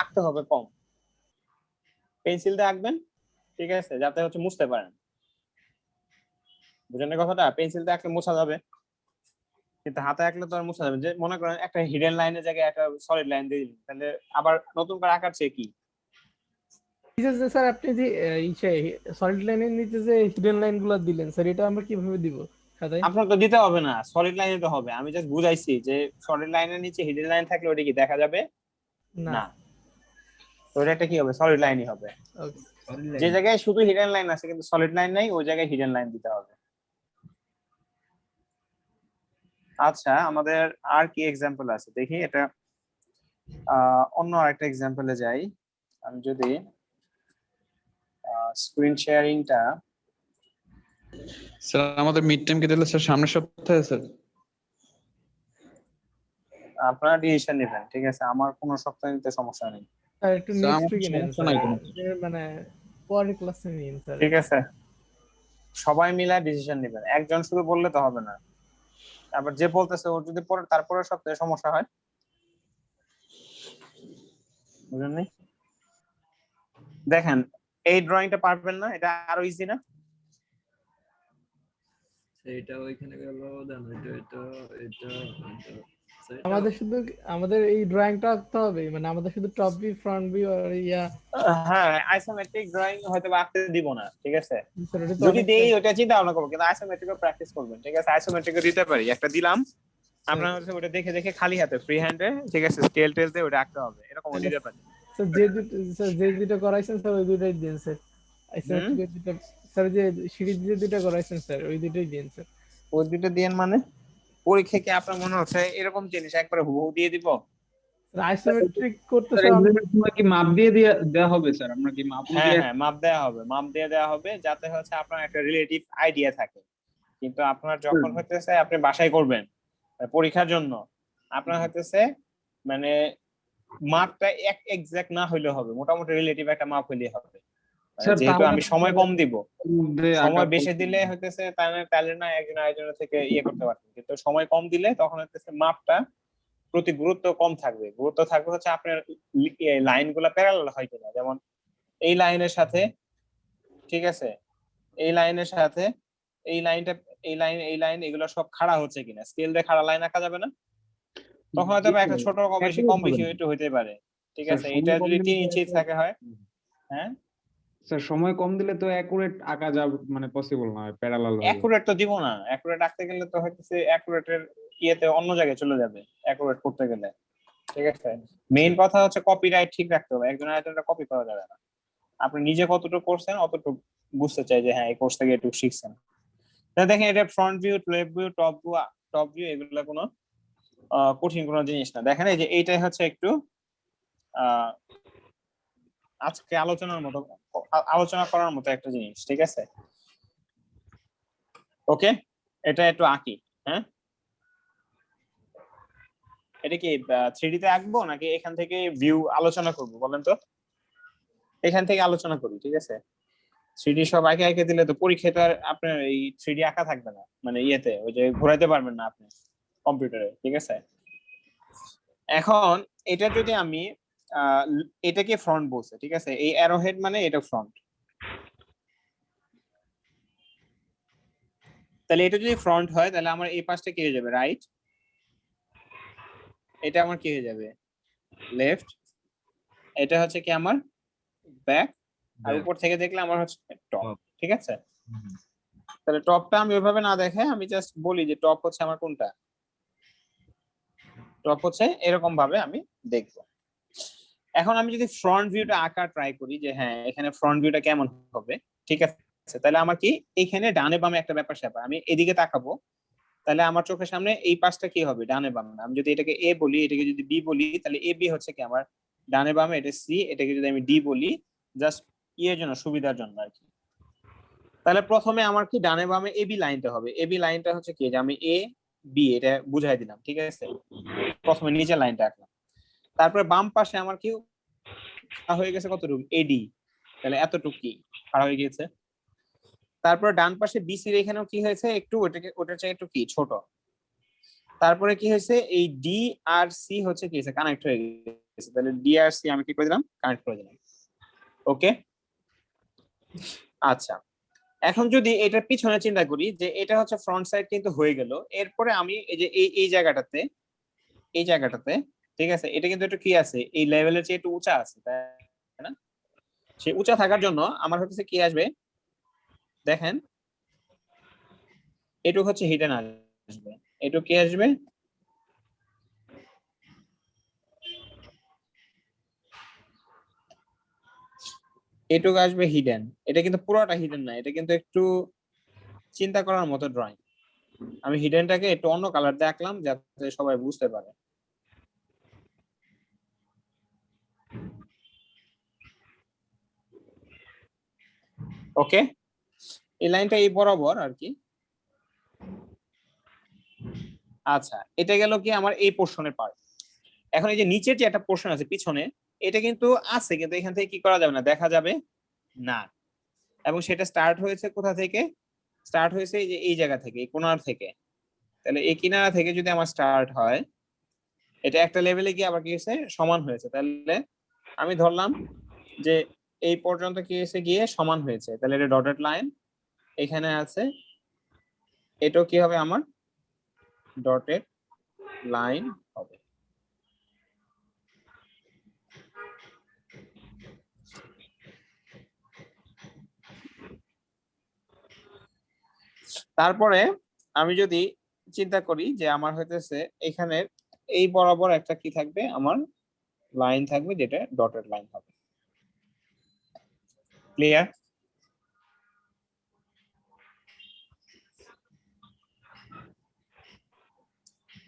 A: আঁকতে হবে কম। পেন্সিল দিয়ে আঁকবেন, ঠিক আছে? যাতে হচ্ছে মুছতে পারেন। বুঝেন না কথাটা? পেন্সিল দিয়ে আঁকলে মোছা যাবে, কিন্তু হাতে আঁকলে তো আর মোছা যাবে। যে মনে করেন একটা হিডেন লাইনের জায়গায় একটা সলিড লাইন দিয়ে দিলেন, তাহলে আবার নতুন করে আঁকার চেয়ে কি?
C: স্যার আপনি যে সলিড লাইনের নিচে যে হিডেন লাইনগুলো দিলেন স্যার, এটা আমরা কিভাবে দিব খাতায়?
A: আপনার তো দিতে হবে না, সলিড লাইনে তো হবে। আমি জাস্ট বুঝাইছি যে সলিড লাইনের নিচে হিডেন লাইন থাকলে ওটা কি দেখা যাবে না? তো ওটা একটা কি হবে? সলিড লাইনই হবে।
C: ওকে।
A: যে জায়গায় শুধু হিডেন লাইন আছে কিন্তু সলিড লাইন নাই, ওই জায়গায় হিডেন লাইন দিতে হবে। আচ্ছা, আমাদের আর কি এক্সাম্পল আছে দেখি। এটা অন্য আরেকটা এক্সাম্পলে যাই। আমি যদি স্ক্রিন শেয়ারিংটা,
J: স্যার আমাদের মিড টাইম কে দিলে স্যার সামনের সপ্তাহে স্যার।
A: আপনারা ডিসিশন নেবেন, ঠিক আছে? আমার কোনো সপ্তাহে নিতে সমস্যা নেই।
C: স্যার একটু
J: স্যার,
C: নেক্সট
J: আমার
C: উইকে নেন
J: সমস্যা নাই কোনো।
C: স্যার, মানে পরের ক্লাসে নিন স্যার।
A: ঠিক আছে, সবাই মিলে ডিসিশন নেবেন, একজন শুধু বললে তো হবে না। আবার যে বলতেছে ওর যদি তারপরের সপ্তাহে সমস্যা হয়, বুঝলেন? দেখেন, এই ড্রয়িংটা পারবেন না, এটা আরো ইজি না?
B: এটা ওইখানে গেল, দেন এটা এটা এটা
C: আমাদের এই ড্রয়িংটা আঁকতে হবে, মানে আমাদের শুধু টপ ভিউ, ফ্রন্ট ভিউ আর
A: হ্যাঁ, আইসোমেট্রিক ড্রয়িং হয়তো আঁকতে দিব না, ঠিক আছে?
C: স্যার এটা তো
A: যদি
C: অনেক
A: দেই ওটা চিন্তা ভাবনা করবো, কিন্তু আইসোমেট্রিকও প্র্যাকটিস করবেন, ঠিক আছে? আইসোমেট্রিকও দিতে পারি, একটা দিলাম, আপনার হচ্ছে ওটা দেখে দেখে খালি হাতে ফ্রি হ্যান্ডে, ঠিক আছে, স্কেল টেল দিয়ে ওটা আঁকতে হবে, এরকম দিতে পারি।
C: স্যার যে দুটো করাইছেন স্যার ওই দুটোই দিন স্যার। আইসোমেট্রিক দুটো স্যার, যে সিরিজ যে দুটো করাইছেন স্যার ওই দুটোই দিন স্যার।
A: ওই দুটো দিন মানে পরীক্ষা কি আপনার মনে হচ্ছে এরকম জিনিস একবারে হুবহু দিয়ে দিব?
C: আইসোমেট্রিক করতে
B: স্যার এক্সামের সময় কি মাপ দিয়ে দেওয়া হবে স্যার? আমরা কি মাপ
A: হ্যাঁ হ্যাঁ, মাপ দেওয়া হবে, মাপ দিয়ে দেওয়া হবে, যাতে হচ্ছে আপনার একটা রিলেটিভ আইডিয়া থাকে। কিন্তু আপনার যখন হইতেছে আপনি বাসায় করবেন পরীক্ষার জন্য, আপনার হইতেছে মানে মাপটা এক্সাক্ট না হইলে হবে, মোটামুটি রিলেটিভ একটা মাপ হইলে হবে। যেহেতু আমি সময় কম দিব, সময় বেশি দিলে হইতেছে তাহলে না একজন আরেকজনের থেকে ইয়ে করতে পারতেন, কিন্তু সময় কম দিলে তখন হইতেছে মাপটা প্রতি গুরুত্ব কম থাকবে। গুরুত্ব থাকবে হচ্ছে আপনার লাইনগুলো প্যারালাল হয় কিনা, যেমন এই লাইনের সাথে, ঠিক আছে, এই লাইনের সাথে এই লাইনটা, এই লাইন এগুলো সব খাড়া হচ্ছে কিনা, স্কেল দিয়ে খাড়া লাইন আঁকা যাবে না? তখন হয়তো বা একটা ছোট কম বেশি একটু হইতে পারে, ঠিক আছে? এটা যদি 3 ইঞ্চি থাকে হয়, হ্যাঁ
B: স্যার সময় কম দিলে তো অ্যাকুরেট আঁকা যাবে, মানে পসিবল না, প্যারালাল হবে।
A: অ্যাকুরেট তো দিব না, অ্যাকুরেট আঁকতে গেলে তো হচ্ছে অ্যাকুরেটের ইয়েতে অন্য জায়গায় চলে যাবে অ্যাকুরেট করতে গেলে, ঠিক আছে? মেইন কথা হচ্ছে কপিরাইট ঠিক রাখতে হবে, একজন আরেকজনটা কপি করা যাবে না। আপনি নিজে কতটুকু করছেন অতটুকু বুঝতে চাই যে হ্যাঁ এই কোর্স থেকে একটু শিখছেন। তাহলে দেখেন এটা front view, left view, top view এগুলো কোনো কঠিন কোনো জিনিস না। দেখেন এই যে এইটাই হচ্ছে একটু আজকে আলোচনা করার মতো একটা জিনিস, ঠিক আছে? ওকে, এটা একটু আঁকি। হ্যাঁ, এটা কি 3D তে আঁকবো নাকি এখান থেকে ভিউ আলোচনা করব বলেন তো? এখান থেকে আলোচনা করি, ঠিক আছে? 3D সব আঁকে দিলে তো পরীক্ষায় তো আর আপনার এই 3D আঁকা থাকবে না, মানে ইয়েতে ওই যে ঘোরাতে পারবেন না আপনি কম্পিউটারে, ঠিক আছে? এখন এটা যদি আমি এটাকে ফ্রন্ট বলছে, ঠিক আছে? এই অ্যারো হেড মানে এটা ফ্রন্ট, তাহলে এটা যদি ফ্রন্ট হয় তাহলে আমার এই পাশটা কি হয়ে যাবে? রাইট। এটা আমার কি হয়ে যাবে? লেফট। এটা হচ্ছে কি আমার ব্যাক, আর উপর থেকে দেখলে আমার হচ্ছে টপ, ঠিক আছে? তাহলে টপটা আমি ওইভাবে না দেখে আমি জাস্ট বলি যে টপ হচ্ছে আমার কোনটা, টপ হচ্ছে এরকম ভাবে আমি দেখব। এখন আমি যদি ফ্রন্ট ভিউটা আঁকা ট্রাই করি যে হ্যাঁ এখানে ফ্রন্ট ভিউটা কেমন হবে, ঠিক আছে? তাহলে আমার কি এখানে ডানে বামে একটা ব্যাপার স্যাপার, আমি এদিকে তাকাবো তাহলে আমার চোখের সামনে এই পাশটা কি হবে? ডানে বামে। আমি যদি এটাকে এ বলি, এটাকে যদি বি বলি, তাহলে এ বি হচ্ছে কি আমার ডানে বামে, এটা সি, এটাকে যদি আমি ডি বলি জাস্ট ইয়ের জন্য, সুবিধার জন্য আর কি। তাহলে প্রথমে আমার কি ডানে বামে এবি লাইনটা হবে। এবি লাইনটা হচ্ছে কি যে আমি এ বি এটা বুঝাই দিলাম, ঠিক আছে? প্রথমে নিচের লাইনটা আঁকলাম, তারপরে বাম পাশে আমার কি হয়ে গেছে কতটুকু? এডি, তাহলে এতটুকু কি খাড়া হয়ে গিয়েছে। তারপরে ডান পাশে বিসির এখানেও কি হয়েছে? একটু ওটার চেয়ে একটু কি ছোট। তারপরে কি হয়েছে? এই ডি আর সি হচ্ছে কি হয়েছে? কানেক্ট হয়ে গেছে, তাহলে ডি আর সি আমি কি করে দিলাম? কানেক্ট করে দিলাম। ওকে, আচ্ছা। এখন যদি এটার পিছনে চিন্তা করি যে এটা হচ্ছে ফ্রন্ট সাইড কিন্তু হয়ে গেল, এরপরে আমি এই যে এই জায়গাটাতে ঠিক আছে, এটা কিন্তু একটু কি আছে? এই লেভেলের চেয়ে একটু উঁচা আছে, তাই না? সেই উঁচা থাকার জন্য আমার হচ্ছে কি আসবে? দেখেন এটুক হচ্ছে হিডেন আসবে, এটুক কি আসবে? এটুক আসবে হিডেন। এটা কিন্তু পুরোটা হিডেন না, এটা কিন্তু একটু চিন্তা করার মতো ড্রয়িং। আমি হিডেনটাকে একটু অন্য কালার দিয়ে আঁকলাম যাতে সবাই বুঝতে পারে। ওকে, এই লাইনটা এই বরাবর আর কি। আচ্ছা, এটা গেল কি আমার এই পোর্শনের পার্ট। এখন এই যে নিচের যে একটা পোর্শন আছে পিছনে, এটা কিন্তু আছে, কিন্তু এখান থেকে কি করা যাবে না, দেখা যাবে না। এবং সেটা স্টার্ট হয়েছে কোথা থেকে? স্টার্ট হয়েছে এই যে এই জায়গা থেকে, এই কোণার থেকে। তাহলে এই কিনারা থেকে যদি আমার স্টার্ট হয়, এটা একটা লেভেলে গিয়ে আবার কি হয়েছে? সমান হয়েছে। তাহলে আমি ধরলাম যে এই পর্যন্ত কি হয়েছে? গিয়ে সমান হয়েছে। তাহলে এটা ডটেড লাইন এখানে আছে, এটাও কি হবে? আমার ডটেড লাইন হবে। তারপরে আমি যদি চিন্তা করি যে আমার হইতেছে এখানে এই বরাবর একটা কি থাকবে? আমার লাইন থাকবে যেটা ডটেড লাইন হবে। ক্লিয়ার?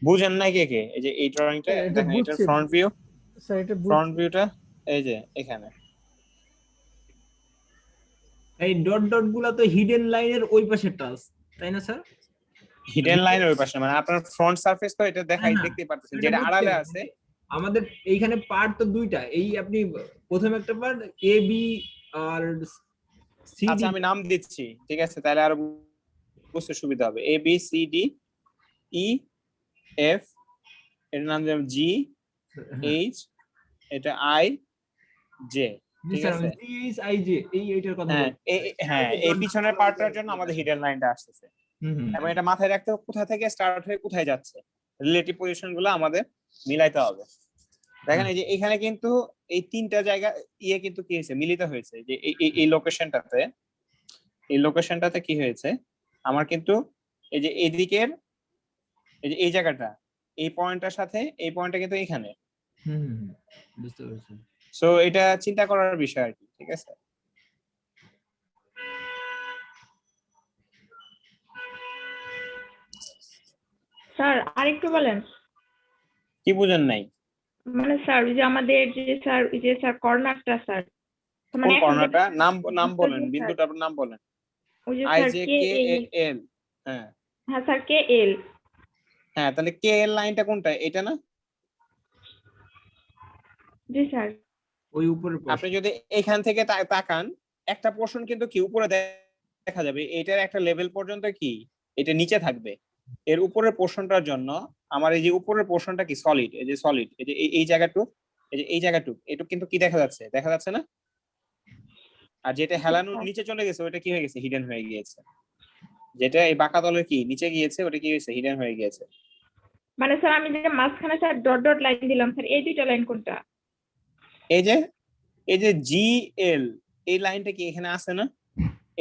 A: বুঝেন নাই কে কে? এই যে এই ড্রয়িংটা
C: এটা
A: দেখেন, এটার
C: বুঝছি
A: ফ্রন্ট ভিউ,
C: স্যার, এটা
A: ফ্রন্ট
C: বুঝছি।
A: ভিউটা এই যে এখানে।
B: এই ডট ডট গুলা তো হিডেন লাইনের ওই পাশে টাচ, তাই না স্যার?
A: হিডেন লাইনের ওই পাশে, মানে আপনার ফ্রন্ট সারফেস তো এটা দেখাই,
B: হ্যাঁ,
A: দেখতে পাচ্ছেন
B: এটা
A: যেটা
B: বুঝছি
A: আড়ালে
B: আমি।
A: আছে।
B: আমাদের এইখানে পার্ট তো দুইটা, এই আপনি প্রথম একটা পার্ট এ বি আর সি ডি।
A: আচ্ছা আমি নাম দিচ্ছি, ঠিক আছে? তাহলে আরো বুঝতে সুবিধা হবে। A B C D E F, এর নাম দিলাম জি, এইচ, এটা আই, জে।
B: জি
A: ঠিক
B: স্যার
A: আছে?
B: GHIJ এইটার কথা
A: হ্যাঁ
B: বলছি।
A: এই পিছনের পার্টটার জন্য আমাদের হিডেন লাইনটা আসতেছে এবং এটা মাথায় রাখতে হবে কোথা থেকে স্টার্ট হয়ে কোথায় যাচ্ছে, রিলেটিভ পজিশন গুলো আমাদের মিলাইতে হবে। দেখেন এই যে এখানে কিন্তু এই তিনটা জায়গা কিন্তু কি হয়েছে, মিলিত হয়েছে যে এই লোকেশনটাতে কি হয়েছে আমার কিন্তু এই যে এদিকের এই যে এই জায়গাটা এই পয়েন্টটার সাথে এই পয়েন্টটা কিন্তু এখানে।
B: বুঝতে পেরেছি।
A: সো এটা চিন্তা করার বিষয় আর কি, ঠিক আছে?
I: স্যার আরেকটু বলেন।
A: কি বুঝেন নাই?
I: মানে স্যার ওই যে আমাদের যে স্যার কর্নারটা স্যার,
A: কোন
I: মানে এখন
A: কর্নারটা? নাম বলেন,
I: স্যার,
A: বিন্দুটার নাম বলেন।
I: ওই যে
A: আই
I: স্যার
A: জে
I: কে
A: কে
I: এল,
A: এল। হ্যাঁ
I: হ্যাঁ স্যার কে এল।
A: হ্যাঁ, তাহলে কে এল লাইনটা কোনটা? এটা না?
I: জি স্যার।
B: ওই উপরে
A: আপনি যদি এখান থেকে তাকান একটা পোর্শন কিন্তু কি উপরে দেখা যাবে, এটার একটা লেভেল পর্যন্ত কি এটা নিচে থাকবে। এর উপরের পোর্শনটার জন্য আমার এই যে উপরের পোর্শনটা কি সলিড, এই যে সলিড, এই যে এই জায়গাটুক, এই যে এই জায়গাটুক, এটুক কিন্তু কি দেখা যাচ্ছে না? আর যেটা হেলানো নিচে চলে গেছে ওটা কি হয়ে গেছে, হিডেন হয়ে গিয়েছে। যেটা এই বাঁকা তলের কি নিচে গিয়েছে ওটা কি হয়েছে, হিডেন হয়ে গিয়েছে।
I: মানে স্যার আমি যে মাঝখানে স্যার ডট ডট লাইন দিলাম স্যার, এই দুইটা লাইন কোনটা?
A: এই যে জি এল এই লাইনটা কি এখানে আছে না?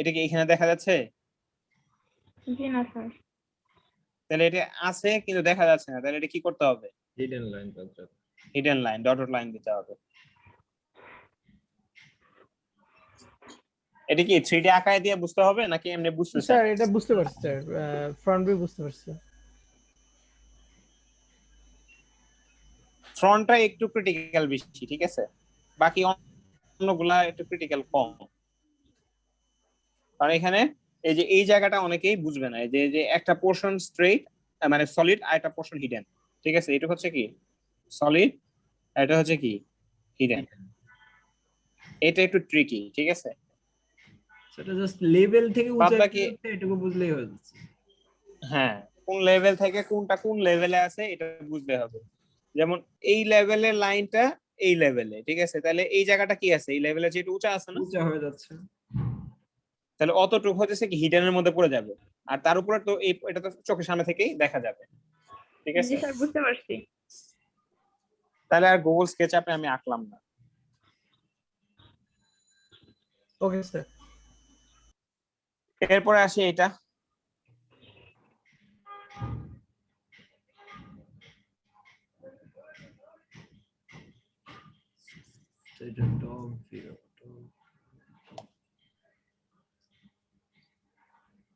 A: এটা কি এখানে দেখা যাচ্ছে?
I: জি না স্যার।
A: তাহলে এটা আছে কিন্তু দেখা যাচ্ছে না, তাহলে এটা কি করতে হবে?
B: হিডেন লাইন করতে হবে।
A: হিডেন লাইন, ডটেড লাইন দিতে হবে। এটা কি 3D আকারে দিয়ে বুঝতে হবে নাকি এমনি বুঝতেছেন?
C: স্যার এটা বুঝতে পারছি স্যার, ফ্রন্ট ভিউ বুঝতে পারছি।
A: ফ্রন্টটা একটু ক্রিটিক্যাল বেশি, ঠিক আছে? বাকি অন্যগুলা একটু ক্রিটিক্যাল কম। কারণ এখানে এই যে এই জায়গাটা অনেকেই বুঝবে না, এই যে একটা পোর্শন স্ট্রেইট মানে সলিড আর একটা পোর্শন হিডেন, ঠিক আছে? এটা হচ্ছে কি সলিড, এটা হচ্ছে কি হিডেন। এটা একটু ট্রিকি, ঠিক আছে?
B: সেটা জাস্ট লেভেল থেকে
A: বাদ
B: উঁচাই
A: বাকি
B: এটুকু বুঝলেই হয়ে যাচ্ছে।
A: হ্যাঁ, কোন লেভেল থেকে কোনটা কোন লেভেলে আছে এটা বুঝতে হবে। যেমন এই লেভেলের লাইনটা এই লেভেলে, ঠিক আছে? তাহলে এই জায়গাটা কি আছে, এই লেভেলে যেটা উঁচা আছে না,
B: উঁচা হয়ে যাচ্ছে।
A: তাহলে অতটুকু হচ্ছে কি হিডেনের মধ্যে পড়ে যাবে। আর তার উপরে তো এটা তো চোখের সামনে থেকেই দেখা যাবে, ঠিক আছে?
I: জি স্যার বুঝতে পারছি।
A: তাহলে আর গুগল স্কেচ আপে আমি আঁকলাম না।
C: Okay sir.
A: এরপরে আসি এটা,
B: এটা টপ ভিউ।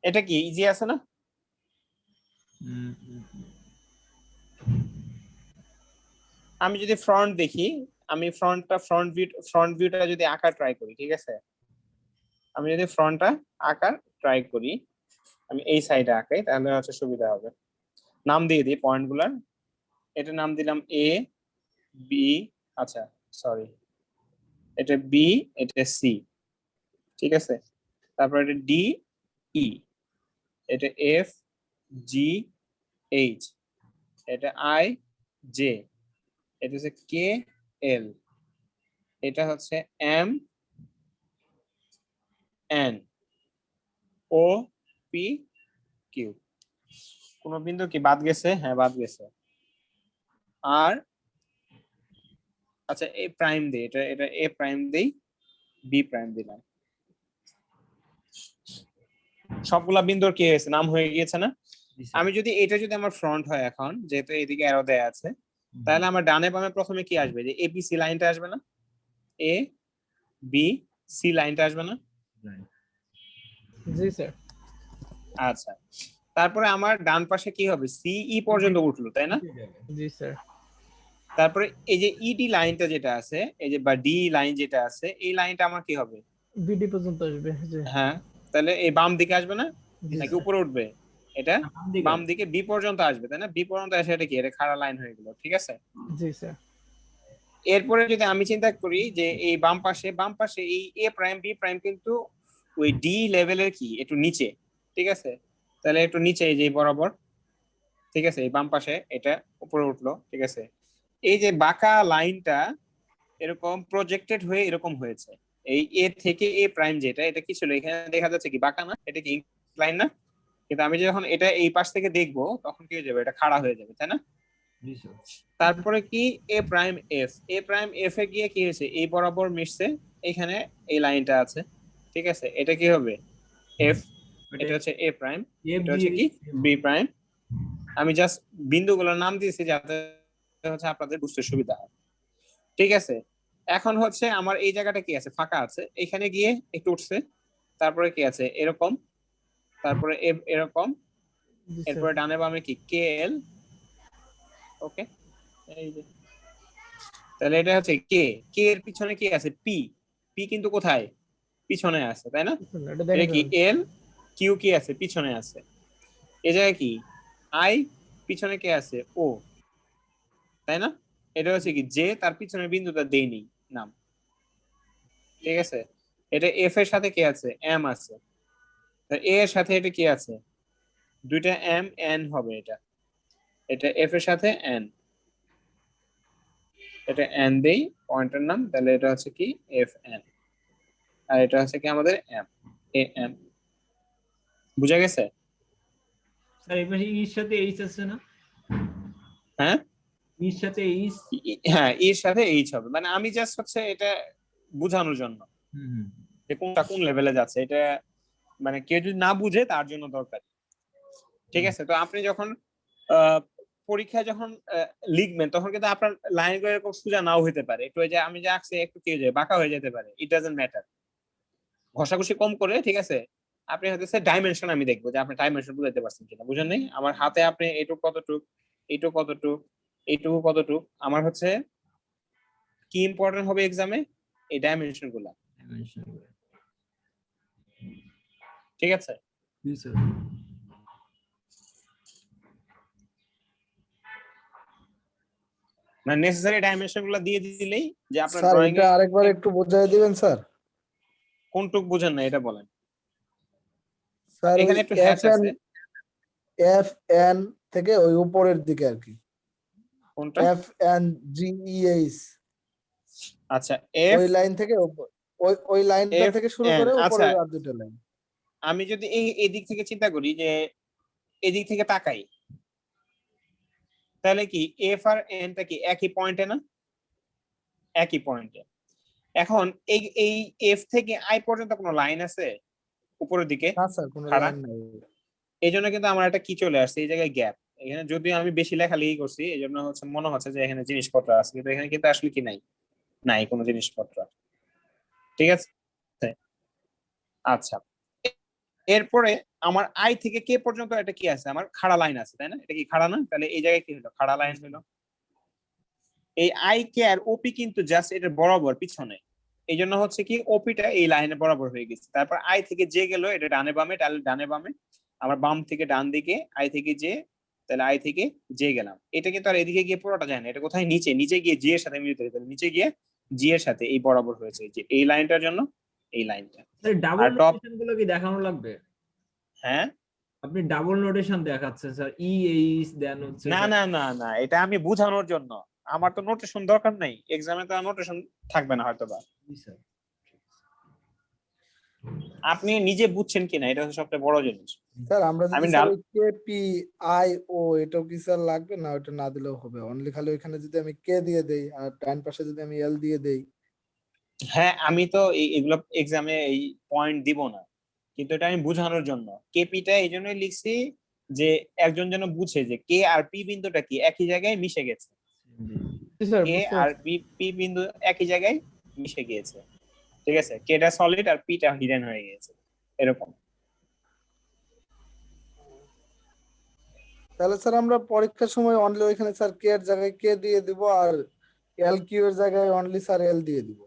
A: এটা কি ইজি আছে না? আমি যদি ফ্রন্ট দেখি, আমি ফ্রন্ট ভিউটা যদি আঁকা ট্রাই করি, ঠিক আছে? আমি যদি ফ্রন্টটা আঁকা ট্রাই করি, আমি এই সাইডে আঁকাই তাহলে হচ্ছে সুবিধা হবে। নাম দিয়ে দিই পয়েন্ট গুলার। এটা নাম দিলাম এ বি, আচ্ছা সরি, এটা বি, এটা সি, ঠিক আছে? তারপর এটা ডি ই, এটা এফ জি এইচ, এটা আই জে, এটা হচ্ছে কে এল, এটা হচ্ছে M N O P Q. কোন বিন্দু কি বাদ গেছে? হ্যাঁ বাদ গেছে। আর আচ্ছা এ প্রাইম দেই, এটা এ প্রাইম দেই, বি প্রাইম দিলাম। সবগুলা বিন্দুর কি হয়েছে, নাম হয়ে গিয়েছে না? আমি যদি এটা যদি আমার ফ্রন্ট হয় এখন, যেহেতু এদিকে অ্যারো দেয়া আছে, তাহলে আমার ডানে বামে প্রথমে কি আসবে, যে এ বি সি লাইনটা আসবে না? এ বি সি লাইনটা আসবে না?
C: জি স্যার।
A: আচ্ছা, তারপরে আমার ডান পাশে কি হবে, সিই পর্যন্ত উঠলো, তাই না?
C: জি স্যার।
A: তারপরে এই যে ইডি লাইনটা যেটা আছে, এই যে বা ডি লাইন যেটা আছে, এই লাইনটা আমার কি হবে,
C: বিডি পর্যন্ত আসবে। জি
A: হ্যাঁ, তাহলে এই বাম দিকে আসবে না
C: জি
A: নাকি
C: স্যার।
A: উপরে উঠবে? এটা বাম দিকে বি পর্যন্ত আসবে, তাই না? বি পর্যন্ত এসে এটা কি, এটা খাড়া লাইন হয়ে গেল, ঠিক আছে?
C: জি স্যার।
A: এরপরে যদি আমি চিন্তা করি যে এই বাম পাশে এই এ প্রাইম বি প্রাইম কিন্তু ওই ডি লেভেলের কি একটু নিচে, ঠিক আছে? তাহলে একটু নিচে এই যে বরাবর, ঠিক আছে? এই বাম পাশে এটা উপরে উঠলো, ঠিক আছে? এই যে বাঁকা লাইনটা এরকম প্রজেক্টেড হয়ে এরকম হয়েছে। এই এ থেকে এ প্রাইম যেটা, এটা কি ছিল এখানে দেখা যাচ্ছে কি বাঁকা না, এটা কি ইনক্লাইন না, কিন্তু আমি যখন এটা এই পাশ থেকে দেখবো তখন কি হয়ে যাবে, এটা খাড়া হয়ে যাবে, তাই না?
B: জি স্যার।
A: তারপরে কি A prime F, A prime F এ গিয়ে কি হয়েছে, এই বরাবর মিশছে, এখানে এই লাইনটা আছে, ঠিক আছে, এটা কি হবে এফ, এটা হচ্ছে এ প্রাইম,
B: এফ
A: এটা
B: দিয়ে
A: হচ্ছে কি বি প্রাইম। আমি জাস্ট বিন্দুগুলোর নাম দিয়েছি যাতে হচ্ছে আপনাদের বুঝতে সুবিধা হয়, ঠিক আছে। এখন হচ্ছে আমার এই জায়গাটা কি আছে, ফাঁকা আছে, এখানে গিয়ে একটু উঠছে, তারপরে কি আছে এরকম, তারপরে এরকম,
C: জি স্যার।
A: এরপরে ডানে বামে কি কে এল, ওকে, এই যে, তাহলে এটা হচ্ছে কে, কে এর পিছনে কি আছে পি, পি কিন্তু কোথায় পিছনে আছে, তাই না?
C: এটা
A: এটা
C: দেখেন
A: কি এল, কিউ কি আছে পিছনে আছে, এই জায়গায় কি আই, পিছনে কে আছে ও, তাই না? এটা হচ্ছে কি জে, তার পিছনের বিন্দুটা দেইনি নাম, ঠিক আছে। এটা এফ এর সাথে কি আছে এম আছে, এ এর সাথে এটা কি আছে দুইটা এম এন হবে, এটা এটা এফ এর সাথে এন, এটা এন দেই পয়েন্টের নাম, তাহলে এটা হচ্ছে কি এফ এন, আর এটা হচ্ছে কি আমাদের এম, এ এম, বুঝা গেছে?
B: স্যার এই পাশে ইর সাথে এইচ আছে না?
A: হ্যাঁ
B: ইর সাথে এইচ।
A: হ্যাঁ এর সাথে এইচ হবে, মানে আমি জাস্ট হচ্ছে এটা বোঝানোর জন্য যে কোনটা কোন লেভেলে যাচ্ছে, এটা মানে কেউ যদি না বুঝে তার জন্য দরকার, ঠিক আছে। তো আপনি যখন পরীক্ষায় যখন লিখবেন তখন কিন্তু আপনার লাইনগুলো এরকম সোজা নাও হইতে পারে, একটু ওই যে আমি যে আঁকছি একটু কি হয়ে যায় বাঁকা হয়ে যেতে পারে, ইট ডাজন্ট ম্যাটার, ঘষাঘষি কম করে, ঠিক আছে। আপনি হচ্ছে ডাইমেনশন আমি দেখবো যে আপনি ডাইমেনশন বুঝাইতে পারছেন কিনা, বুঝেন নাই আমার হাতে আপনি এইটুকু কতটুক, এইটুকু কতটুক, এইটুকু কতটুক, আমার হচ্ছে কি ইম্পর্টেন্ট হবে এক্সামে এই ডাইমেনশন গুলা, ঠিক আছে।
B: জি স্যার।
A: মানে নেসেসারি ডাইমেনশন গুলা দিয়ে দিলেই যে আপনার
M: স্যার
A: ড্রয়িং
M: এটা
A: এ
M: আরেকবার একটু বোঝাই দিবেন স্যার।
A: কোনটুক বুঝেন না এটা বলেন।
M: স্যার ওই
A: এখানে একটু
M: এফ
A: হ্যাচ
M: এন,
A: আছে,
M: এফ এন থেকে ওই উপরের দিকে আর কি,
A: কোনটা
M: F N G E H,
A: আচ্ছা এফ
M: ওই লাইন থেকে ওই লাইনটা
A: এফ
M: থেকে শুরু
A: এন,
M: করে
A: আচ্ছা
M: উপরের আর দুটো লাইন।
A: আমি যদি এই দিক থেকে চিন্তা করি যে এদিক থেকে তাকাই, তাহলে কি এফ আর এনটা কি একই পয়েন্টে না, একই পয়েন্টে। এখন এই এই এফ থেকে আই পর্যন্ত কোনো লাইন আছে উপরের দিকে
M: না স্যার কোনো
A: খাড়া,
M: লাইন নাই।
A: এই জন্য কিন্তু আমার একটা কি চলে আসছে এই জায়গায় গ্যাপ, এখানে যদিও আমি বেশি লেখালেখি করছি এই জন্য হচ্ছে মনে হচ্ছে যে এখানে জিনিসপত্র আছে, কিন্তু এখানে কিন্তু আসলে কি নাই, নাই কোনো জিনিসপত্র, ঠিক আছে। আচ্ছা এরপরে আমার আই থেকে কে পর্যন্ত এটা কি আছে, আমার খাড়া লাইন আছে, তাই না? এটা কি খাড়া না, তাহলে এই জায়গায় কি হলো খাড়া লাইন হলো। এই আই কে আর ওপি কিন্তু জাস্ট এটা বরাবর পিছনে, এই জন্য হচ্ছে কি ওপিটা এই লাইনে বরাবর হয়ে গেছে। তারপর আই থেকে যে গেল এটা ডানে বামে, তাহলে ডানে বামে, আমার বাম থেকে ডান দিকে আই থেকে যে, তাহলে আই থেকে যে গেলাম, এটা কিন্তু আর এদিকে গিয়ে পুরোটা যায় না, এটা কোথায় নিচে, নিচে গিয়ে জি এর সাথে মিলিত হয়েছে, নিচে গিয়ে জি এর সাথে এই বরাবর হয়েছে, যে এই লাইনটার জন্য এই লাইনটা।
B: স্যার ডাবল
A: আর টপ,
B: নোটেশন গুলো কি দেখানো লাগবে?
A: হ্যাঁ
B: আপনি ডাবল নোটেশন দেখাচ্ছেন স্যার, ই এইচ দেন হচ্ছে
A: না না না না, এটা আমি বোঝানোর জন্য, আমার তো নোটেশন দরকার নেই, এক্সামে তো নোটেশন থাকবে না হয়তো বা।
B: জি স্যার।
A: আপনি নিজে বুঝছেন কিনা এটা হচ্ছে সবচেয়ে বড় জিনিস।
M: স্যার আমরা যদি
A: আমি
M: স্যার ওই কে পি আই ও এটাও কি স্যার লাগবে না, ওটা না দিলেও হবে, অনলি খালি ওইখানে যদি আমি কে দিয়ে দেই আর ডান পাশে যদি আমি এল দিয়ে দেই।
A: হ্যাঁ আমি তো এগুলো এক্সামে এই পয়েন্ট দিব না, কিন্তু এটা আমি বোঝানোর জন্য কেপিটা এই জন্যই লিখছি যে একজন যেন বুঝে যে কে আর পি বিন্দুটা কি একই জায়গায় মিশে গেছে,
C: স্যার
A: কে
C: বুঝতে
A: আর
C: পারছি।
A: পি বিন্দু একই জায়গায় মিশে গিয়েছে, ঠিক আছে, কেটা সলিড আর পিটা হিডেন হয়ে গিয়েছে এরকম।
M: তাহলে স্যার আমরা পরীক্ষার সময় অনলি ওইখানে স্যার কে এর জায়গায় কে দিয়ে দিব আর এল কিউ এর জায়গায় অনলি স্যার এল দিয়ে দিব।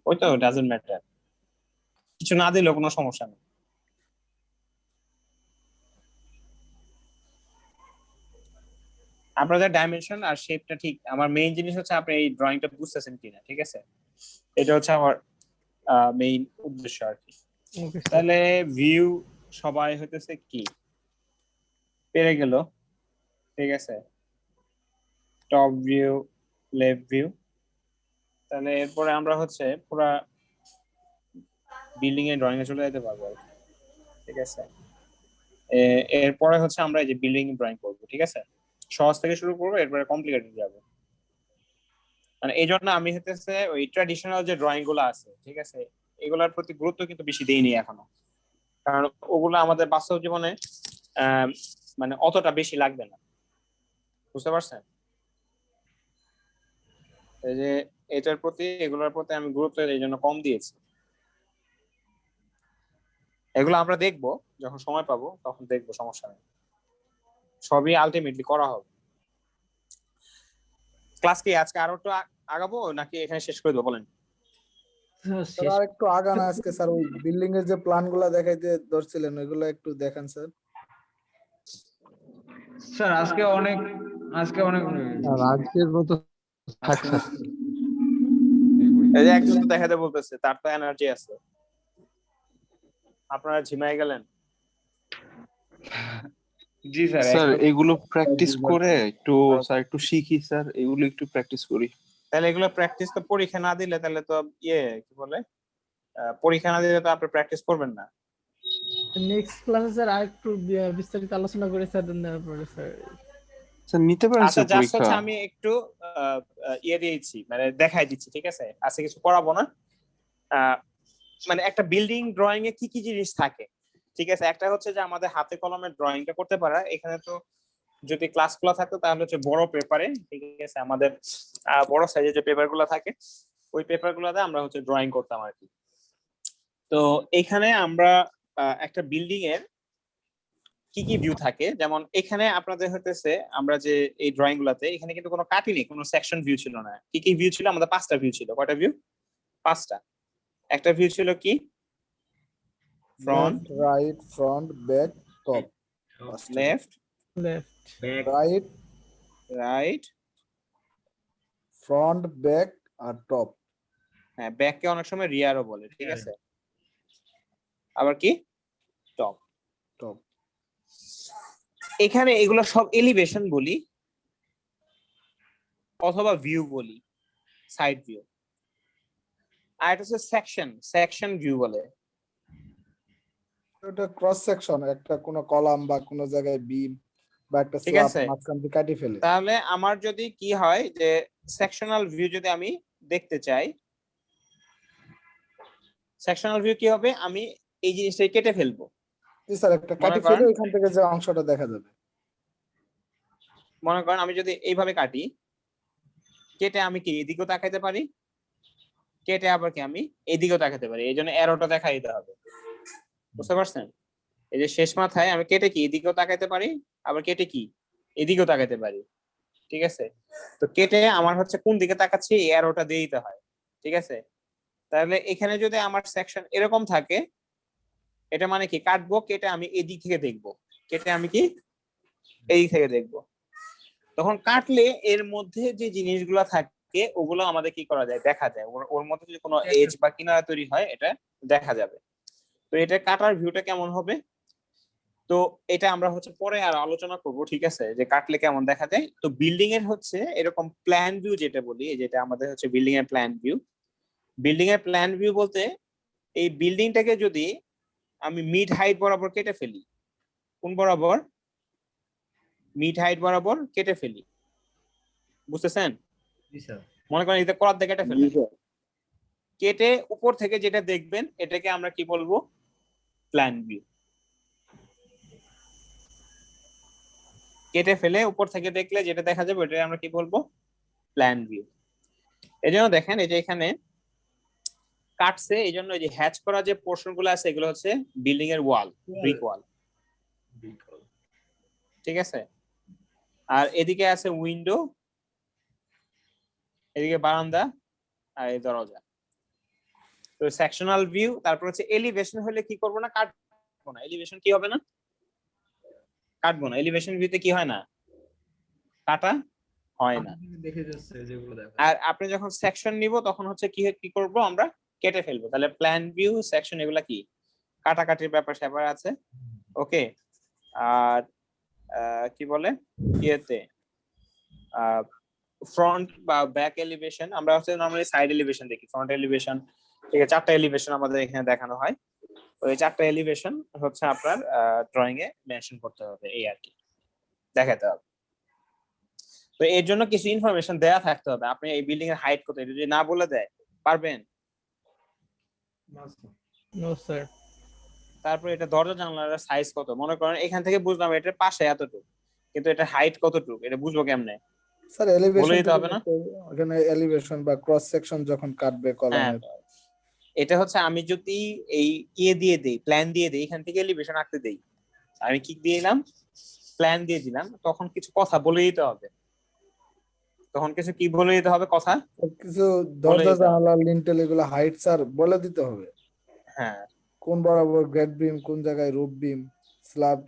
A: ওই তো ডাজন্ট ম্যাটার, কিছু না দিলেও কোনো সমস্যা নেই। আপনাদের ডাইমেনশন আর শেপটা ঠিক, আমার মেইন জিনিস হচ্ছে আপনি এই ড্রয়িংটা বুঝতেছেন কিনা, ঠিক আছে, এটা হচ্ছে আমার মেইন উদ্দেশ্য আর কি।
C: Okay sir.
A: তাহলে ভিউ সবাই হইতেছে কি পেরে গেল, ঠিক আছে, টপ ভিউ, লেফট ভিউ, তাহলে এরপরে আমরা হচ্ছে পুরা বিল্ডিং এর ড্রয়িং এ চলে যেতে পারবো আর কি। ঠিক আছে, এরপরে হচ্ছে আমরা এই যে বিল্ডিং ড্রয়িং করবো। ঠিক আছে, সহজ থেকে শুরু করবো, এরপরে কমপ্লিকেটেড যাবো। মানে এই জন্য আমি হতেছে ওই ট্র্যাডিশনাল যে ড্রয়িং গুলো আছে, ঠিক আছে, এগুলোর প্রতি গুরুত্ব কিন্তু বেশি দেইনি এখনো, কারণ ওগুলো আমাদের বাস্তব জীবনে মানে অতটা বেশি লাগবে না, বুঝতে পারছেন? এই যে এটার প্রতি, এগুলোর প্রতি আমি গুরুত্ব এই জন্য কম দিয়েছি। এগুলো আমরা দেখবো যখন সময় পাবো, তখন দেখবো, সমস্যা নেই, সবই আলটিমেটলি করা হবে। ক্লাস কি আজকে আরো একটু আগাবো নাকি এখানে শেষ করে দেবো বলেন?
M: স্যার আর একটু আগান আজকে স্যার, ওই বিল্ডিং এর যে প্ল্যান গুলা দেখাইতে ধরছিলেন ওইগুলো একটু দেখান স্যার।
B: স্যার আজকে অনেক
L: আজকের মতো থাক স্যার।
A: এই যে একজন তো দেখাতে বলতেছে, তার তো এনার্জি আছে, আপনারা ঝিমাই গেলেন।
B: জি স্যার।
L: স্যার এগুলো প্র্যাকটিস করে একটু স্যার একটু শিখি স্যার, এগুলো একটু প্র্যাকটিস করি।
A: তাহলে এগুলো প্র্যাকটিস তো পরীক্ষা না দিলে তাহলে তো কি বলে, পরীক্ষা না দিলে তো আপনি প্র্যাকটিস করবেন না।
C: নেক্সট ক্লাসে স্যার আরেকটু বিস্তারিত আলোচনা করে স্যার নেওয়ার পরে স্যার
L: স্যার নিতে পারেন
A: আচ্ছা,
L: স্যার
A: জাস্ট
L: পরীক্ষা।
A: হচ্ছে আমি একটু দিয়েছি, মানে দেখাই দিচ্ছি। ঠিক আছে, আজকে কিছু করাবো না। মানে একটা বিল্ডিং ড্রয়িং এ কি কি জিনিস থাকে, ঠিক আছে। একটা হচ্ছে যে আমাদের হাতে কলমে ড্রয়িংটা করতে পারা। এখানে তো যদি ক্লাসগুলো থাকতো তাহলে হচ্ছে বড় পেপারে, ঠিক আছে, আমাদের বড় সাইজের যে পেপার গুলো থাকে ওই পেপার গুলোতে আমরা হচ্ছে ড্রয়িং করতাম আর কি। তো এখানে আমরা একটা বিল্ডিং এর কি কি ভিউ থাকে, যেমন এখানে আপনাদের হতেছে আমরা যে এই ড্রয়িং গুলাতে এখানে কিন্তু কোনো কাটিনি, কোনো সেকশন ভিউ ছিল না। কি কি ভিউ ছিল? আমাদের 5টা ভিউ ছিল। কয়টা ভিউ? 5টা। একটা ভিউ ছিল কি front,
M: right, front, back, top.
A: Left,
M: right,
A: right,
M: front, back আর টপ।
A: হ্যাঁ, ব্যাককে অনেক সময় রিয়ারও বলে, ঠিক আছে। আবার কি টপ।
M: টপ।
A: এখানে এগুলো সব এলিভেশন বলি অথবা ভিউ বলি, সাইড ভিউ। আর এটা হচ্ছে সেকশন ভিউ বলে।
M: ওটা ক্রস সেকশন, একটা কোনো কলাম বা কোনো জায়গায় বিম বা একটা
A: ঠিক
M: স্ল্যাব
A: আছে,
M: মাঝখান দিয়ে কাটি ফেলে।
A: তাহলে আমার যদি কি হয় যে সেকশনাল ভিউ যদি আমি দেখতে চাই, সেকশনাল ভিউ কি হবে, আমি এই জিনিসটাই কেটে ফেলবো।
M: জি স্যার, একটা কাটি ফেলে ওইখান থেকে যে অংশটা দেখা যাবে।
A: মনে করেন আমি যদি এইভাবে কাটি, কেটে আমি কি এদিকেও তাকাইতে পারি, কেটে আবার কি আমি এদিকেও তাকাতে পারি। এই জন্য অ্যারোটা দেখাই দিতে হবে, বুঝতে পারছেন? এই যে শেষ মাথায় আমি কেটে কি এদিকেও তাকাইতে পারি, আবার কেটে কি এদিকেও তাকাইতে পারি, ঠিক আছে। তো কেটে আমার হচ্ছে কোন দিকে তাকাচ্ছি এই অ্যারোটা দিয়ে দিতে হয়, ঠিক আছে। তাহলে এখানে যদি আমার সেকশন এরকম থাকে, এটা মানে কি কাটবো, কেটে আমি এদিক থেকে দেখবো, কেটে আমি কি এই দিক থেকে দেখবো। তখন কাটলে এর মধ্যে যে জিনিসগুলো থাকে ওগুলো আমাদের কি করা যায়, দেখা যায়। ওর মধ্যে যদি কোনো এজ বা কিনারা তৈরি হয় এটা দেখা যাবে। তো এটা কাটার ভিউটা কেমন হবে, তো এটা আমরা হচ্ছে পরে আর আলোচনা করব, ঠিক আছে, যে কাটলে কেমন দেখা যায়। তো বিল্ডিং এর হচ্ছে এরকম প্ল্যান ভিউ যেটা বলি, যেটা আমাদের হচ্ছে বিল্ডিং এর প্ল্যান ভিউ। বিল্ডিং এর প্ল্যান ভিউ বলতে এই বিল্ডিংটাকে যদি আমি মিড হাইট বরাবর কেটে ফেলি, কোন বরাবর? মিড হাইট বরাবর কেটে ফেলি, বুঝতেছেন? মনে করেন এটা কলার দিকে কেটে ফেলি, কেটে উপর থেকে যেটা দেখবেন এটাকে আমরা কি বলবো, প্ল্যান ভিউ। কেটে ফেলে উপর থেকে দেখলে যেটা দেখা যাবে ওটা আমরা কি বলবো, প্ল্যান ভিউ। এই জন্য দেখেন এই যে এখানে কাটছে, এই জন্য এই যে হ্যাচ করা যে পোর্শন গুলো আছে এগুলো হচ্ছে বিল্ডিং এর ওয়াল, ব্রিক ওয়াল, ঠিক আছে। আর এদিকে আছে উইন্ডো, এদিকে বারান্দা, আর এই দরজা। তো সেকশনাল ভিউ। তারপর হচ্ছে এলিভেশন হলে কি করব না, কাটবো না। এলিভেশন কি হবে না, কাটবো না। এলিভেশন ভিউতে কি হয় না, কাটা হয় না।
B: দেখে যাচ্ছে যেগুলো দেখা।
A: আর আপনি যখন সেকশন নিব তখন হচ্ছে কি করব, আমরা কেটে ফেলবো। তাহলে প্ল্যান ভিউ, সেকশন এগুলা কি কাটাকাটির ব্যাপার স্যাপার আছে, ওকে। আর কি বলে ইয়েতে ফ্রন্ট বা ব্যাক এলিভেশন, আমরা হচ্ছে নরমালি সাইড এলিভেশন দেখি, ফ্রন্ট এলিভেশন, ঠিক আছে, 4টা এলিভেশন আমাদের এখানে দেখানো হয়। ওই 4টা এলিভেশন হচ্ছে আপনার ড্রয়িং এ মেনশন করতে হবে, এই আর কি, দেখাতে হবে। তো এর জন্য কিছু ইনফরমেশন দেয়া থাকতে হবে। আপনি এই বিল্ডিং এর হাইট কত, এটা যদি না বলে দেয় পারবেন?
C: No sir.
A: তারপর এটা দরজা জানলার সাইজ কত, মনে করেন এখান থেকে বুঝলাম এটার পাশে এতটুকু, কিন্তু এটা হাইট কতটুকু এটা বুঝবো কেমনে?
M: স্যার
A: বলে
M: এলিভেশন
A: দিতে হবে না?
M: ওখানে এলিভেশন বা ক্রস সেকশন যখন কাটবে
A: হ্যাঁ,
M: কলমের।
A: এটা হচ্ছে আমি যদি এই ইয়ে দিয়ে দেই, প্ল্যান দিয়ে দেই, এখান থেকে এলিভেশন আঁকতে দেই, আমি কি দিয়ে দিলাম, প্ল্যান দিয়ে দিলাম, তখন কিছু কথা বলে দিতে হবে। তখন কিছু কি বলে দিতে হবে, কথা
M: কিছু
A: বলে
M: দরজা
A: দিতে হবে।
M: জানালা লিন্টেল এগুলো হাইট স্যার বলে দিতে হবে।
A: হ্যাঁ,
M: কোন বরাবর গ্রেড বিম, কোন জায়গায় রুফ বিম, স্ল্যাব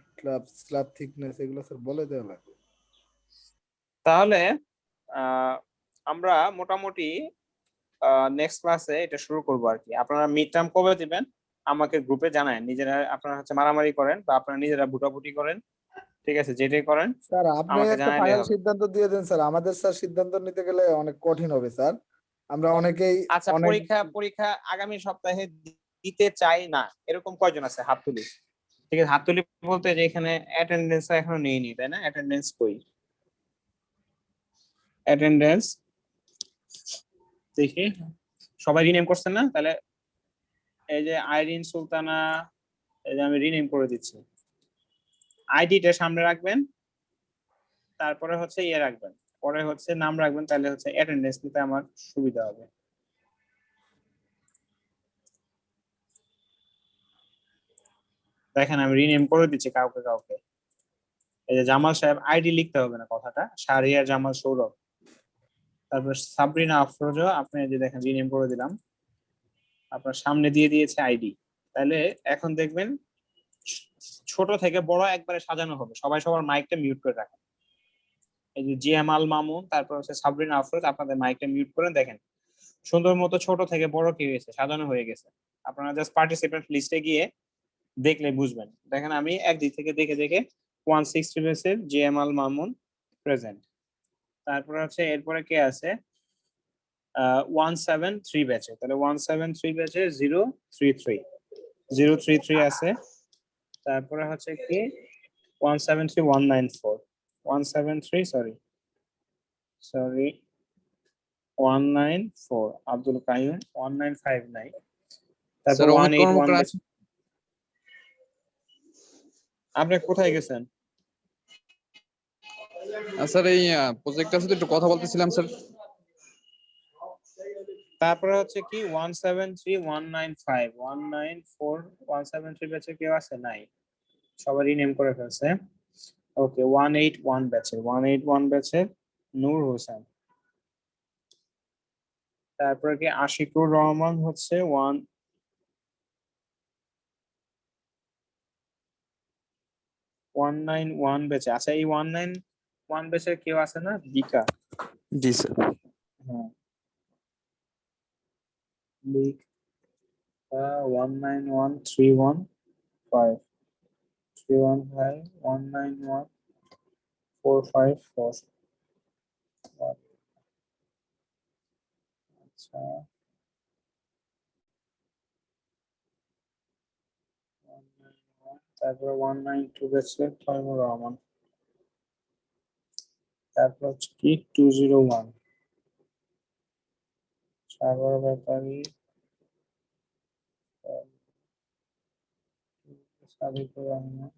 M: স্ল্যাব থিকনেস, এগুলো স্যার বলে দেওয়া লাগবে।
A: তাহলে আমরা মোটামুটি নেক্সট ক্লাসে এটা শুরু করবো আর কি। আপনারা মিড টার্ম কবে দিবেন আমাকে গ্রুপে জানায়, নিজেরা আপনারা হচ্ছে মারামারি করেন বা আপনারা নিজেরা ভুটাভুটি করেন, ঠিক আছে, যেটাই করেন
M: স্যার আপনি
A: আমাকে
M: একটা
A: জানাইলে
M: ফাইনাল
A: হবে।
M: সিদ্ধান্ত দিয়ে দেন স্যার, আমাদের স্যার সিদ্ধান্ত নিতে গেলে অনেক কঠিন হবে স্যার। আমরা অনেকেই
A: আচ্ছা,
M: অনেক
A: পরীক্ষা আগামী সপ্তাহে দিতে চাই না এরকম কয়জন আছে, হাত তুলি। ঠিক আছে, হাত তুলি বলতে যে এখানে অ্যাটেন্ডেন্স এখনো নেইনি, তাই না? অ্যাটেন্ডেন্স কই, অ্যাটেন্ডেন্স দেখি, সবাই রিনেম করছেন না? তাহলে এই যে আইরিন সুলতানা, এই যে আমি রিনেম করে দিচ্ছি, আইডিটা সামনে রাখবেন, তারপরে হচ্ছে ইয়ে রাখবেন, পরে হচ্ছে নাম রাখবেন, তাহলে হচ্ছে অ্যাটেন্ডেন্স নিতে আমার সুবিধা হবে। দেখেন আমি রিনেম করে দিচ্ছি কাউকে কাউকে। এই যে জামাল সাহেব, আইডি লিখতে হবে না কথাটা, শাহরিয়ার জামাল সৌরভ, তারপর সাবরিনা আফরোজা, আপনি এই যে দেখেন রিনেম করে দিলাম, আপনার সামনে দিয়ে দিয়েছে আইডি। তাহলে এখন দেখবেন ছোট থেকে বড় একবারে সাজানো হবে, সবাই সবার মাইকটা মিউট করে রাখেন। এই যে জিএমআল মামুন, তারপর হচ্ছে সাবরিনা আফরোজ, আপনাদের মাইকটা মিউট করে দেখেন সুন্দর মতো ছোট থেকে বড় কি হয়েছে, সাজানো হয়ে গেছে। আপনারা জাস্ট পার্টিসিপেন্ট লিস্টে গিয়ে দেখলে বুঝবেন। দেখেন আমি একদিক থেকে দেখে দেখে 160 বেসের জিএমআল মামুন প্রেজেন্ট, তারপর হচ্ছে এরপরে কে আছে 173 ব্যাচে, তাহলে 173 ব্যাচে 033 আছে। তারপরে হচ্ছে কি 173 194 173 সরি 194 আব্দুল কাইয়ুম, 1959, তারপর
J: স্যার অমিত
A: 181
J: কর্মকার
A: ব্যাচ। আপনি কোথায় গেছেন?
J: স্যার এই প্রজেক্টটার সাথে একটু কথা বলতেছিলাম স্যার।
A: তারপরে হচ্ছে কি 173 195 194 173 ব্যাচে কেউ আছে? নাই, সবারই নেম করে ফেলছে। ওকে, 181 ব্যাচের নূর হোসেন, তারপরে কি আশিকুর রহমান হচ্ছে 191 ব্যাচে। আচ্ছা, এই 191 ব্যাচের কেউ আছে না? বিকা।
H: জি স্যার।
A: হ্যাঁ, বিকা 191 315 191 454। আচ্ছা, 191, তারপরে 192 ব্যাচের তৈমুর রহমান, তারপর হচ্ছে কি 201 সাগর ব্যাপারী, সাদিকুর রহমান,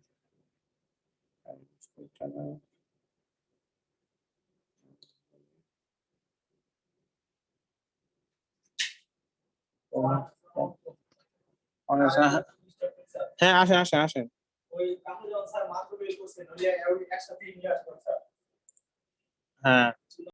A: হ্যাঁ আসেন আসেন আসেন। হ্যাঁ